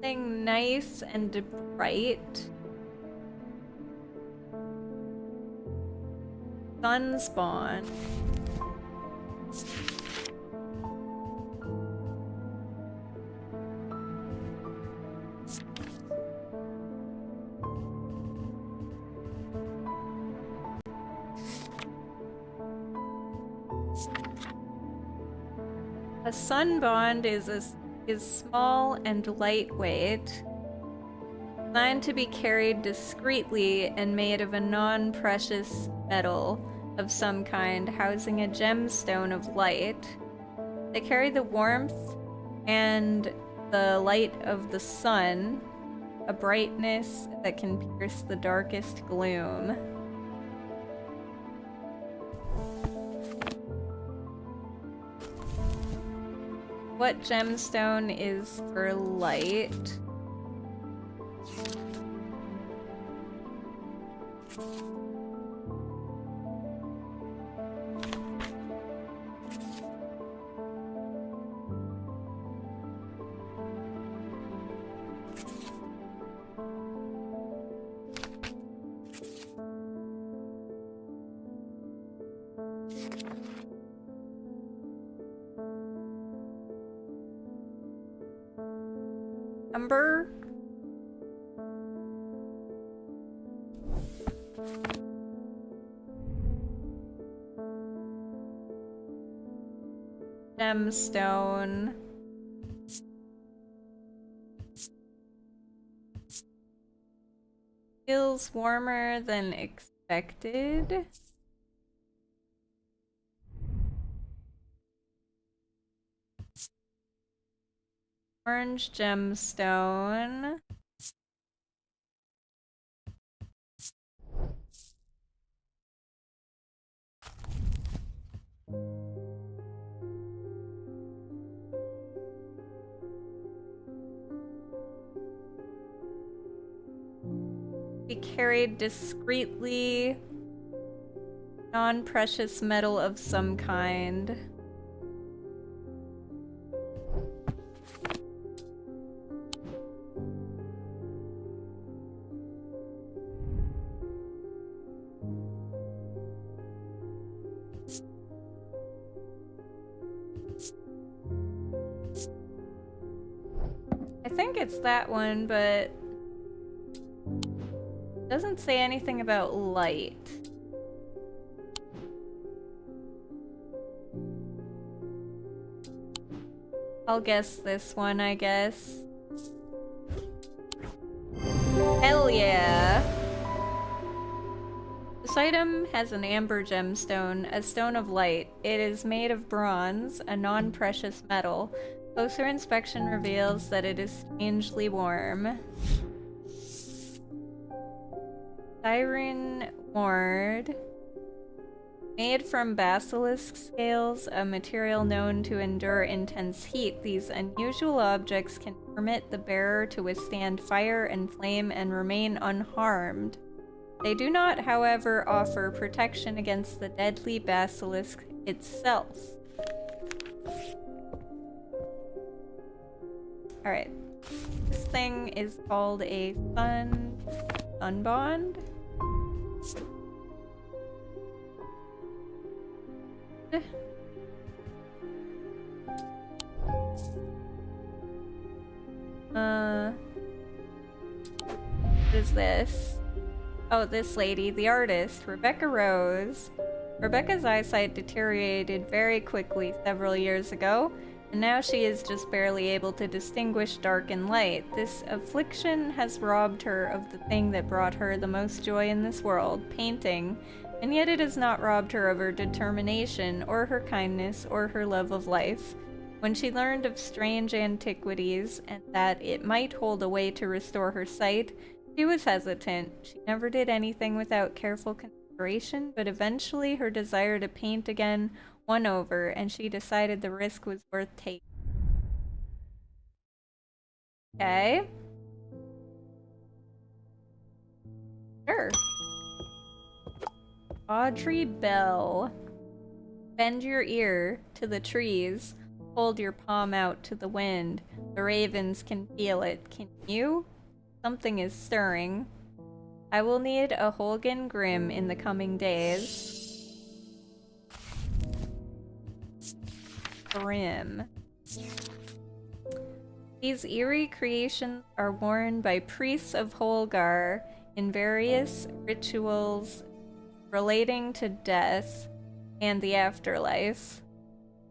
Something nice and bright. Sunspawn. A sunbond is small and lightweight, designed to be carried discreetly and made of a non-precious metal of some kind, housing a gemstone of light. They carry the warmth and the light of the sun, a brightness that can pierce the darkest gloom. What gemstone is for light? Umber? Gemstone. Feels warmer than expected. Orange gemstone. carried discreetly, non-precious metal of some kind. I think it's that one, but doesn't say anything about light. I'll guess this one, I guess. Hell yeah! This item has an amber gemstone, a stone of light. It is made of bronze, a non-precious metal. Closer inspection reveals that it is strangely warm. Siren ward. Made from basilisk scales, a material known to endure intense heat, these unusual objects can permit the bearer to withstand fire and flame and remain unharmed. They do not, however, offer protection against the deadly basilisk itself. Alright. This thing is called a sun bond. What is this? Oh, this lady, the artist, Rebecca Rose. Rebecca's eyesight deteriorated very quickly several years ago, and now she is just barely able to distinguish dark and light. This affliction has robbed her of the thing that brought her the most joy in this world, painting, and yet it has not robbed her of her determination, or her kindness, or her love of life. When she learned of strange antiquities, and that it might hold a way to restore her sight, she was hesitant. She never did anything without careful consideration, but eventually her desire to paint again won over, and she decided the risk was worth taking. Okay. Sure. Audrey Bell. Bend your ear to the trees. Hold your palm out to the wind. The ravens can feel it. Can you? Something is stirring. I will need a Holgan Grimm in the coming days. Grimm. These eerie creations are worn by priests of Holgar in various rituals relating to death and the afterlife.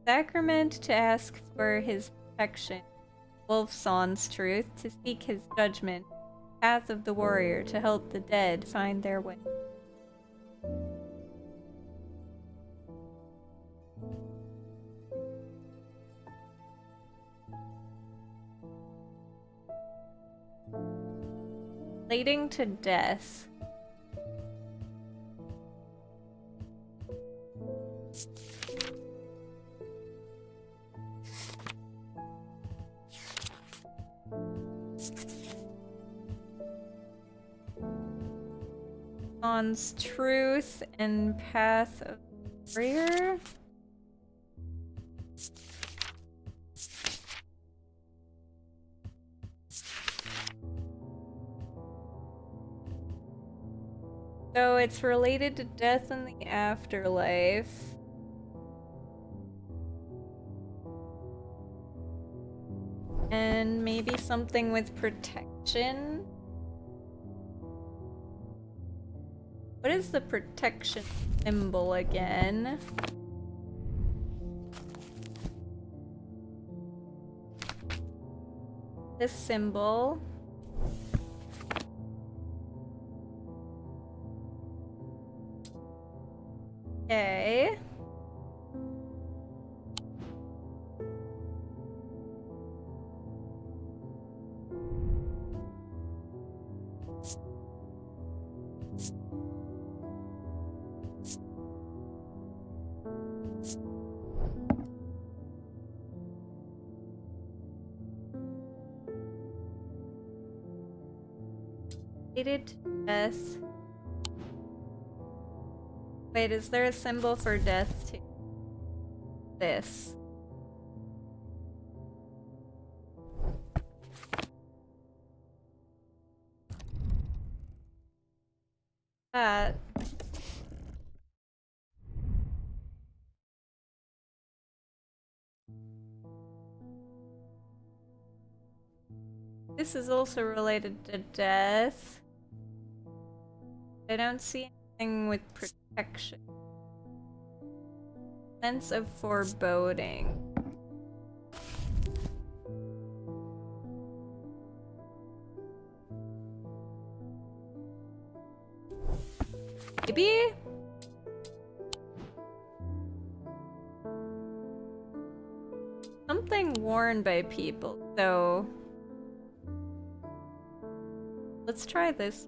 Sacrament to ask for his protection. Wolfson's truth to seek his judgment. Path of the warrior to help the dead find their way. Relating to death. On's truth and path of warrior. So it's related to death in the afterlife. And maybe something with protection. What is the protection symbol again? This symbol. Okay. Related to Death. Wait, is there a symbol for death too? This. That. This is also related to death. I don't see anything with protection. Sense of foreboding. Maybe? Something worn by people, so let's try this.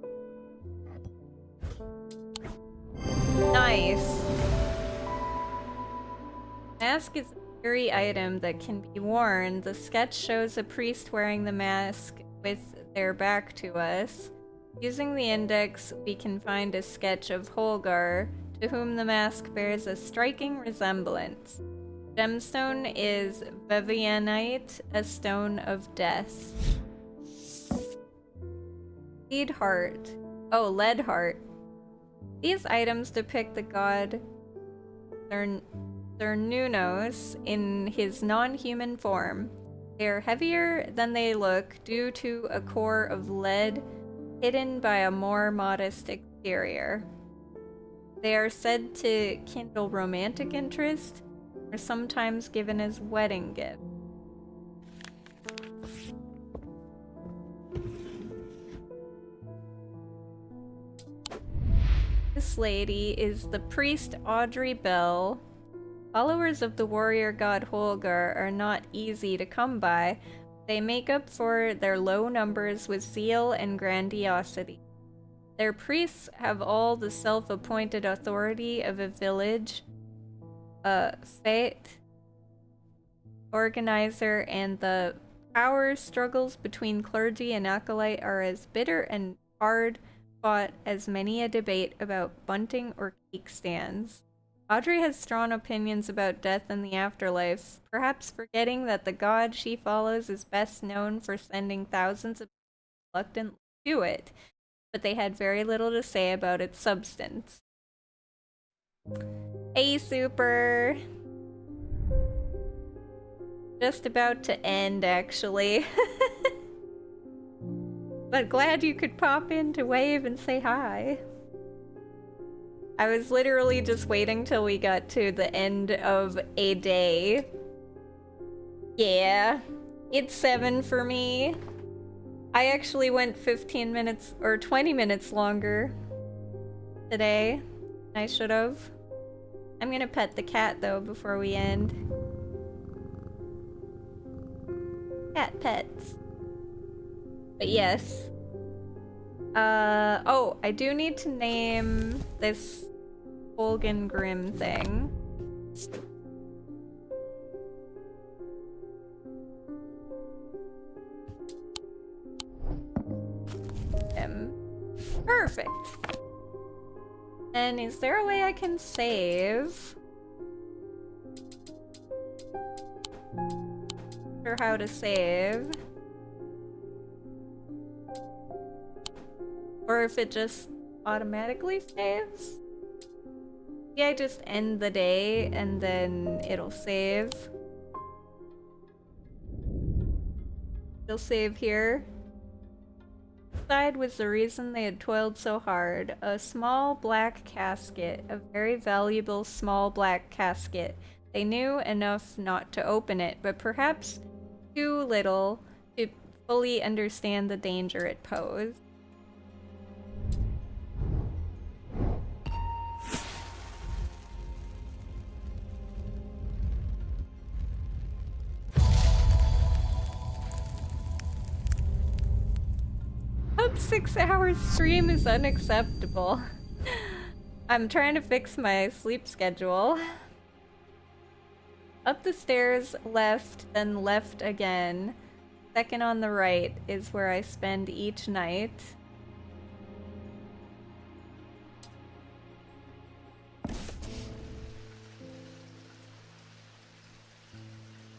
Nice. Mask is a eerie item that can be worn. The sketch shows a priest wearing the mask with their back to us. Using the index, we can find a sketch of Holgar, to whom the mask bears a striking resemblance. Gemstone is Vivianite, a stone of death. Lead heart. Oh, lead heart. These items depict the god Cernunnos in his non-human form. They are heavier than they look due to a core of lead hidden by a more modest exterior. They are said to kindle romantic interest, or sometimes given as wedding gifts. This lady is the priest Audrey Bell. Followers of the warrior god Holgar are not easy to come by. They make up for their low numbers with zeal and grandiosity. Their priests have all the self-appointed authority of a village, fete, organizer, and the power struggles between clergy and acolyte are as bitter and hard fought as many a debate about bunting or cake stands. Audrey has strong opinions about death and the afterlife, perhaps forgetting that the god she follows is best known for sending thousands of people reluctantly to it, but they had very little to say about its substance. Hey, Super! Just about to end, actually. But glad you could pop in to wave and say hi. I was literally just waiting till we got to the end of a day. Yeah, it's 7 for me. I actually went 15 minutes or 20 minutes longer today. I should have. I'm gonna pet the cat though before we end. Cat pets. But yes. Oh, I do need to name this Holgen Grimm thing. Perfect. And is there a way I can save? Or how to save? Or if it just automatically saves? Yeah, I just end the day and then it'll save. It'll save here. Inside was the reason they had toiled so hard. A small black casket. A very valuable small black casket. They knew enough not to open it, but perhaps too little to fully understand the danger it posed. Up 6 hours stream is unacceptable. I'm trying to fix my sleep schedule. Up the stairs, left, then left again. Second on the right is where I spend each night.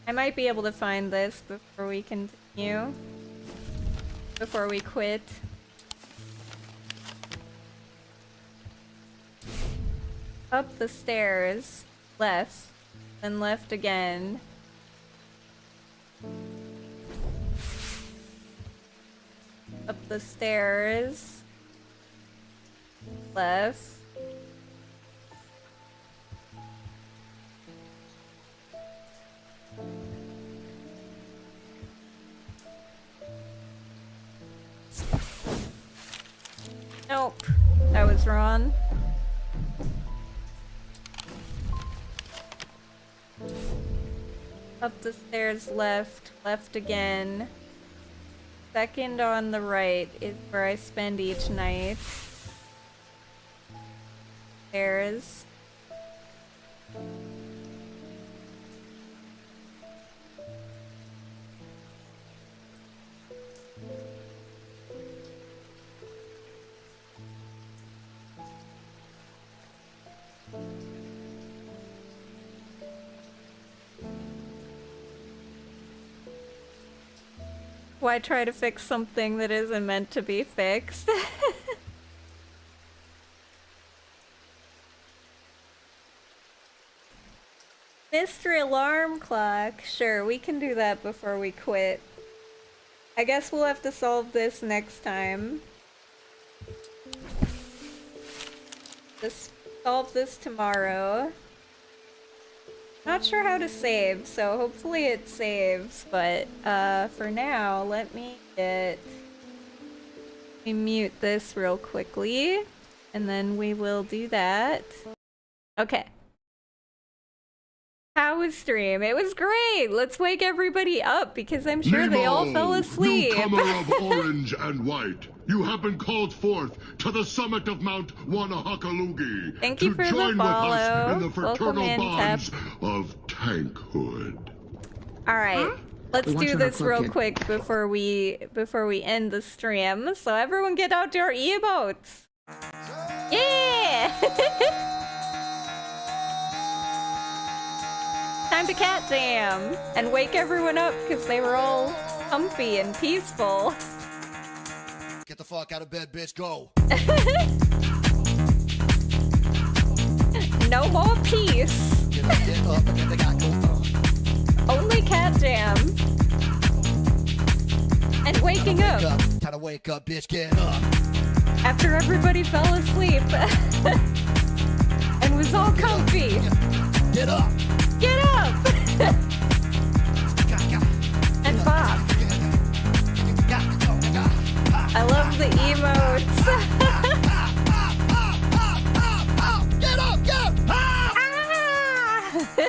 I might be able to find this before we continue. Before we quit. Up the stairs. Left. Then left again. Up the stairs. Left. Nope, that was wrong. Up the stairs left, left again. Second on the right is where I spend each night. Stairs. Why try to fix something that isn't meant to be fixed? Mystery alarm clock. Sure, we can do that before we quit. I guess we'll have to solve this next time. Just solve this tomorrow. Not sure how to save, so hopefully it saves, but for now, let me mute this real quickly, and then we will do that. Okay. How was stream? It was great! Let's wake everybody up, because I'm sure they all fell asleep. Newcomer of orange and white, you have been called forth to the summit of Mount Wanahakalugi. Thank you for the join follow. with us in the Welcome fraternal in, bonds of tankhood. Alright, let's We want you do in our this club, real kid. quick before we end the stream. So everyone get out your emotes! Yeah! Time to cat jam! And wake everyone up because they were all comfy and peaceful. Get the fuck out of bed, bitch, go! No more peace! Get up and get the guy go. Only cat jam! And waking up Time to wake up, bitch, get up! after everybody fell asleep and was all comfy. Get up! Get up! And bop. I love the emotes. Get up, get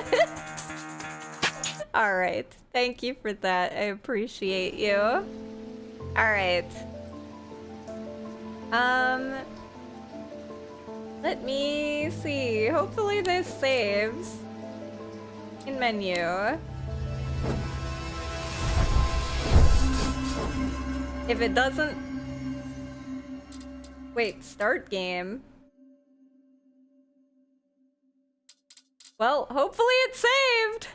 up! Alright, thank you for that. I appreciate you. Alright. Let me see. Hopefully this saves. In menu. If it doesn't... Wait, start game. Well, hopefully it's saved!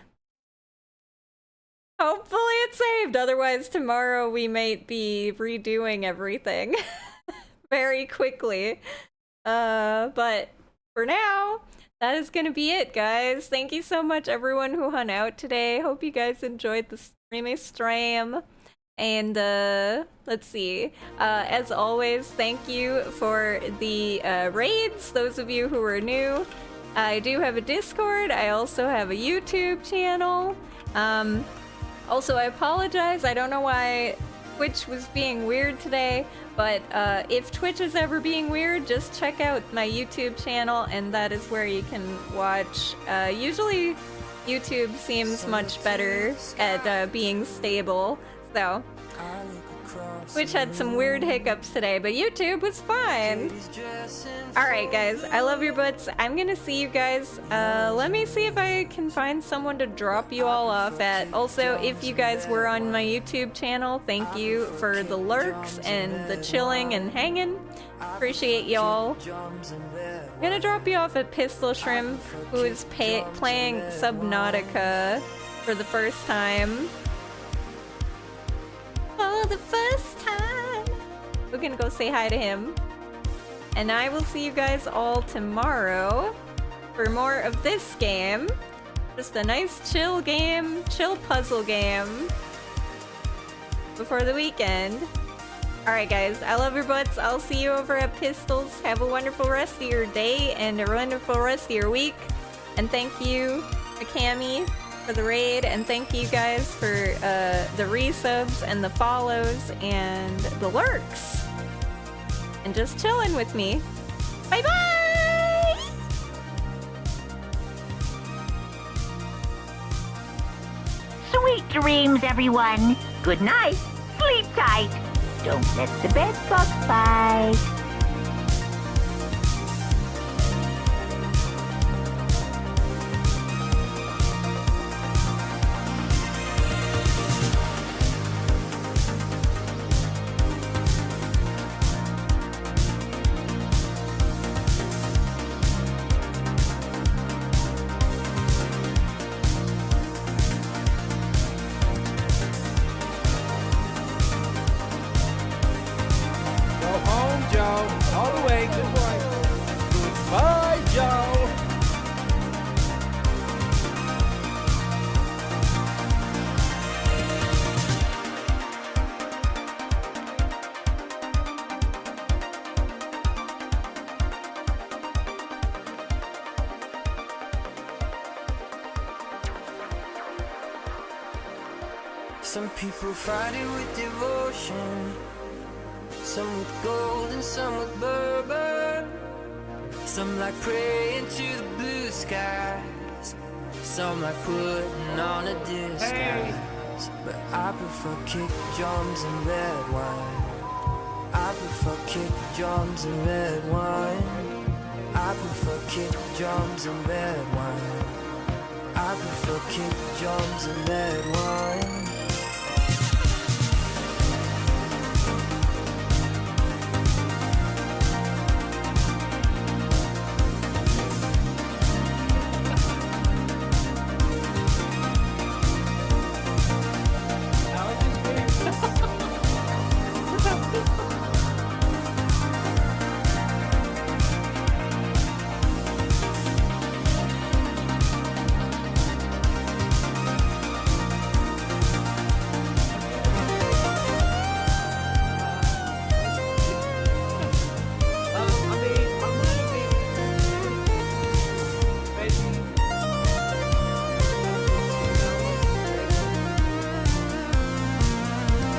Hopefully it's saved, otherwise tomorrow we might be redoing everything very quickly. But for now, that is gonna be it, guys. Thank you so much, everyone who hung out today. Hope you guys enjoyed the stream. And let's see. As always, thank you for the raids, those of you who are new. I do have a Discord. I also have a YouTube channel. Also, I apologize. I don't know why Twitch was being weird today, but if Twitch is ever being weird, just check out my YouTube channel, and that is where you can watch. Usually, YouTube seems much better at being stable, so... Twitch had some weird hiccups today, but YouTube was fine. Alright guys, I love your butts. I'm gonna see you guys. Let me see if I can find someone to drop you all off at. Also, if you guys were on my YouTube channel, thank you for the lurks and the chilling and hanging. Appreciate y'all. I'm gonna drop you off at Pistol Shrimp, who is playing Subnautica. for the first time. For the first time. We're gonna go say hi to him. And I will see you guys all tomorrow for more of this game. Just a nice chill game, chill puzzle game before the weekend. Alright guys, I love your butts. I'll see you over at Pistols. Have a wonderful rest of your day and a wonderful rest of your week. And thank you to Cammy for the raid, and thank you guys for the resubs and the follows and the lurks. And just chilling with me. Bye bye! Sweet dreams, everyone. Good night. Sleep tight. Don't let the bed bug bite. Some people fight it with devotion, some with gold and some with bourbon. Some like praying to the blue skies, some like putting on a disguise. But I prefer kick drums and red wine. I prefer kick drums and red wine. I prefer kick drums and red wine. I prefer kick drums and red wine.